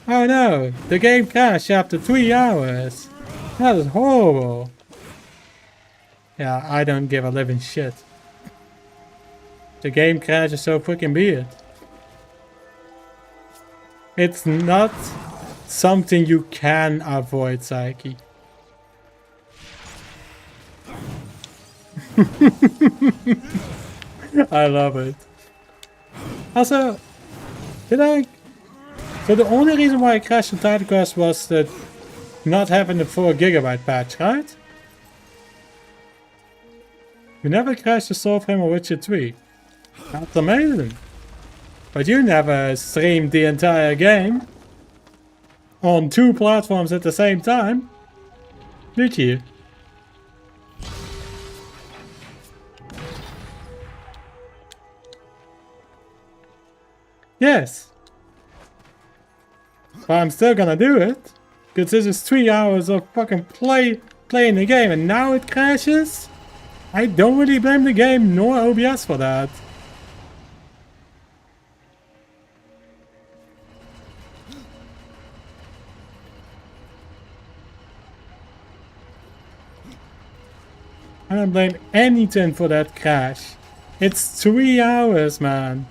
Oh no, the game crashed after 3 hours. That is horrible. Yeah, I don't give a living shit. The game crashes, so freaking be it. It's not something you can avoid, Psyche. I love it. Also, did I... So the only reason why I crashed on Titan Quest was that not having the 4 GB patch, right? You never crashed the Soul Frame or Witcher 3. That's amazing. But you never streamed the entire game on 2 platforms at the same time, did you? Yes. But I'm still gonna do it. Because this is 3 hours of fucking playing the game and now it crashes? I don't really blame the game nor OBS for that. I don't blame anything for that crash. It's 3 hours, man.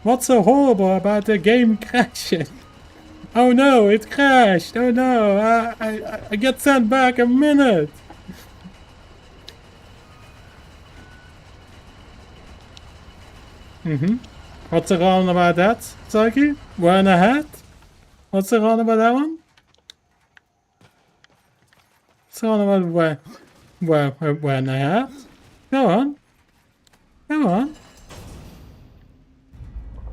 What's so horrible about the game crashing? Oh no, it crashed. Oh no, I get sent back a minute. What's so wrong about that, Saki? Wearing a hat? What's so wrong about that one? What's wrong about wearing a hat? Go on. Go on.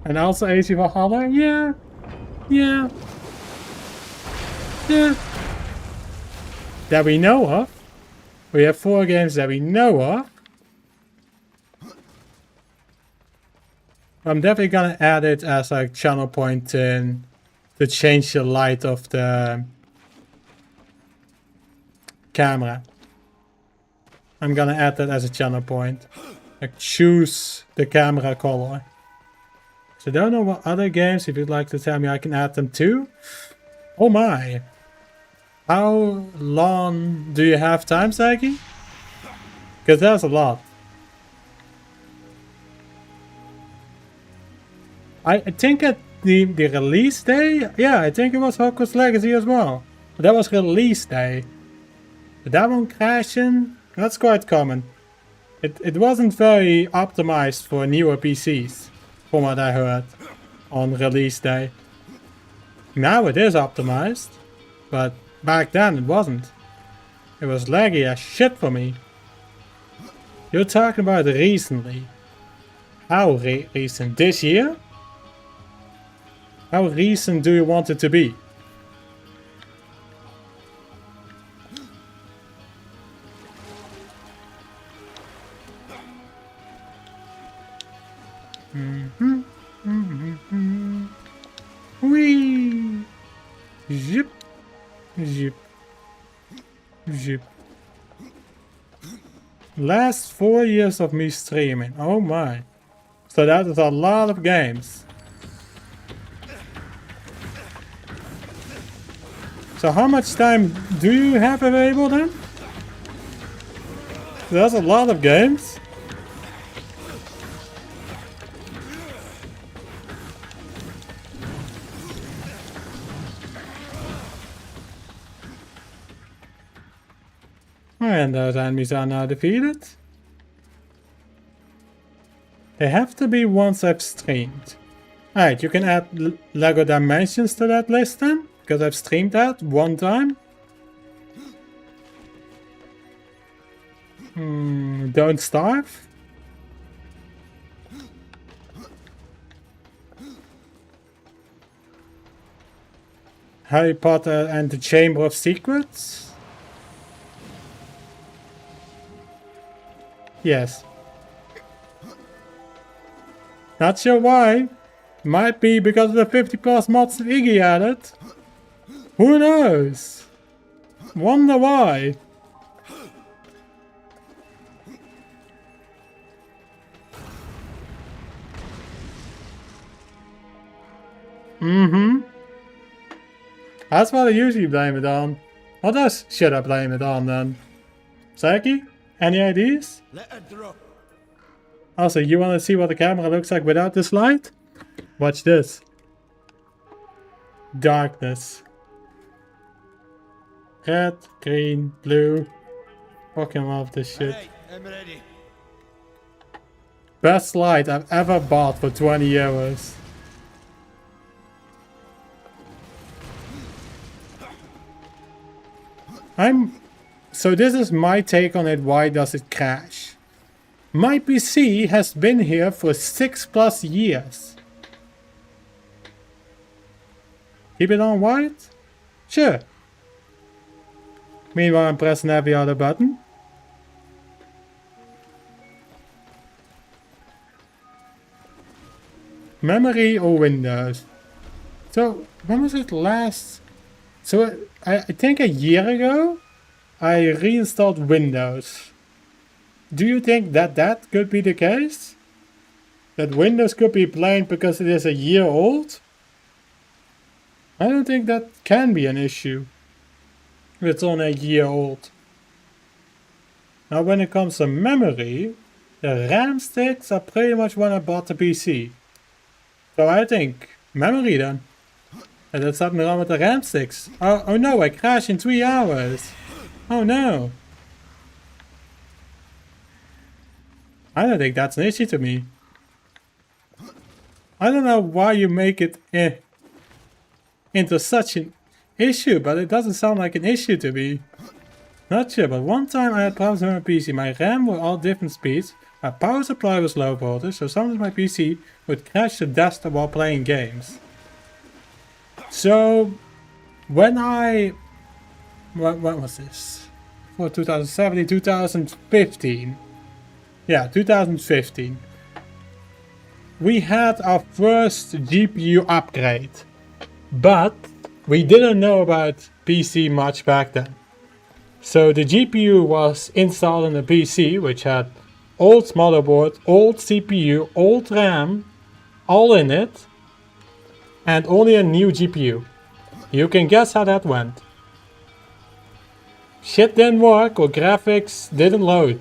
And also AC for Holler? Yeah. Yeah. Yeah. That we know of. We have 4 games that we know of. I'm definitely gonna add it as like channel point in to change the light of the camera. I'm gonna add that as a channel point. Like choose the camera color. So I don't know what other games, if you'd like to tell me, I can add them to. Oh my. How long do you have time, Saki? Because that's a lot. I think at the release day, yeah, I think it was Hogwarts Legacy as well. But that was release day. But that one crashing, that's quite common. It wasn't very optimized for newer PCs, from what I heard, on release day. Now it is optimized, but back then it wasn't. It was laggy as shit for me. You're talking about recently. How recent? This year? How recent do you want it to be? Whee! Zip! Zip! Zip! Last 4 years of me streaming. Oh my. So that is a lot of games. So how much time do you have available then? That's a lot of games. And those enemies are now defeated. They have to be ones I've streamed. Alright, you can add LEGO Dimensions to that list then, because I've streamed that 1 time. Don't Starve. Harry Potter and the Chamber of Secrets. Yes. Not sure why. Might be because of the 50+ mods that Iggy added. Who knows? Wonder why. That's what I usually blame it on. What else should I blame it on then? Saki? Any ideas? Let her drop. Also, you want to see what the camera looks like without this light? Watch this. Darkness. Red, green, blue. Fucking love this shit. Alright, I'm ready. best light I've ever bought for 20 euros. So this is my take on it. Why does it crash? My PC has been here for 6+ years. Keep it on white? Sure. Meanwhile, I'm pressing every other button. Memory or Windows? So, when was it last? So, I think a year ago, I reinstalled Windows. Do you think that that could be the case? That Windows could be blamed because it is a year old? I don't think that can be an issue. If it's only a year old. Now when it comes to memory, the RAM sticks are pretty much when I bought the PC. So I think memory then. And there's something wrong with the RAM sticks. Oh no, I crashed in 3 hours. Oh no. I don't think that's an issue to me. I don't know why you make it into such an issue, but it doesn't sound like an issue to me. Not sure, but one time I had problems with my PC. My RAM were all different speeds, my power supply was low voltage, so sometimes my PC would crash the desktop while playing games. So, when what was this? For 2017, 2015. Yeah, 2015. We had our first GPU upgrade. But we didn't know about PC much back then. So the GPU was installed in the PC, which had old motherboard, old CPU, old RAM, all in it, and only a new GPU. You can guess how that went. Shit didn't work or graphics didn't load.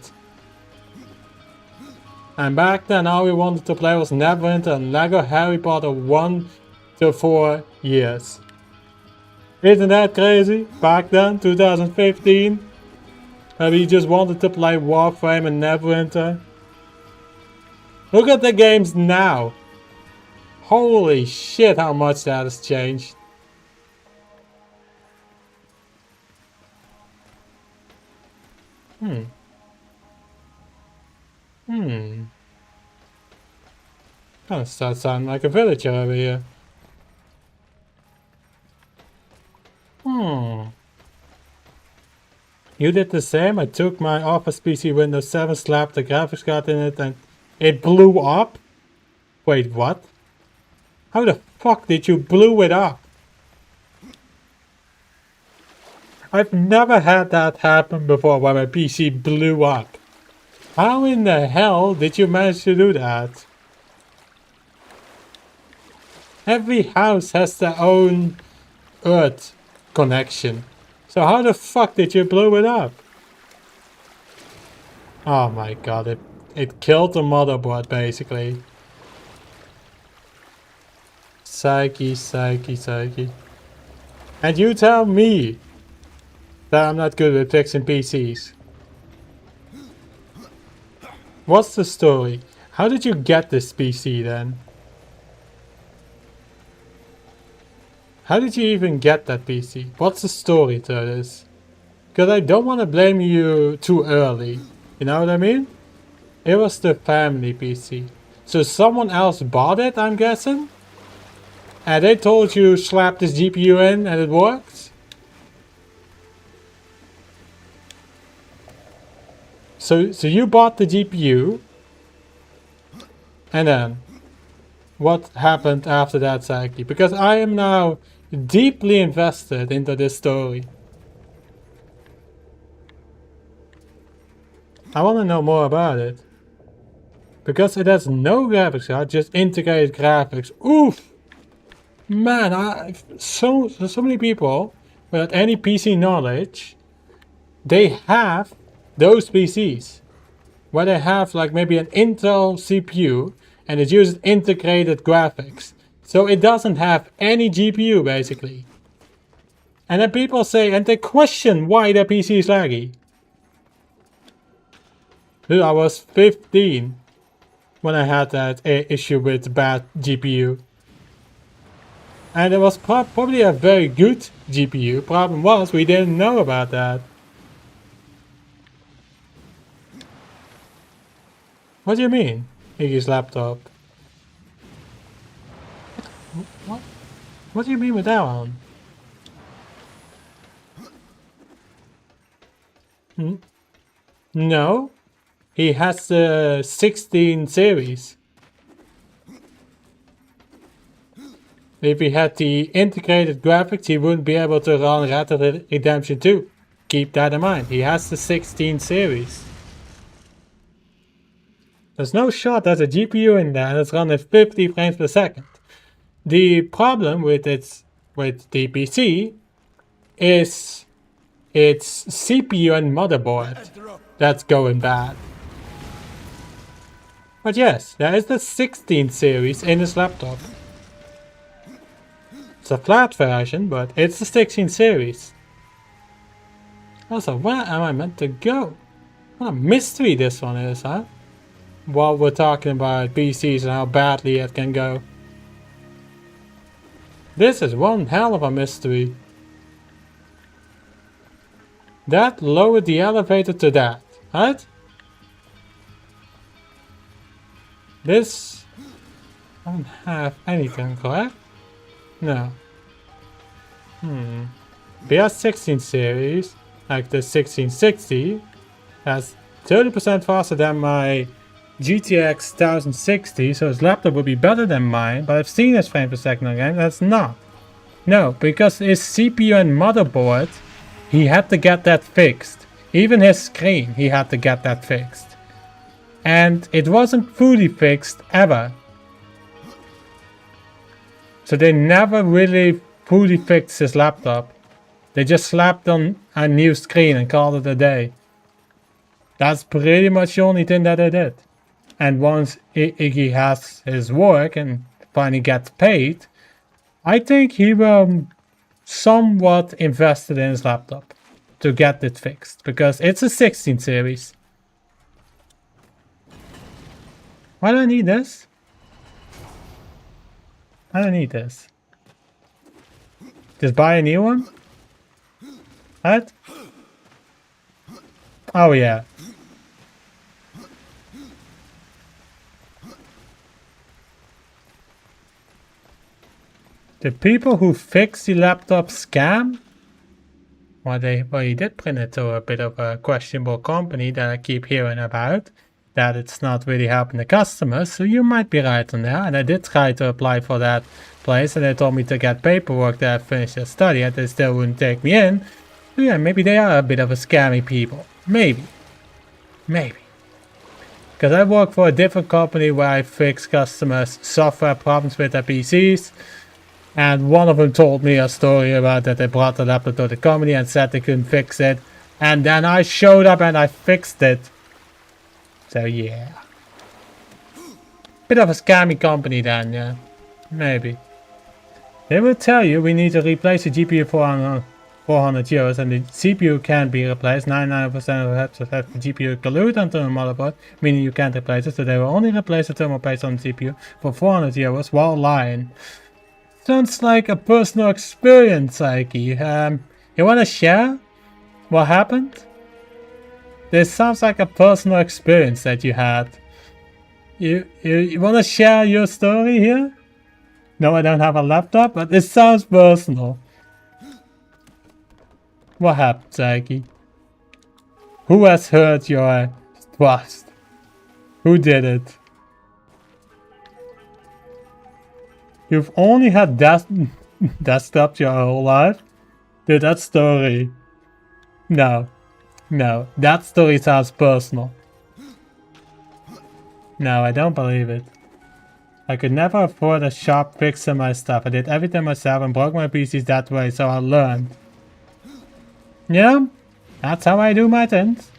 And back then all we wanted to play was Neverwinter and Lego Harry Potter 1 to 4 years. Isn't that crazy? Back then, 2015, we just wanted to play Warframe and Neverwinter. Look at the games now. Holy shit, how much that has changed. Kinda starts sounding like a villager over here. You did the same? I took my Office PC Windows 7, slapped the graphics card in it and it blew up? Wait, what? How the fuck did you blow it up? I've never had that happen before where my PC blew up. How in the hell did you manage to do that? Every house has their own Earth connection. So how the fuck did you blow it up? Oh my god, it killed the motherboard basically. Psyche. And you tell me that I'm not good with fixing PCs. What's the story? How did you get this PC then? How did you even get that PC? What's the story to this? Because I don't want to blame you too early. You know what I mean? It was the family PC. So someone else bought it, I'm guessing? And they told you slap this GPU in and it works? So you bought the GPU. And then what happened after that exactly? Because I am now deeply invested into this story. I want to know more about it. Because it has no graphics card, just integrated graphics. Oof! Man, so many people without any PC knowledge, they have those PCs. Where they have like maybe an Intel CPU and it uses integrated graphics. So it doesn't have any GPU basically. And then people say, and they question why their PC is laggy. Dude, I was 15. when I had that issue with the bad GPU. And it was probably a very good GPU. Problem was, we didn't know about that. What do you mean? Iggy's laptop. What? What do you mean with that one? No. He has the 16 series. If he had the integrated graphics, he wouldn't be able to run Red Dead Redemption 2. Keep that in mind. He has the 16 series. There's no shot there's a GPU in there and it's running 50 frames per second. The problem with the PC is its CPU and motherboard that's going bad. But yes, there is the 16 series in his laptop. It's a flat version, but it's the 16 series. Also, where am I meant to go? What a mystery this one is, huh? While we're talking about PCs and how badly it can go. This is one hell of a mystery. That lowered the elevator to that, right? This doesn't have anything, correct? No. BS 16 series, like the 1660, has 30% faster than my GTX 1060, so his laptop would be better than mine, but I've seen his frame per second again, that's not. No, because his CPU and motherboard, he had to get that fixed. Even his screen, he had to get that fixed. And it wasn't fully fixed ever. So they never really fully fixed his laptop. They just slapped on a new screen and called it a day. That's pretty much the only thing that they did. And once Iggy has his work and finally gets paid, I think he will somewhat invested in his laptop to get it fixed. Because it's a 16 series. Why do I need this? I don't need this. Just buy a new one? What? Oh yeah. The people who fix the laptop scam? Well, he did print it to a bit of a questionable company that I keep hearing about. That it's not really helping the customers, so you might be right on there. And I did try to apply for that place, and they told me to get paperwork that I finished the study, and they still wouldn't take me in. So yeah, maybe they are a bit of a scammy people. Maybe. Because I work for a different company where I fix customers' software problems with their PCs. And one of them told me a story about that they brought the laptop to the company and said they couldn't fix it. And then I showed up and I fixed it. So yeah. Bit of a scammy company then, yeah. Maybe. They will tell you we need to replace the GPU for 400 euros and the CPU can be replaced. 99% of have the GPU glued onto the motherboard, meaning you can't replace it. So they will only replace the thermal paste on the CPU for 400 euros while lying. Sounds like a personal experience, Psyche. You wanna share what happened? This sounds like a personal experience that you had. You wanna share your story here? No, I don't have a laptop, but this sounds personal. What happened, Psyche? Who has hurt your trust? Who did it? You've only had desktop your whole life? Dude, that story... No, that story sounds personal. No, I don't believe it. I could never afford a shop fixing my stuff. I did everything myself and broke my PCs that way, so I learned. Yeah, that's how I do my things.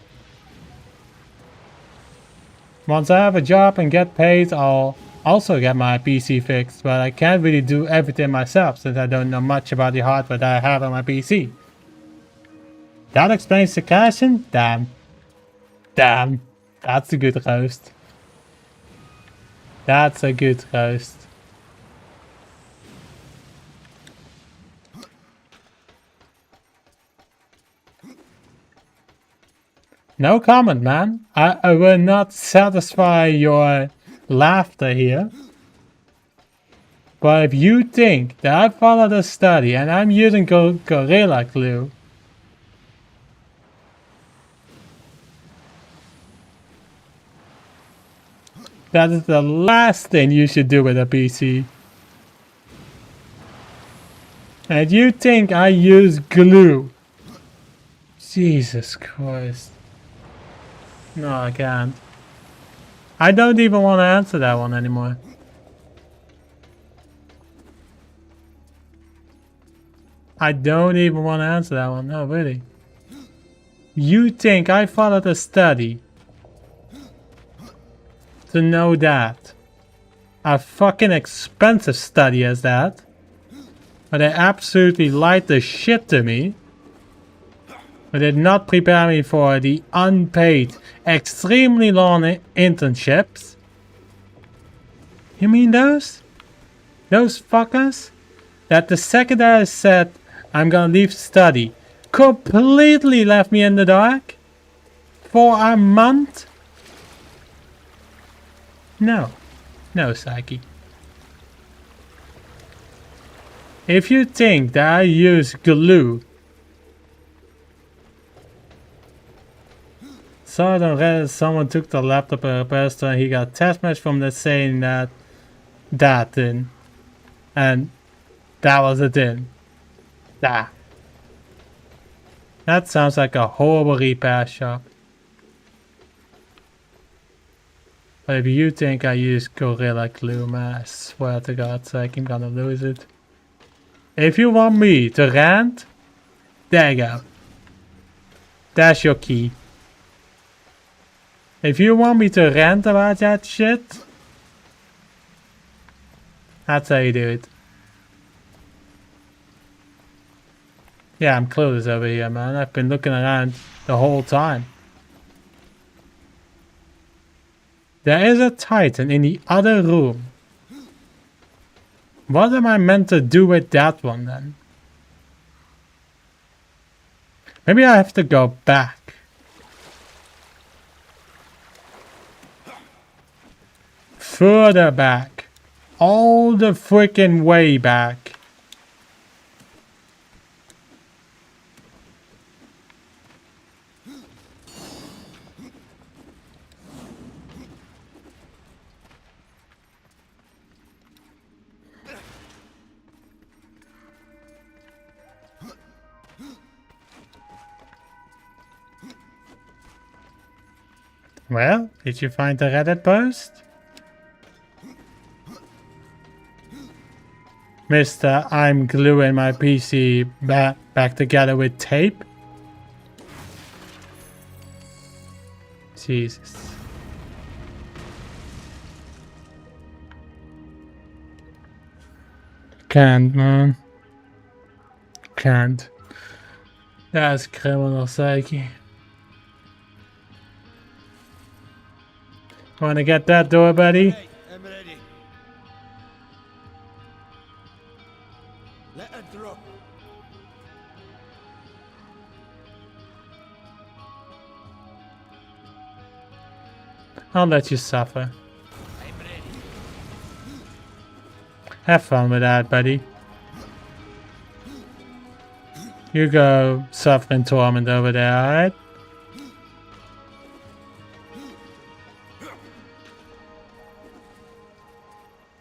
Once I have a job and get paid, I'll also get my PC fixed, but I can't really do everything myself since I don't know much about the hardware that I have on my PC. That explains the crashing? Damn, that's a good roast. That's a good roast. No comment, man. I will not satisfy your laughter here. But if you think that I followed a study and I'm using Gorilla Glue, that is the last thing you should do with a PC. And you think I use glue? Jesus Christ. No, I can't. I don't even want to answer that one anymore. I don't even want to answer that one. No, really. You think I followed a study to know that? A fucking expensive study as that. But they absolutely lied the shit to me. But did not prepare me for the unpaid, extremely long internships. You mean those? Those fuckers? That the second that I said I'm gonna leave study, completely left me in the dark? For a month? No. No, Psyche. If you think that I use glue, saw it on Reddit, someone took the laptop and repair store and he got a text message from the saying that thing. And that was it then. That sounds like a horrible repair shop. But if you think I use Gorilla Glue, man, I swear to God, sake, I'm gonna lose it. If you want me to rant, there you go. That's your key. If you want me to rant about that shit, that's how you do it. Yeah, I'm clueless over here, man. I've been looking around the whole time. There is a Titan in the other room. What am I meant to do with that one then? Maybe I have to go back. Further back. All the freaking way back. Well, did you find the Reddit post? Mister, I'm gluing my PC back together with tape. Jesus. Can't, man. Can't. That's criminal, Psyche. Wanna get that door, buddy? Hey, I'm ready. Let her drop. I'll let you suffer. I'm ready. Have fun with that, buddy. You go suffer in torment over there, alright?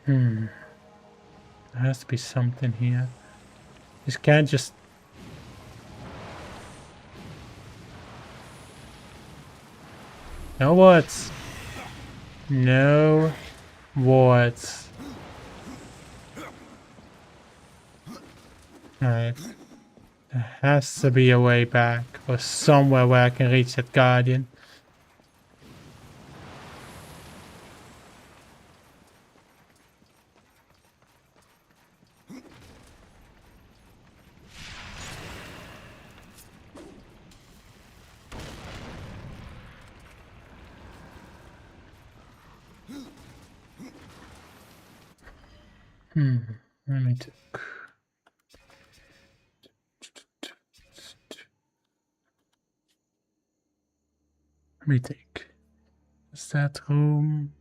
There has to be something here. This can't just... No words. No words. Alright. There has to be a way back, or somewhere where I can reach that guardian. Let me check. Let me think. Is that room?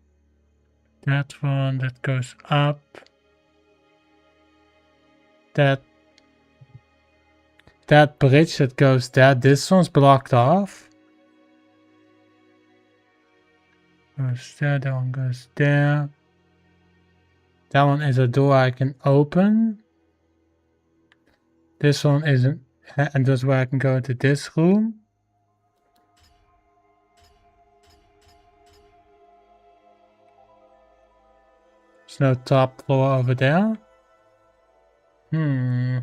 That one that goes up. That bridge that goes there. This one's blocked off. Goes there. That one goes there. That one is a door I can open. This one isn't, and that's where I can go into this room. There's no top floor over there. Why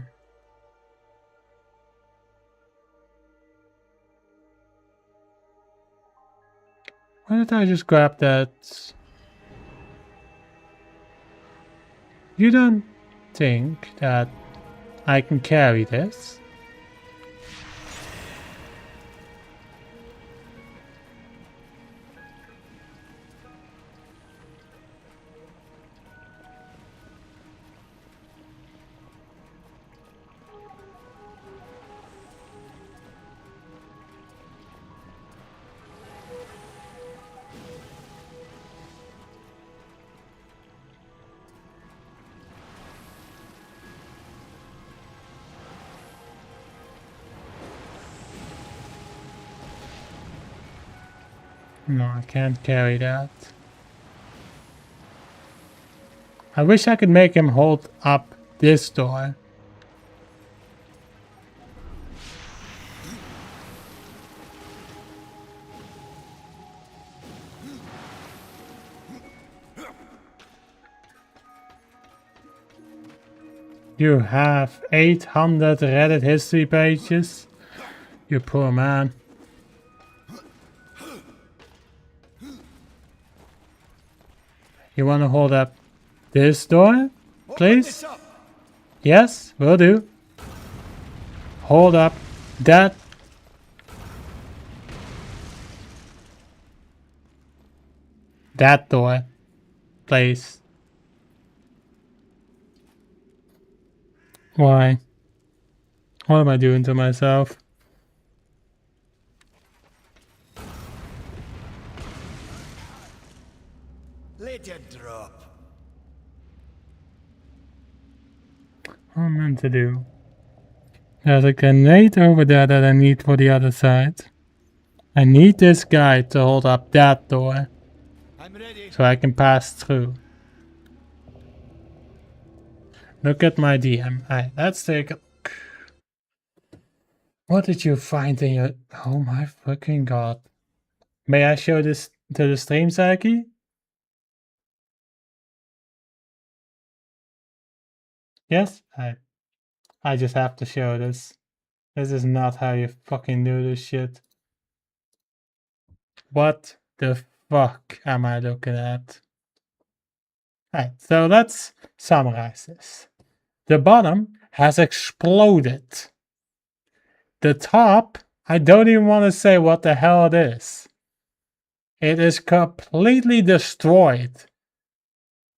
did I just grab that? You don't think that I can carry this? No, I can't carry that. I wish I could make him hold up this door. You have 800 Reddit history pages? You poor man. You want to hold up this door, please? Yes, will do. Hold up that. That door, please. Why? What am I doing to myself? Let it drop. What am I meant to do? There's a grenade over there that I need for the other side. I need this guy to hold up that door. I'm ready. So I can pass through. Look at my DM. Alright, let's take a look. What did you find in your... Oh my fucking god. May I show this to the stream, Psyche? Yes? I just have to show this. This is not how you fucking do this shit. What the fuck am I looking at? Alright, so let's summarize this. The bottom has exploded. The top, I don't even want to say what the hell it is. It is completely destroyed.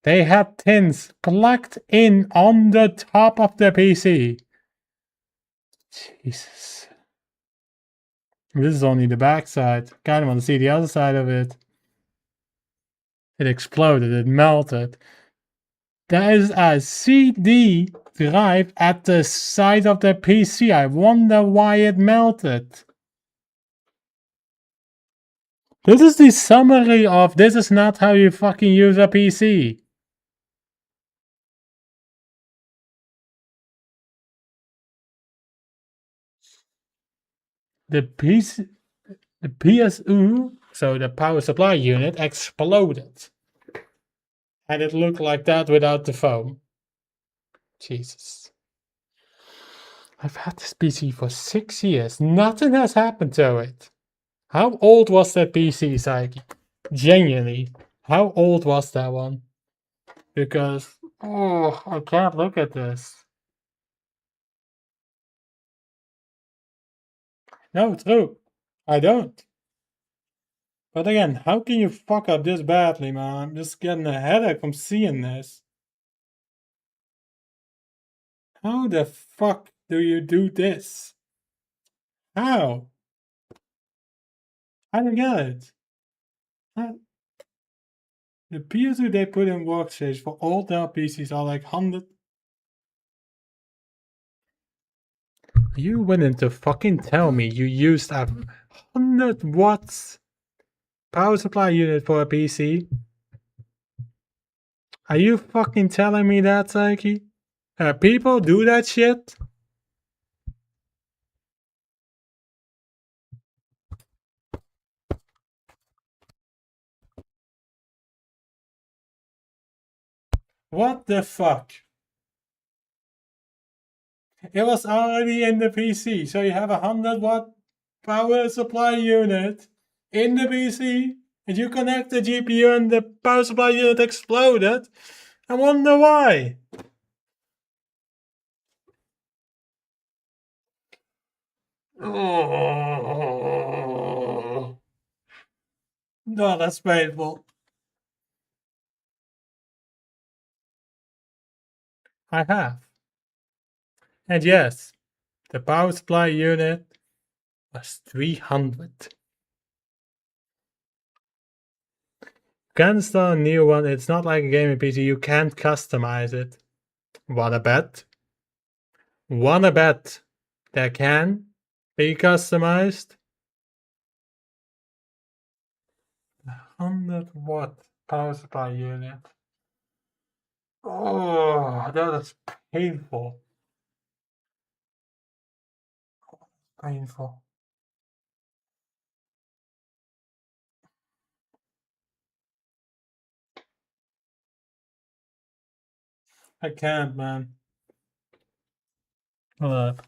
They had tins plugged in on the top of the PC. Jesus. This is only the back side. Kind of want to see the other side of it. It exploded, it melted. There is a CD drive at the side of the PC. I wonder why it melted. This is the summary of this is not how you fucking use a PC. The PSU, so the power supply unit, exploded. And it looked like that without the foam. Jesus. I've had this PC for 6 years. Nothing has happened to it. How old was that PC, Psyche? Genuinely. How old was that one? Because, oh, I can't look at this. No, true. I don't. But again, how can you fuck up this badly, man? I'm just getting a headache from seeing this. How the fuck do you do this? How? I don't get it. The PS2 they put in workstation for all their PCs are like 100. You wouldn't to fucking tell me you used a 100 watts power supply unit for a PC? Are you fucking telling me that, Psyche? People do that shit? What the fuck? It was already in the PC, so you have a 100 watt power supply unit in the PC, and you connect the GPU and the power supply unit exploded. I wonder why. Oh, no, that's painful. I have. And yes, the power supply unit was 300. Can install a new one. It's not like a gaming PC. You can't customize it. Wanna bet? Wanna bet that can be customized? 100 watt power supply unit. Oh, that is painful. Painful. I can't, man. Hold up.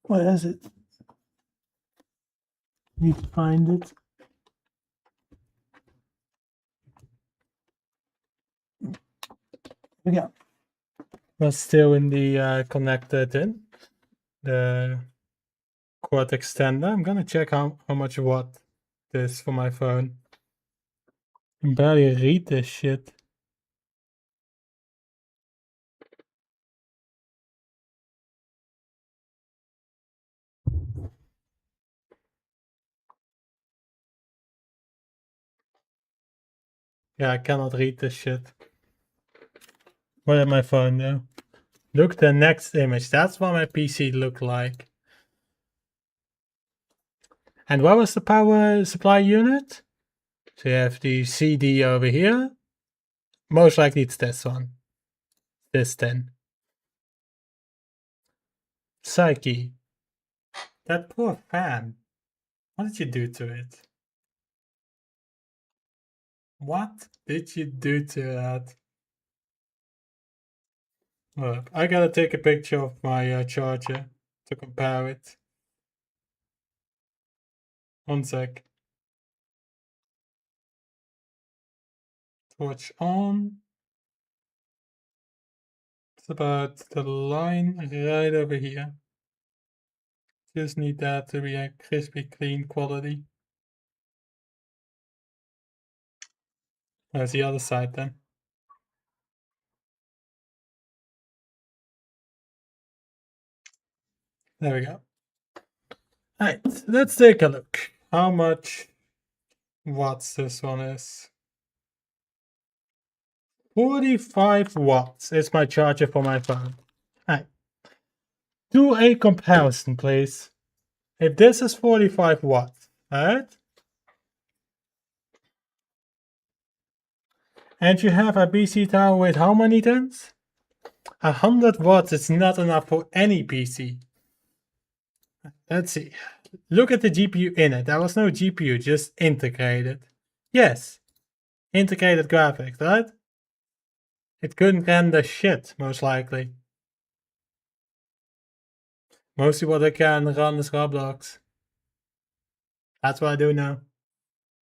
What is it? Need to find it. Yeah. But still in the connected in the cord extender. I'm gonna check how much watt this for my phone. I can barely read this shit. Yeah, I cannot read this shit. What did my phone do? Look the next image. That's what my PC looked like. And what was the power supply unit? So you have the CD over here. Most likely it's this one. This 10. Psyche. That poor fan. What did you do to it? What did you do to that? Look, I gotta take a picture of my charger to compare it. One sec. Torch on. It's about the line right over here. Just need that to be a crispy clean quality. There's the other side then. There we go. Alright, let's take a look. How much watts this one is. 45 watts is my charger for my phone. Alright. Do a comparison, please. If this is 45 watts, alright? And you have a PC tower with how many tens? 100 watts is not enough for any PC. Let's see. Look at the GPU in it. There was no GPU, just integrated. Yes. Integrated graphics, right? It couldn't render shit, most likely. Mostly what I can run is Roblox. That's what I do now.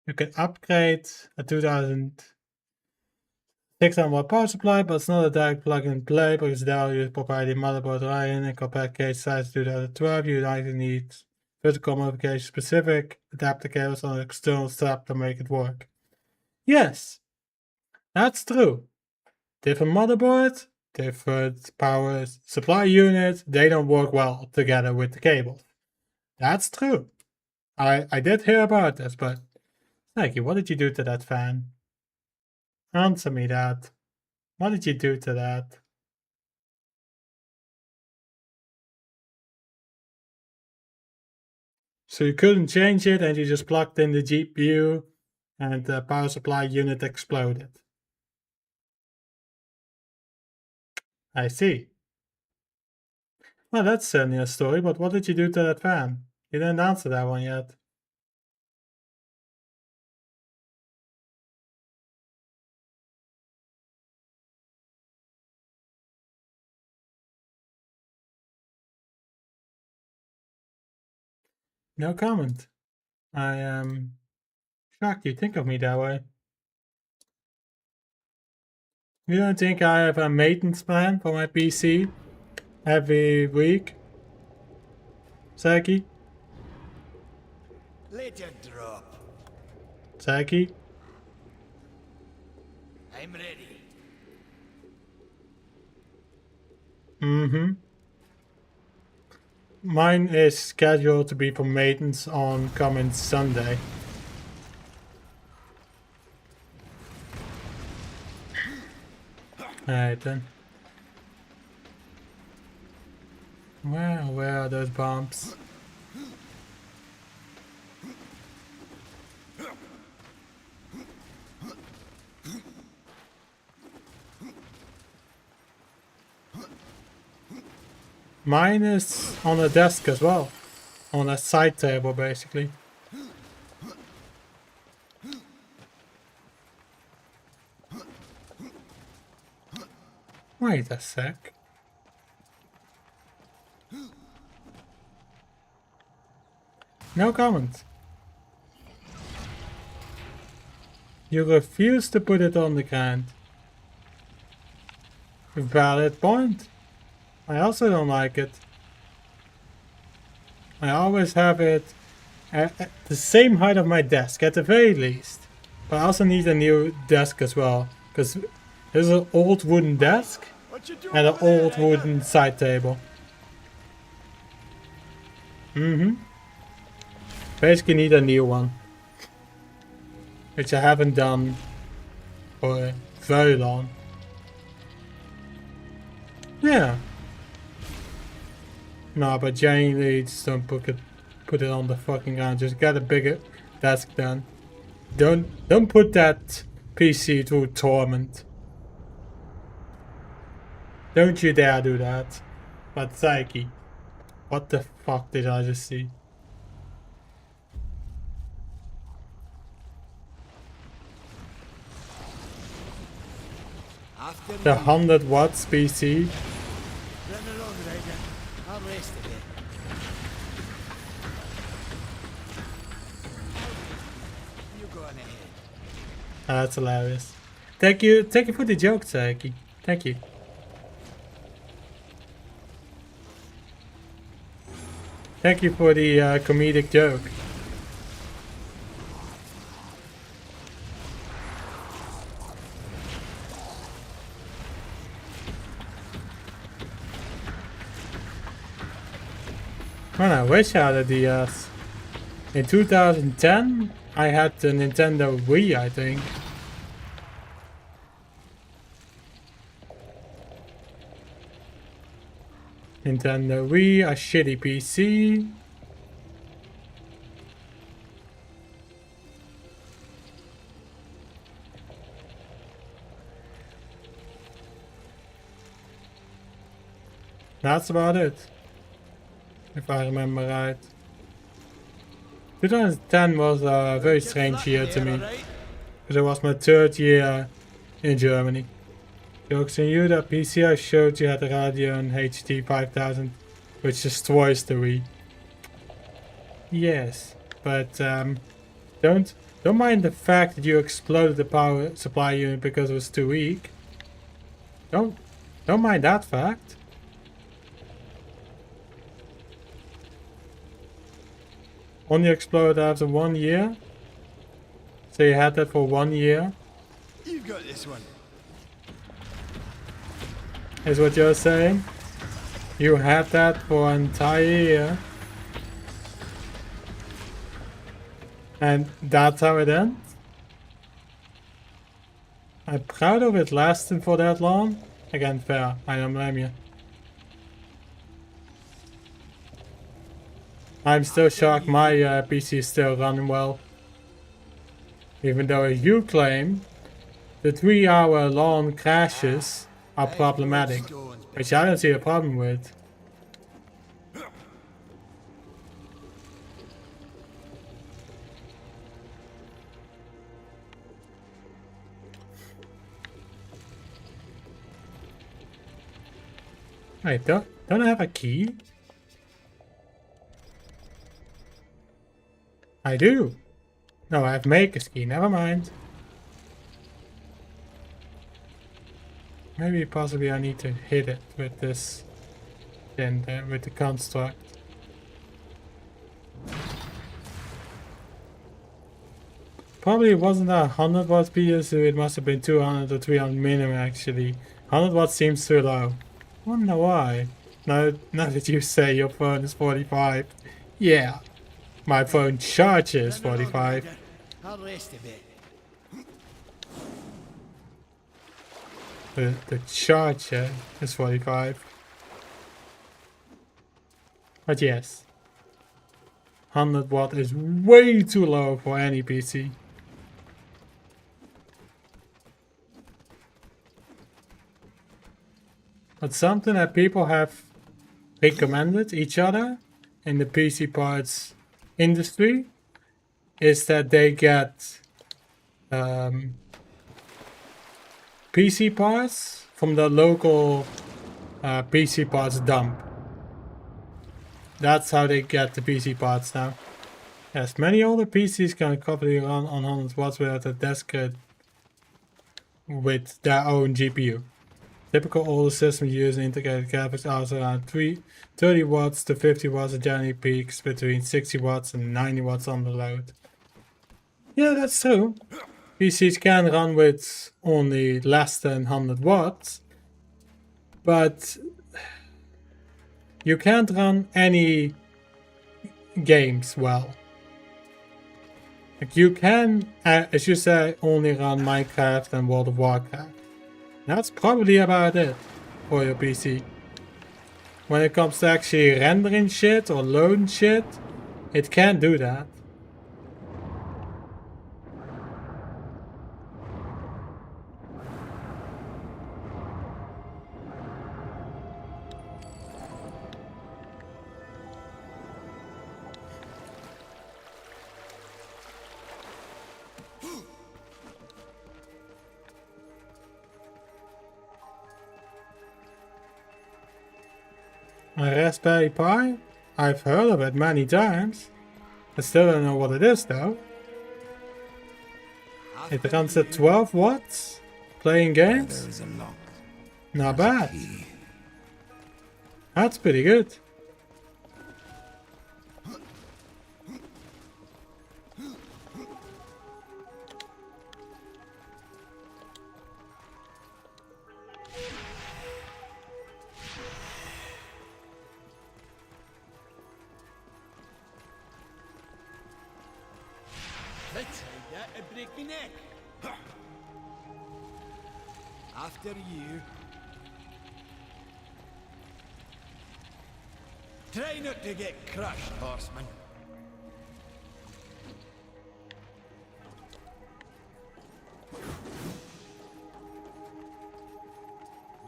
You can upgrade a 2600 watt power supply, but it's not a direct plug and play because there you provide a motherboard Ryan and compared case size 2012. You likely need physical modification specific adapter cables on an external strap to make it work. Yes, that's true. Different motherboard, different power supply units, they don't work well together with the cables. That's true. I did hear about this, but Nike, what did you do to that fan? Answer me that. What did you do to that? So you couldn't change it and you just plugged in the GPU and the power supply unit exploded. I see. Well, that's certainly a story, but what did you do to that fan? You didn't answer that one yet. No comment. I am shocked you think of me that way. You don't think I have a maintenance plan for my PC every week? Saki? Let it drop. Saki? I'm ready. Mm-hmm. Mine is scheduled to be for maintenance on coming Sunday. Alright then. Where are those bombs? Mine is on a desk as well. On a side table, basically. Wait a sec. No comment. You refuse to put it on the ground. Valid point. I also don't like it. I always have it at the same height of my desk, at the very least. But I also need a new desk as well, because there's an old wooden desk and an old wooden side table. Basically need a new one. Which I haven't done for very long. Yeah. No, but genuinely just don't put it on the fucking ground. Just get a bigger desk then. Don't put that PC through torment. Don't you dare do that. But Psyche, what the fuck did I just see? After The 100 watts PC. Run along, Ryder. I'll rest a bit. You go on ahead. That's hilarious. Thank you for the joke, Psyche. Thank you. Thank you for the comedic joke. Man, I wish I had a DS. In 2010, I had the Nintendo Wii, I think. Nintendo Wii, a shitty PC. That's about it. If I remember right. 2010 was a very strange year to me. Because it was my 3rd year in Germany. Jokes on you, that PC I showed you had a Radeon HD 5000, which destroys the Wii. Yes, but don't mind the fact that you exploded the power supply unit because it was too weak. Don't mind that fact. Only exploded after 1 year. So you had that for 1 year. You've got this one. Is what you're saying? You had that for an entire year. And that's how it ends? I'm proud of it lasting for that long. Again, fair. I don't blame you. I'm still shocked my PC is still running well. Even though you claim the 3-hour long crashes are problematic, which I don't see a problem with. Wait, don't I have a key? I do. No, I have Maker's key, never mind. Maybe possibly I need to hit it with this and with the construct. Probably wasn't a 100 watts PS, so it must have been 200 or 300 minimum actually. 100 watts seems too low. Wonder why. Now that you say your phone is 45. Yeah. My phone charges 45. I'll rest a bit. The charger is 45. But yes. 100 watt is way too low for any PC. But something that people have recommended each other in the PC parts industry is that they get PC parts from the local PC parts dump. That's how they get the PC parts now. Yes, many older PCs can comfortably run on 100 watts without a desk kit with their own GPU. Typical older systems use integrated graphics are around 30 watts to 50 watts and generally peaks between 60 watts and 90 watts on the load. Yeah, that's true. PCs can run with only less than 100 watts, but you can't run any games well. Like you can, as you say, only run Minecraft and World of Warcraft. That's probably about it for your PC. When it comes to actually rendering shit or loading shit, it can't do that. A Raspberry Pi? I've heard of it many times. I still don't know what it is though. It runs at 12 watts? Playing games? There is a lock. Not There's a bad. key. That's pretty good. Let's hide that and break me neck. After you. Try not to get crushed, horseman.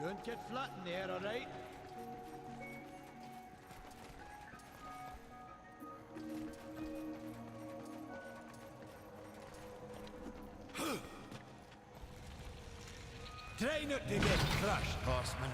Don't get flat in there, alright? Try not to get crushed, horseman.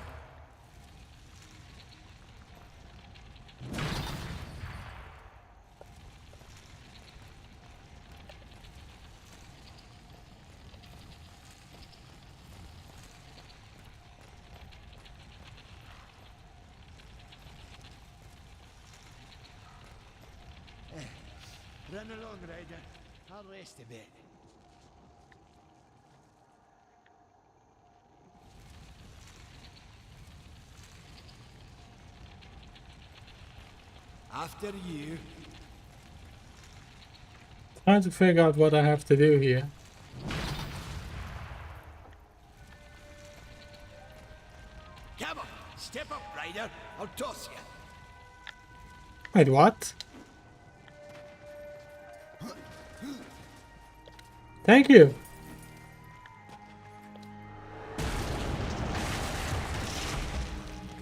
Run along, Ryder. I'll rest a bit. After you. Trying to figure out what I have to do here. Come on, step up, Ryder. I'll toss you. Wait, what? Thank you.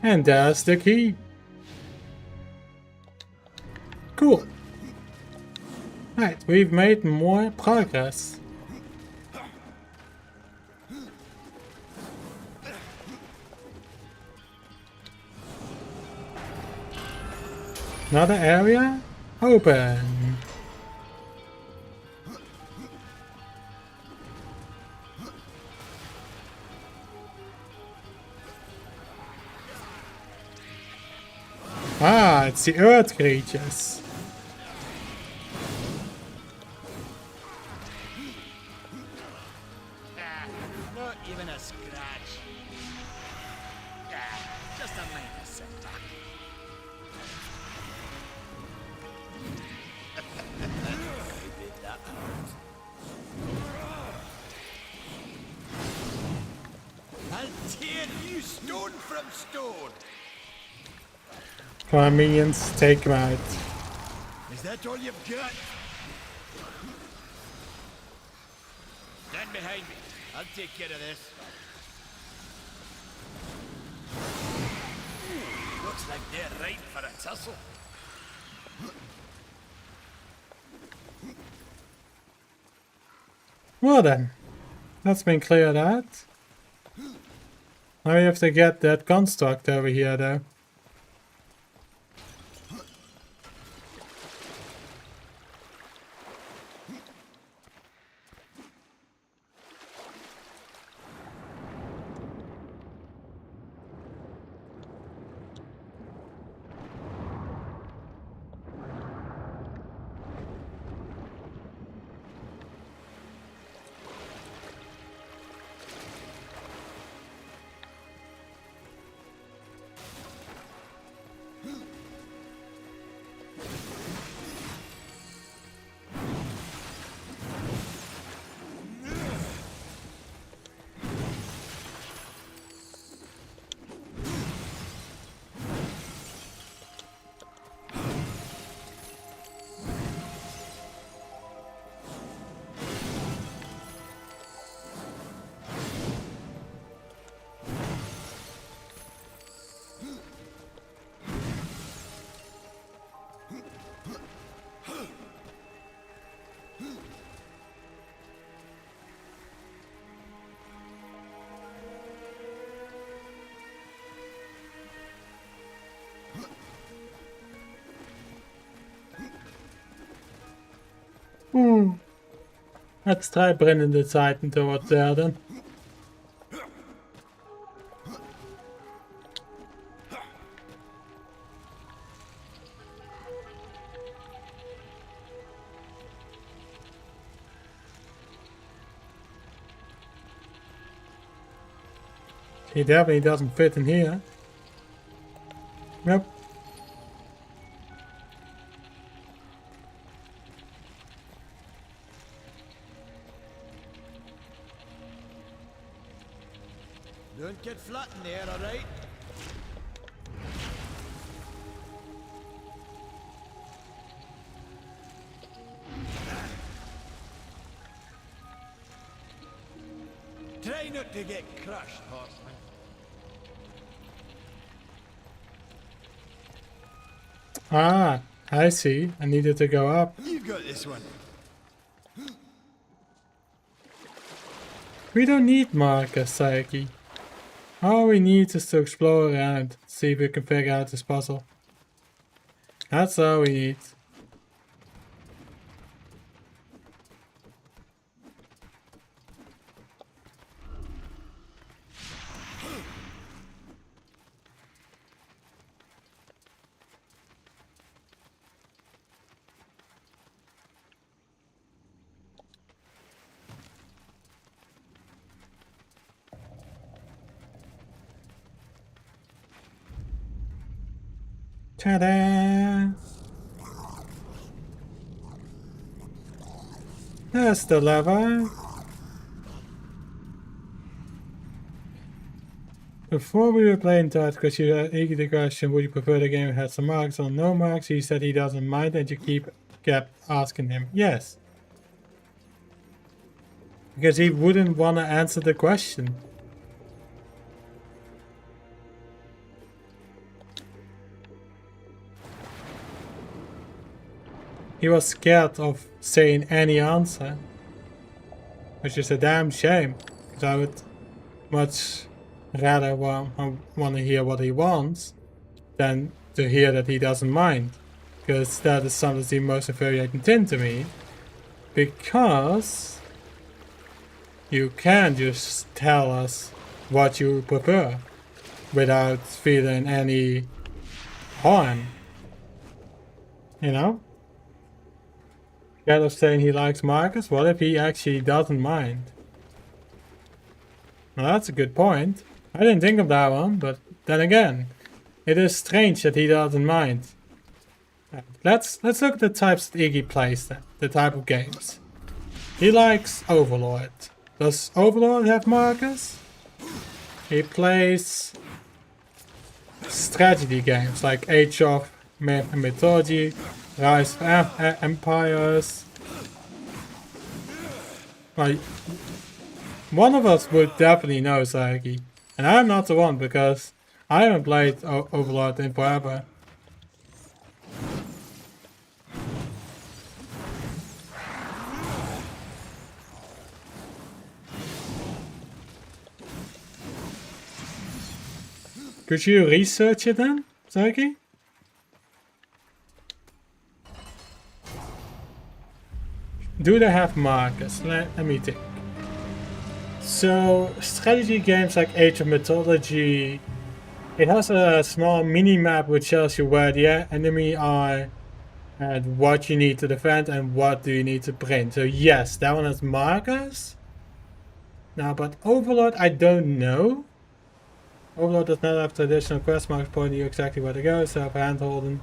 And there's the key. Cool. Right, we've made more progress. Another area? Open. Ah, it's the earth creatures. Not even a scratch. Just a minor setback. I bet that hurt. I'll tear you stone from stone. Come on, minions, take him out. Is that all you've got? Stand behind me. I'll take care of this. Looks like they're ripe for a tussle. Well then, that's been cleared out. Now we have to get that construct over here though. Hat's 3 brennende Zeiten dort werden. He definitely doesn't fit in here. Yep. Don't get flat in there, alright? Try not to get crushed, horseman. Ah, I see. I needed to go up. You've got this one. We don't need markers, Saiki. All we need is to explore around, see if we can figure out this puzzle. That's all we need. Ta-da! There's the lever. Before we were playing that, because you had the question, would you prefer the game had some marks or no marks? He said he doesn't mind, and you kept asking him. Yes. Because he wouldn't want to answer the question. He was scared of saying any answer. Which is a damn shame. Because I would much rather want to hear what he wants than to hear that he doesn't mind. Because that is something the most infuriating thing to me. Because you can't just tell us what you prefer without feeling any harm. You know? Instead of saying he likes Marcus, what if he actually doesn't mind? Well, that's a good point. I didn't think of that one, but then again, it is strange that he doesn't mind. Let's look at the types that Iggy plays then, the type of games. He likes Overlord. Does Overlord have Marcus? He plays strategy games like Age of Mythology, Rise of Empires. Well, one of us would definitely know Sagi. And I'm not the one because I haven't played Overlord in forever. Could you research it then, Sagi? Do they have Marcus? Let me think. So, strategy games like Age of Mythology, it has a small mini-map which tells you where the enemy are and what you need to defend and what do you need to print. So yes, that one has Marcus. Now, but Overlord, I don't know. Overlord does not have traditional quest marks pointing you exactly where to go, so have hand-holding.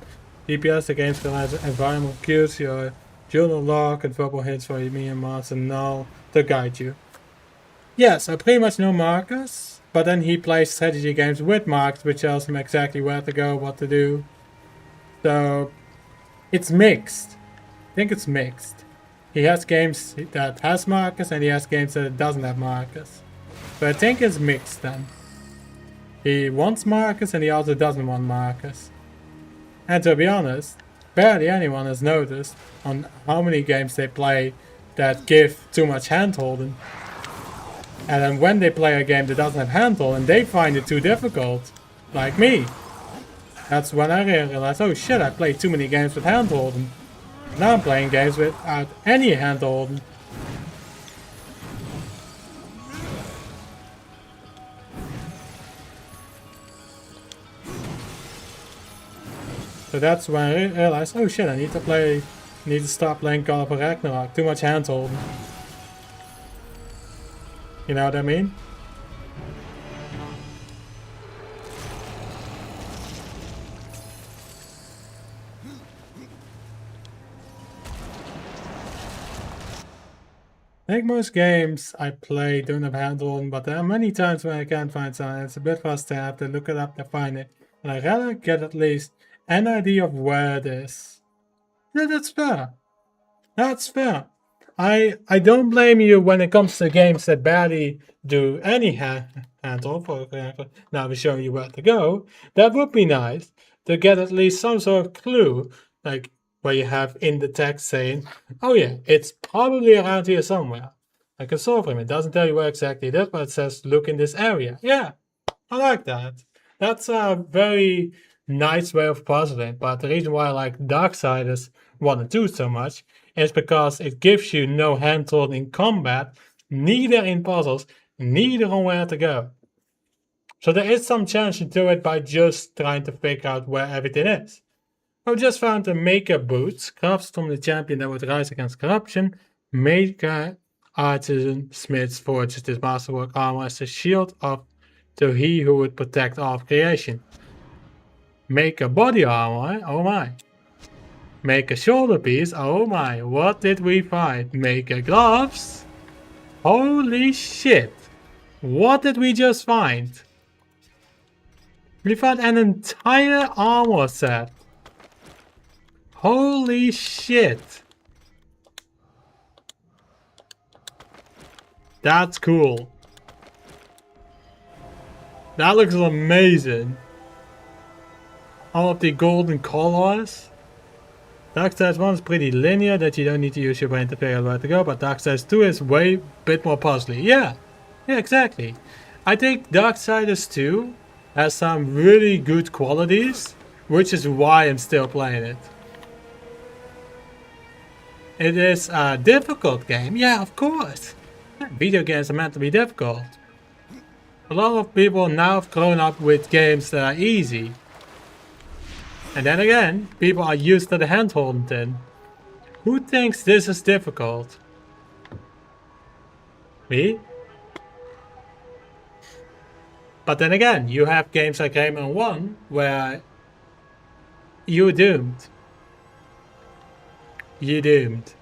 DPS, the game still has environmental cues, your journal log and verbal hints for your minion monster and null to guide you. Yes, I pretty much know Marcus, but then he plays strategy games with Marcus, which tells him exactly where to go, what to do. So, it's mixed. I think it's mixed. He has games that has Marcus and he has games that doesn't have Marcus. But I think it's mixed then. He wants Marcus and he also doesn't want Marcus. And to be honest, barely anyone has noticed on how many games they play that give too much handholding. And then when they play a game that doesn't have handholding, they find it too difficult. Like me. That's when I realized, oh shit, I played too many games with handholding. Now I'm playing games without any handholding. So that's when I realized, oh shit, I need to stop playing God of Ragnarok. Too much handholding. You know what I mean? I think most games I play don't have handholding, but there are many times when I can't find something. It's a bit frustrating. I have to look it up to find it. And I'd rather get at least an idea of where it is. Yeah, that's fair. That's fair. I don't blame you when it comes to games that barely do any handhold, for example. Now we're showing you where to go. That would be nice to get at least some sort of clue, like where you have in the text saying, oh yeah, it's probably around here somewhere. Like a sword frame, it doesn't tell you where exactly it is, but it says look in this area. Yeah, I like that. That's a very nice way of puzzling, but the reason why I like Darksiders 1 and 2 so much is because it gives you no handhold in combat, neither in puzzles, neither on where to go. So there is some challenge to it by just trying to figure out where everything is. I just found the Maker boots, crafted from the champion that would rise against corruption. Maker artisan smiths forges this masterwork armor as a shield to he who would protect all of creation. Maker body armor, oh my. Make a shoulder piece. Oh my, what did we find? Make a gloves. Holy shit. What did we just find? We found an entire armor set. Holy shit. That's cool. That looks amazing. All of the golden colors. Darksiders 1 is pretty linear, that you don't need to use your brain to figure out where to go, but Darksiders 2 is way bit more puzzly. Yeah, exactly. I think Darksiders 2 has some really good qualities, which is why I'm still playing it. It is a difficult game, yeah, of course. Video games are meant to be difficult. A lot of people now have grown up with games that are easy. And then again, people are used to the hand-holding thing. Who thinks this is difficult? Me? But then again, you have games like Rayman 1 where you're doomed. You're doomed.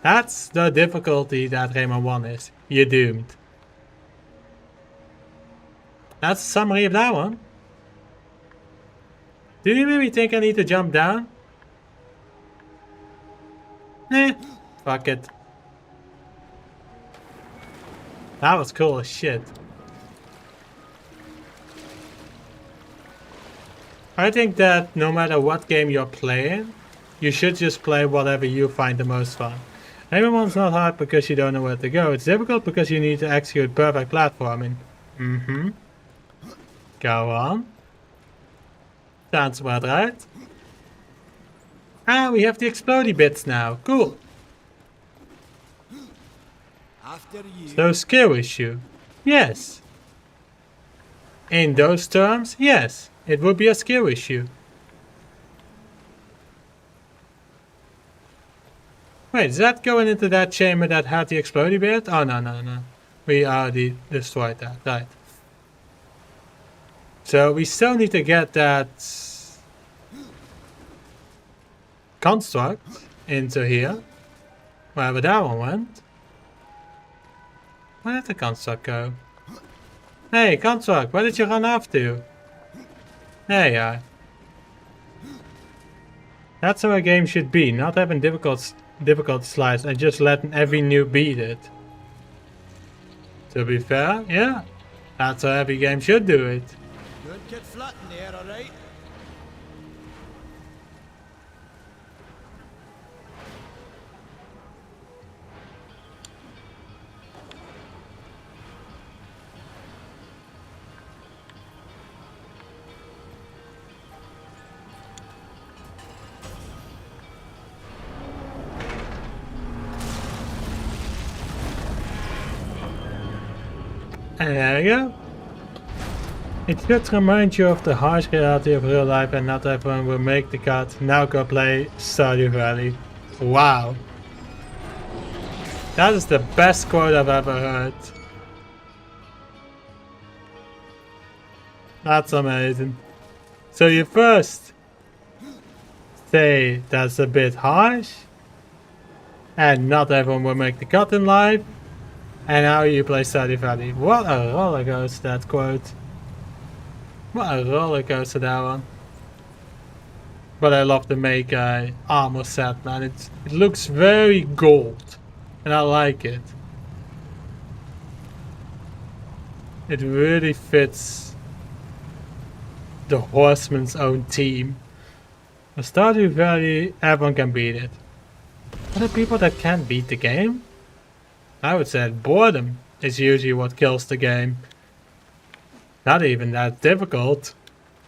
That's the difficulty that Rayman 1 is. You're doomed. That's the summary of that one. Do you really think I need to jump down? Fuck it. That was cool as shit. I think that no matter what game you're playing, you should just play whatever you find the most fun. Rayman 1's not hard because you don't know where to go. It's difficult because you need to execute perfect platforming. Go on. Sounds about right. Ah, we have the explodey bits now. Cool. After you. So skill issue. Yes. In those terms, yes. It would be a skill issue. Wait, is that going into that chamber that had the explodey bit? Oh, no. We already destroyed that, right. So we still need to get that construct into here. Wherever that one went. Where did the construct go? Hey, construct, where did you run off to? There you are. That's how a game should be, not having difficult slides and just letting every noob beat it. To be fair, yeah. That's how every game should do it. Don't get flat in there, alright? And there we go. It should remind you of the harsh reality of real life and not everyone will make the cut. Now go play Stardew Valley. Wow. That is the best quote I've ever heard. That's amazing. So you first say that's a bit harsh and not everyone will make the cut in life. And now you play Stardew Valley. What a roller coaster, that quote. What a roller coaster, that one. But I love the make armor set, man. It looks very gold. And I like it. It really fits the Horseman's own team. A Stardew Valley, everyone can beat it. Are there people that can't beat the game? I would say boredom is usually what kills the game. Not even that difficult.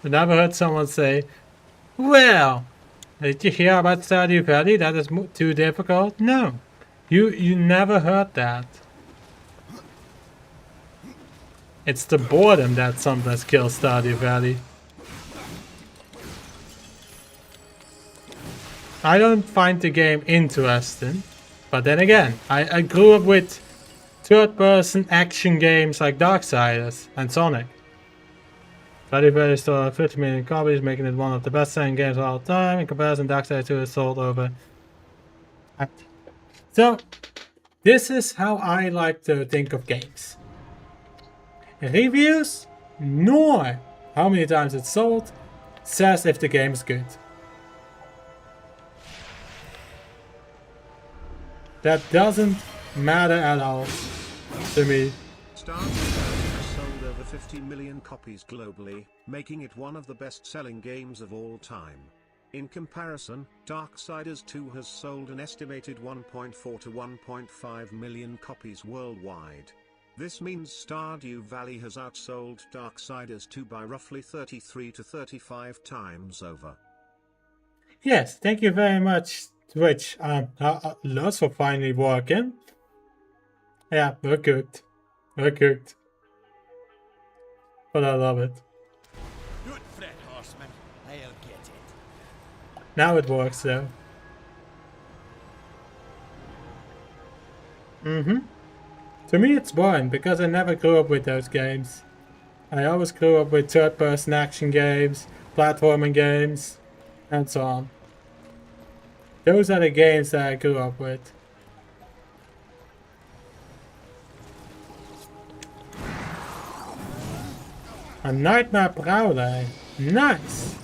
I never heard someone say, well, did you hear about Stardew Valley? That is too difficult? No. You never heard that. It's the boredom that sometimes kills Stardew Valley. I don't find the game interesting. But then again, I grew up with third-person action games like Darksiders and Sonic. Very sold 50 million copies, making it one of the best-selling games of all time. In comparison, Darksiders 2 has sold over. So, this is how I like to think of games. Reviews, nor how many times it's sold, says if the game is good. That doesn't matter at all to me. Darksiders has sold over 50 million copies globally, making it one of the best-selling games of all time. In comparison, Darksiders 2 has sold an estimated 1.4 to 1.5 million copies worldwide. This means Stardew Valley has outsold Darksiders 2 by roughly 33 to 35 times over. Yes, thank you very much, Twitch. Lots for finally working. Yeah, we're cooked. We're cooked. But I love it. Don't fret, horseman. I'll get it. Now it works though. To me it's boring because I never grew up with those games. I always grew up with third-person action games, platforming games, and so on. Those are the games that I grew up with. A Nightmare Prowler. Nice!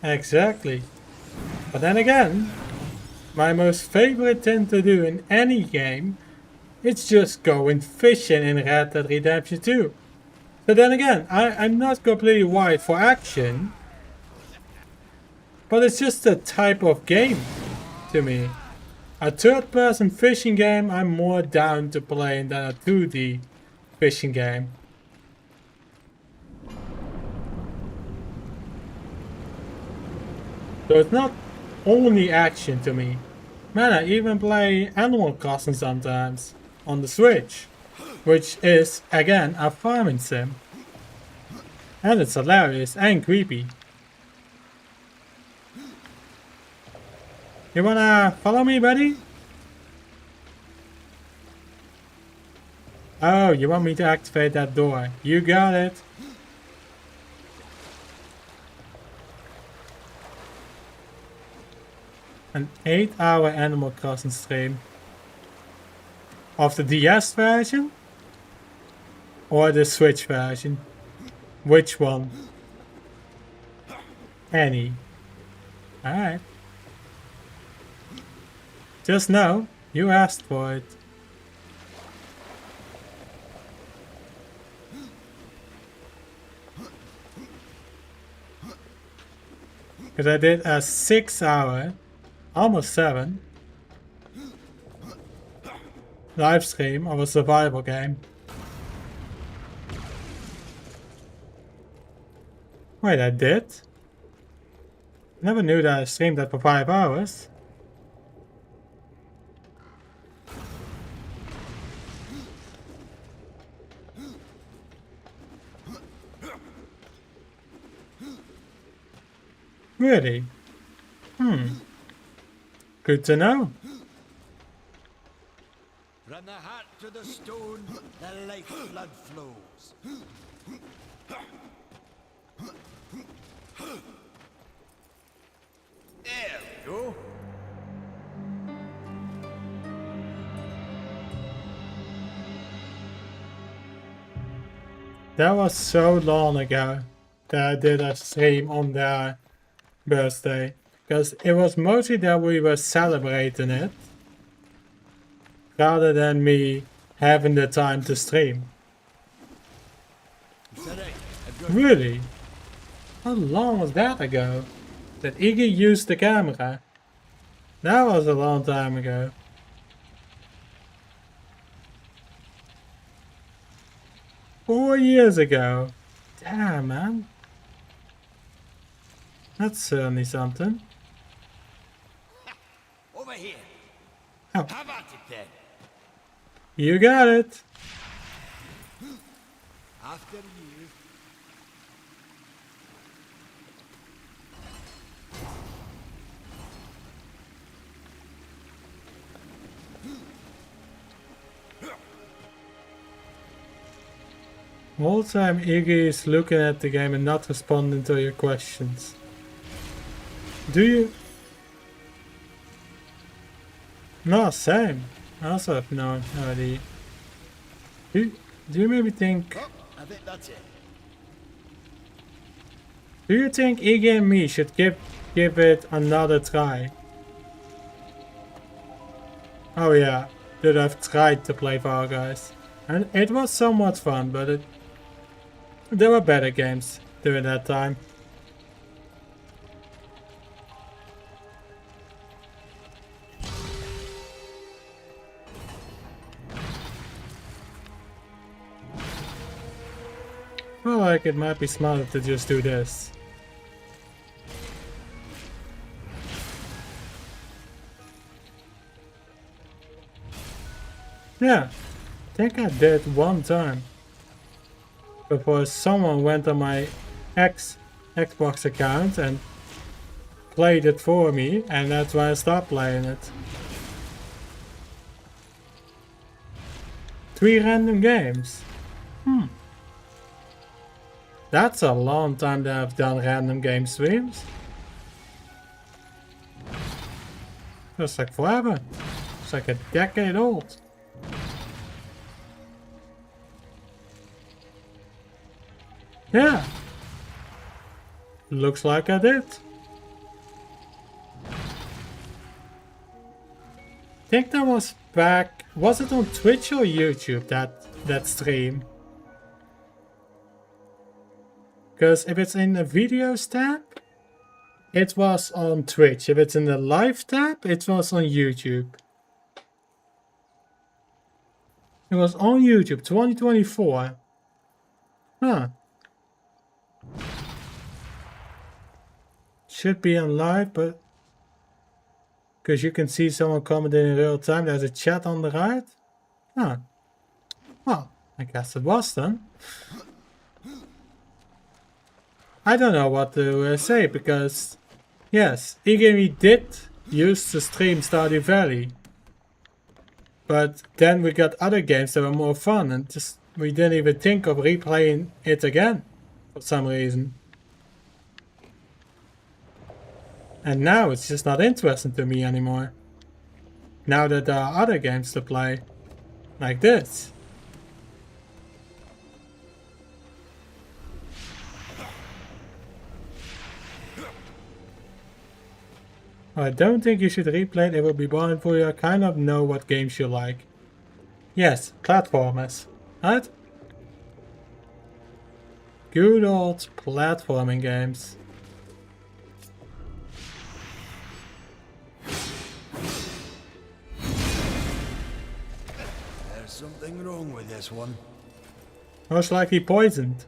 Exactly. But then again, my most favorite thing to do in any game is just going fishing in Red Dead Redemption 2. So then again, I'm not completely wired for action, but it's just a type of game to me. A third-person fishing game I'm more down to playing than a 2D fishing game. So it's not only action to me. Man, I even play Animal Crossing sometimes on the Switch, which is, again, a farming sim. And it's hilarious and creepy. You wanna follow me, buddy? Oh, you want me to activate that door. You got it. An 8-hour Animal Crossing stream. Of the DS version? Or the Switch version? Which one? Any. Alright. Just know, you asked for it. Because I did a 6-hour, almost 7, live stream of a survival game. Wait, I did? Never knew that I streamed that for 5 hours. Really? Good to know. From the heart to the stone, the lifeblood flows. There we go. That was so long ago that I did a stream on their birthday. Because it was mostly that we were celebrating it, rather than me having the time to stream. Really? How long was that ago? That Iggy used the camera? That was a long time ago. Four years ago. Damn, man. That's certainly something. Over here. Oh. Have at it then. You got it. After you. All time Iggy is looking at the game and not responding to your questions. Do you? No, same. I also have no idea. Do you maybe think... Oh, I think that's it. Do you think Iggy and me should give it another try? Oh yeah, that I've tried to play Fall Guys. And it was somewhat fun, but there were better games during that time. I feel like it might be smarter to just do this. Yeah, I think I did one time. Before someone went on my Xbox account and played it for me, and that's why I stopped playing it. 3 random games. That's a long time that I've done random game streams. Feels like forever. It's like a decade old. Yeah. Looks like I did. I think that was back... Was it on Twitch or YouTube, that stream? Because if it's in the videos tab, it was on Twitch. If it's in the live tab, it was on YouTube. It was on YouTube, 2024. Huh. Should be on live, but... Because you can see someone commenting in real time. There's a chat on the right. Huh. Well, I guess it was then. I don't know what to say, because... Yes, Iggy did use to stream Stardew Valley. But then we got other games that were more fun, and just we didn't even think of replaying it again. For some reason. And now it's just not interesting to me anymore. Now that there are other games to play. Like this. I don't think you should replay it, it will be boring for you. I kind of know what games you like. Yes, platformers. Right? Good old platforming games. There's something wrong with this one. Most likely poisoned.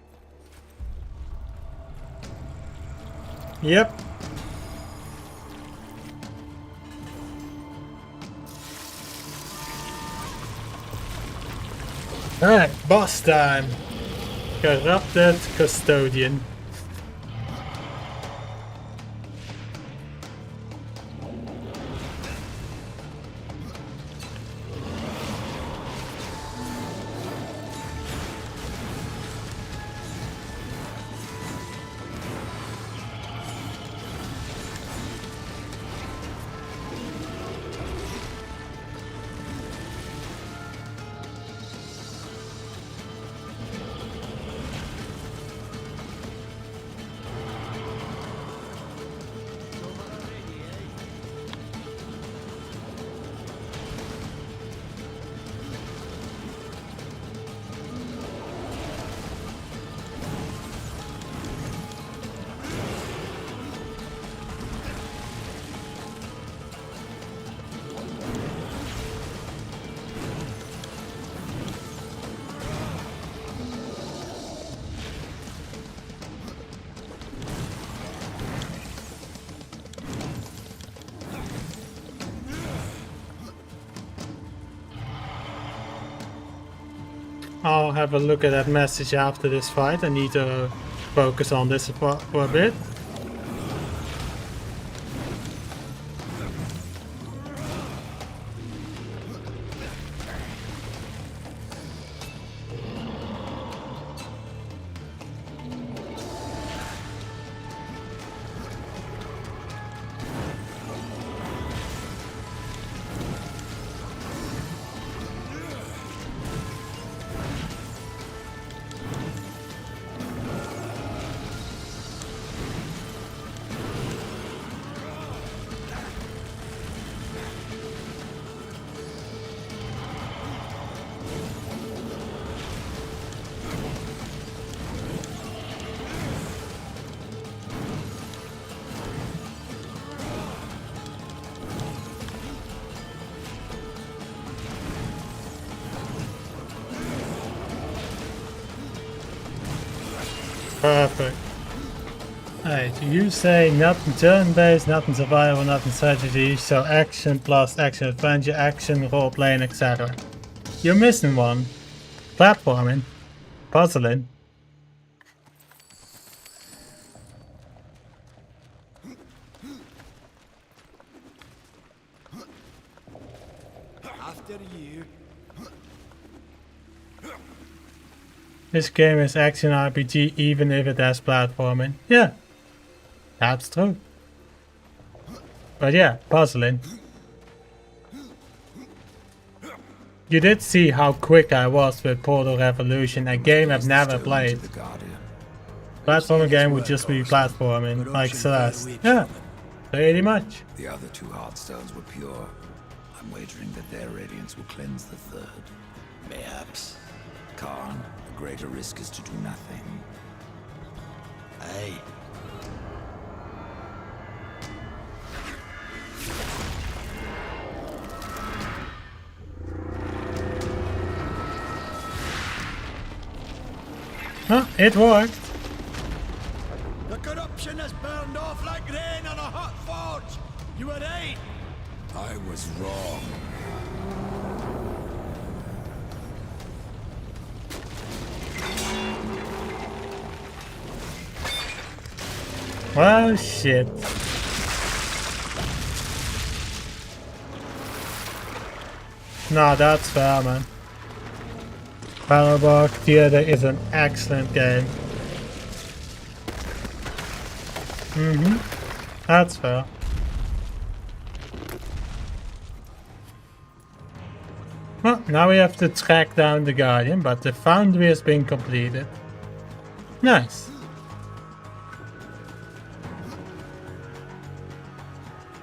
Yep. Alright, boss time. Corrupted Custodian. I'll have a look at that message after this fight. I need to focus on this for a bit. Perfect. Alright, you say nothing turn-based, nothing survival, nothing strategy, so action plus action adventure, action, role-playing, etc. You're missing one. Platforming. Puzzling. After you. This game is action RPG even if it has platforming. Yeah, that's true. But yeah, puzzling. You did see how quick I was with Portal Revolution, a game I've never played. The Guardian. Platforming game would just be platforming, like Celeste. Yeah, pretty much. The other two Heartstones were pure. I'm wagering that their radiance will cleanse the third. Mayhaps. Khan, the greater risk is to do nothing. Aye. Huh, it worked. The corruption has burned off like rain on a hot forge. You were right. I was wrong. Well, shit. No, that's fair, man. Parabolic Theater is an excellent game. That's fair. Well, now we have to track down the Guardian, but the foundry has been completed. Nice.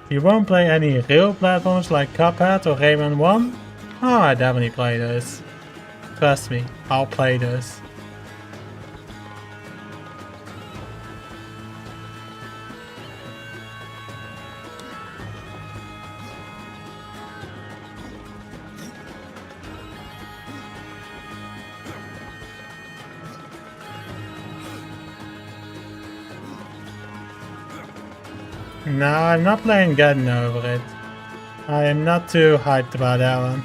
You won't play any real platforms like Cuphead or Rayman 1? Oh, I definitely play those. Trust me, I'll play those. No, I'm not playing Getting Over It. I am not too hyped about that one.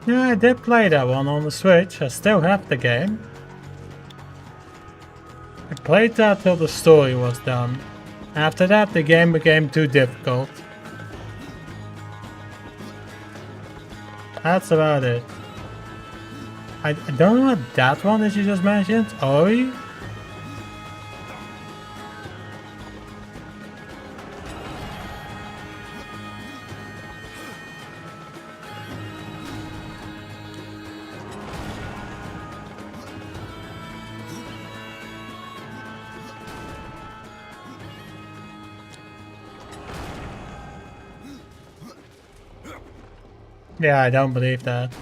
Yeah, I did play that one on the Switch. I still have the game. I played that till the story was done. After that, the game became too difficult. That's about it. I don't know what that one that you just mentioned. Ori? Yeah, I don't believe that.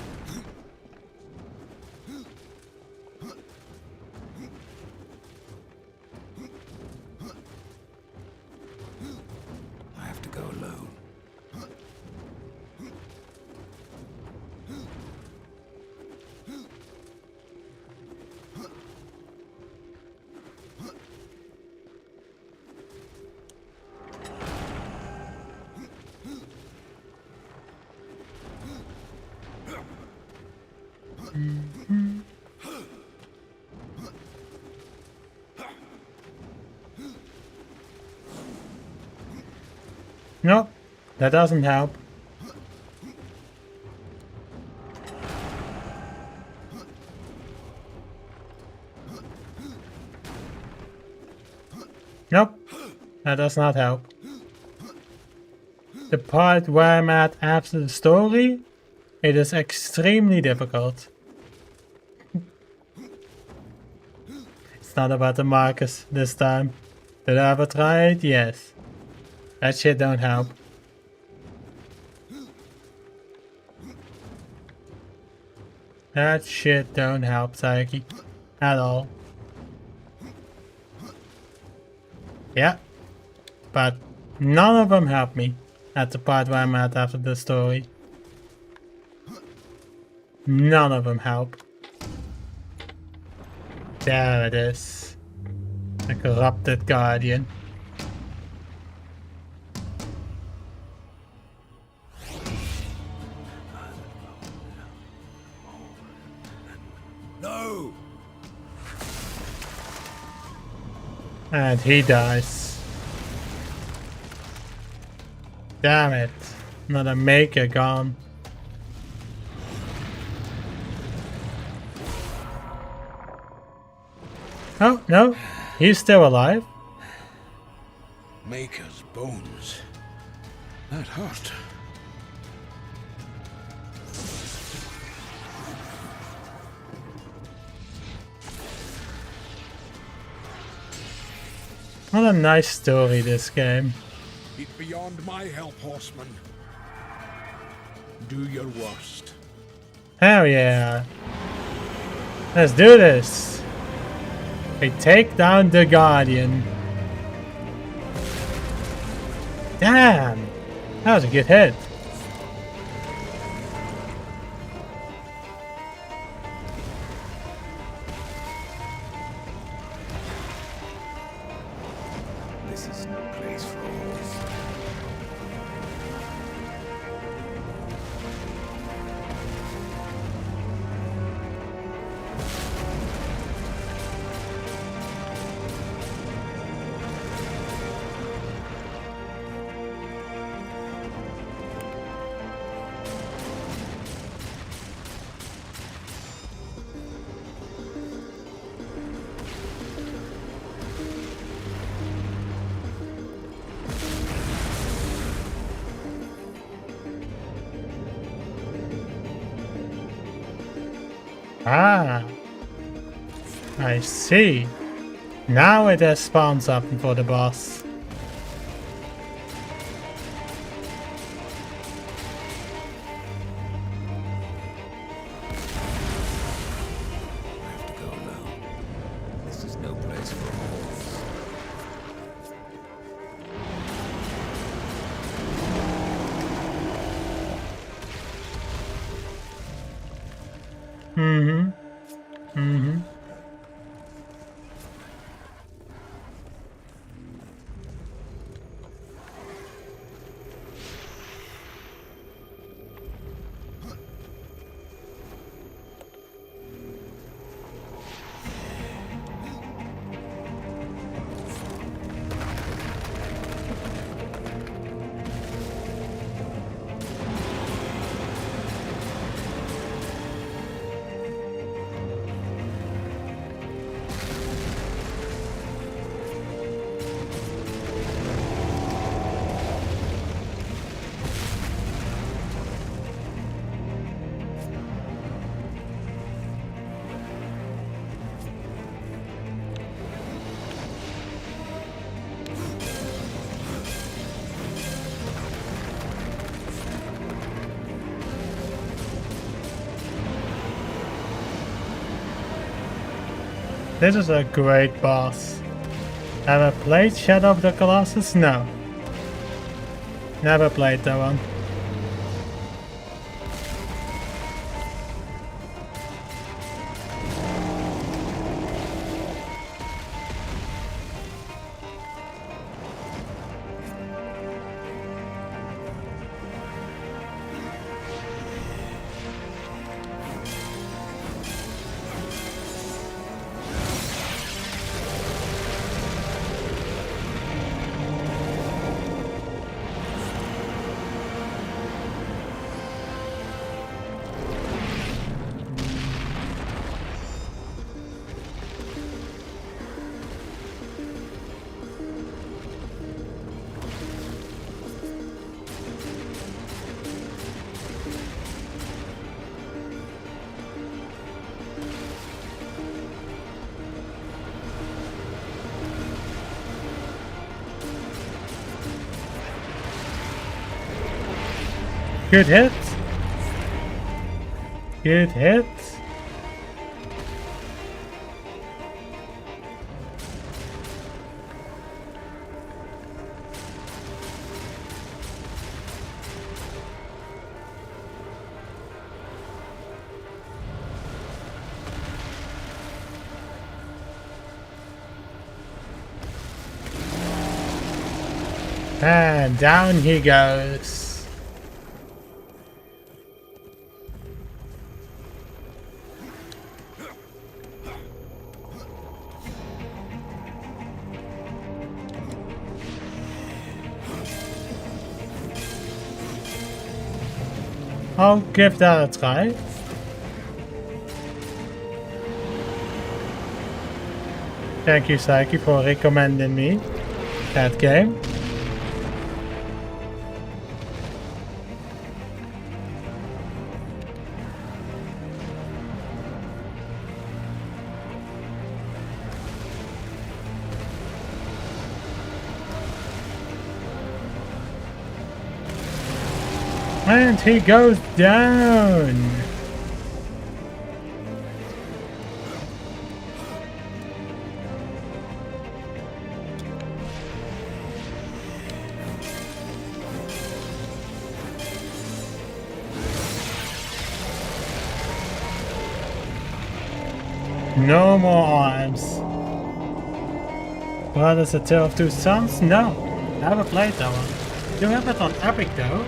I have to go alone. Nope, that doesn't help. Nope, that does not help. The part where I'm at after the story, it is extremely difficult. It's not about the markers this time. Did I ever try it? Yes. That shit don't help. That shit don't help, Saiki. At all. Yeah. But none of them help me at the part where I'm at after the story. None of them help. There it is. The corrupted guardian. No! And he dies. Damn it. Another maker gone. Oh, no. He's still alive. Maker's bones. That hurt. What a nice story, this game. It's beyond my help, horseman. Do your worst. Hell yeah. Let's do this. We take down the Guardian. Damn. That was a good hit. This is no place for horse. Ah. I see. Now it has spawned something for the boss. I have to go now. This is no place for horse. Mm-hmm. Mm-hmm. This is a great boss. Ever played Shadow of the Colossus? No. Never played that one. Good hit. Good hit. And down he goes. I'll give that a try. Thank you, Saiki, for recommending me that game. And he goes down. No more arms. What is A Tale of Two Sons? No, never played that one. You have it on Epic though.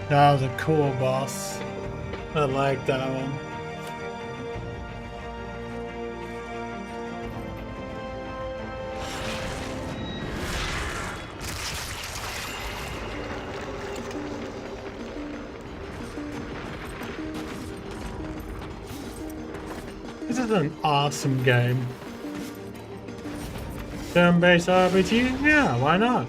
That was a cool boss. I like that one. This is an awesome game. Turn-based RPG? Yeah, why not?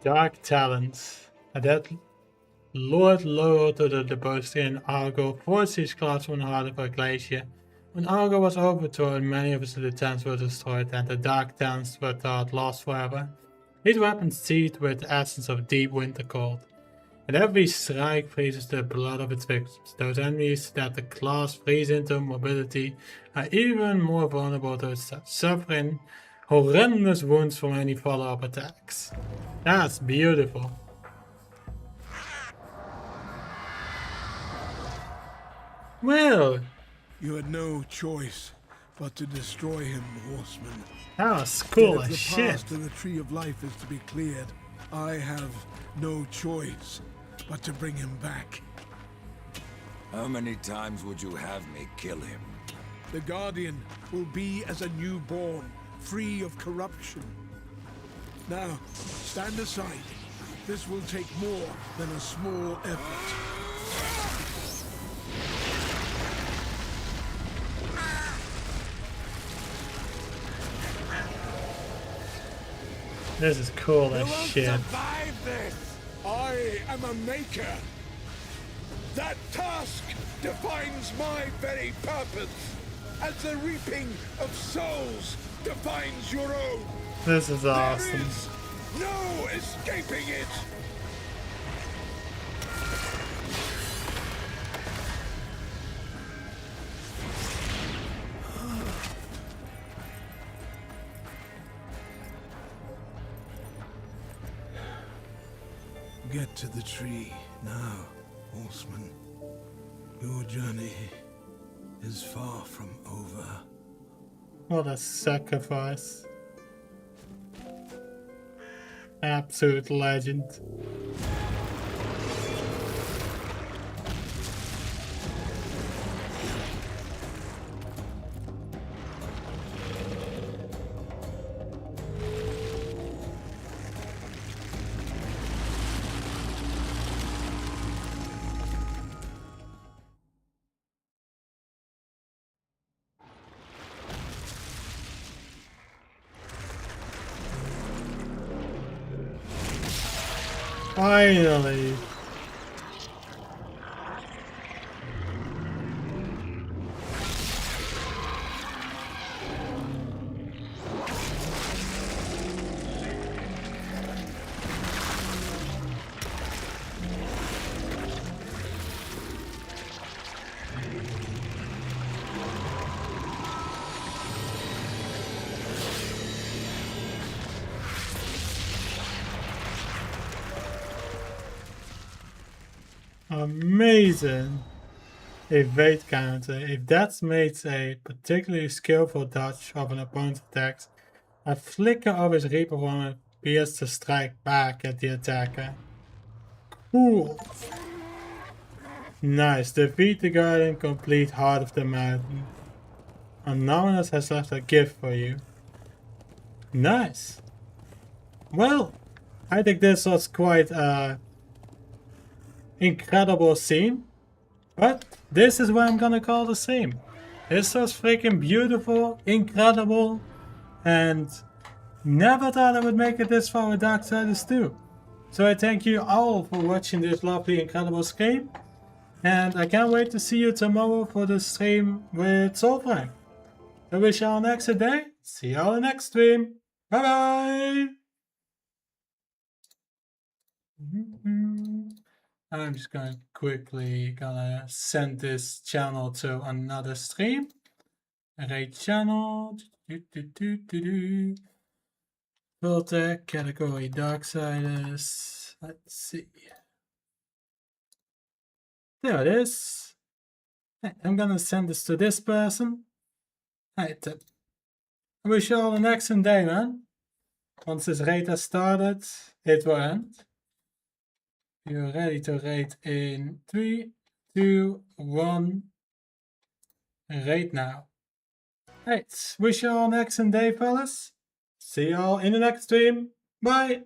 Dark talents. Dat Lord lowerde de boosting in Argo, forced his class from the heart of a glacier. When Argo was overthrown, many of his lieutenants were destroyed and the dark talents were thought lost forever. These weapons seethe with the essence of deep winter cold. And every strike freezes the blood of its victims. Those enemies that the class freeze into mobility are even more vulnerable to suffering horrendous wounds from any follow-up attacks. That's beautiful. Well, you had no choice but to destroy him, horseman. That was cool as The shit. path to the Tree of Life is to be cleared. I have no choice but to bring him back. How many times would you have me kill him? The Guardian will be as a newborn, free of corruption. Now, stand aside. This will take more than a small effort. This is cool as You won't shit. survive this! I am a maker. That task defines my very purpose, as the reaping of souls defines your own. This is There awesome. is no escaping it. Get to the tree now, horseman. Your journey is far from over. What a sacrifice. Absolute legend. Finally. Amazing. Evade counter. If that makes a particularly skillful dodge of an opponent's attacks, a flicker of his Reaper One appears to strike back at the attacker. Cool. Nice. Defeat the Guardian, complete Heart of the Mountain. Anonymous has left a gift for you. Nice. Well, I think this was quite a incredible scene. But this is what I'm gonna call the stream. This was freaking beautiful, incredible, and never thought I would make it this far with Darksiders 2. So I thank you all for watching this lovely, incredible stream. And I can't wait to see you tomorrow for the stream with Soulfrank. I wish you all an excellent day. See you all in the next stream. Bye bye! I'm just gonna quickly send this channel to another stream. Raid channel. Filter category Darksiders. Let's see. There it is. I'm gonna send this to this person. Right. I wish you all an excellent day, man. Once this raid has started, it will end. You're ready to raid in 3, 2, 1. Raid now. Right. Wish you all an excellent day, fellas. See you all in the next stream. Bye.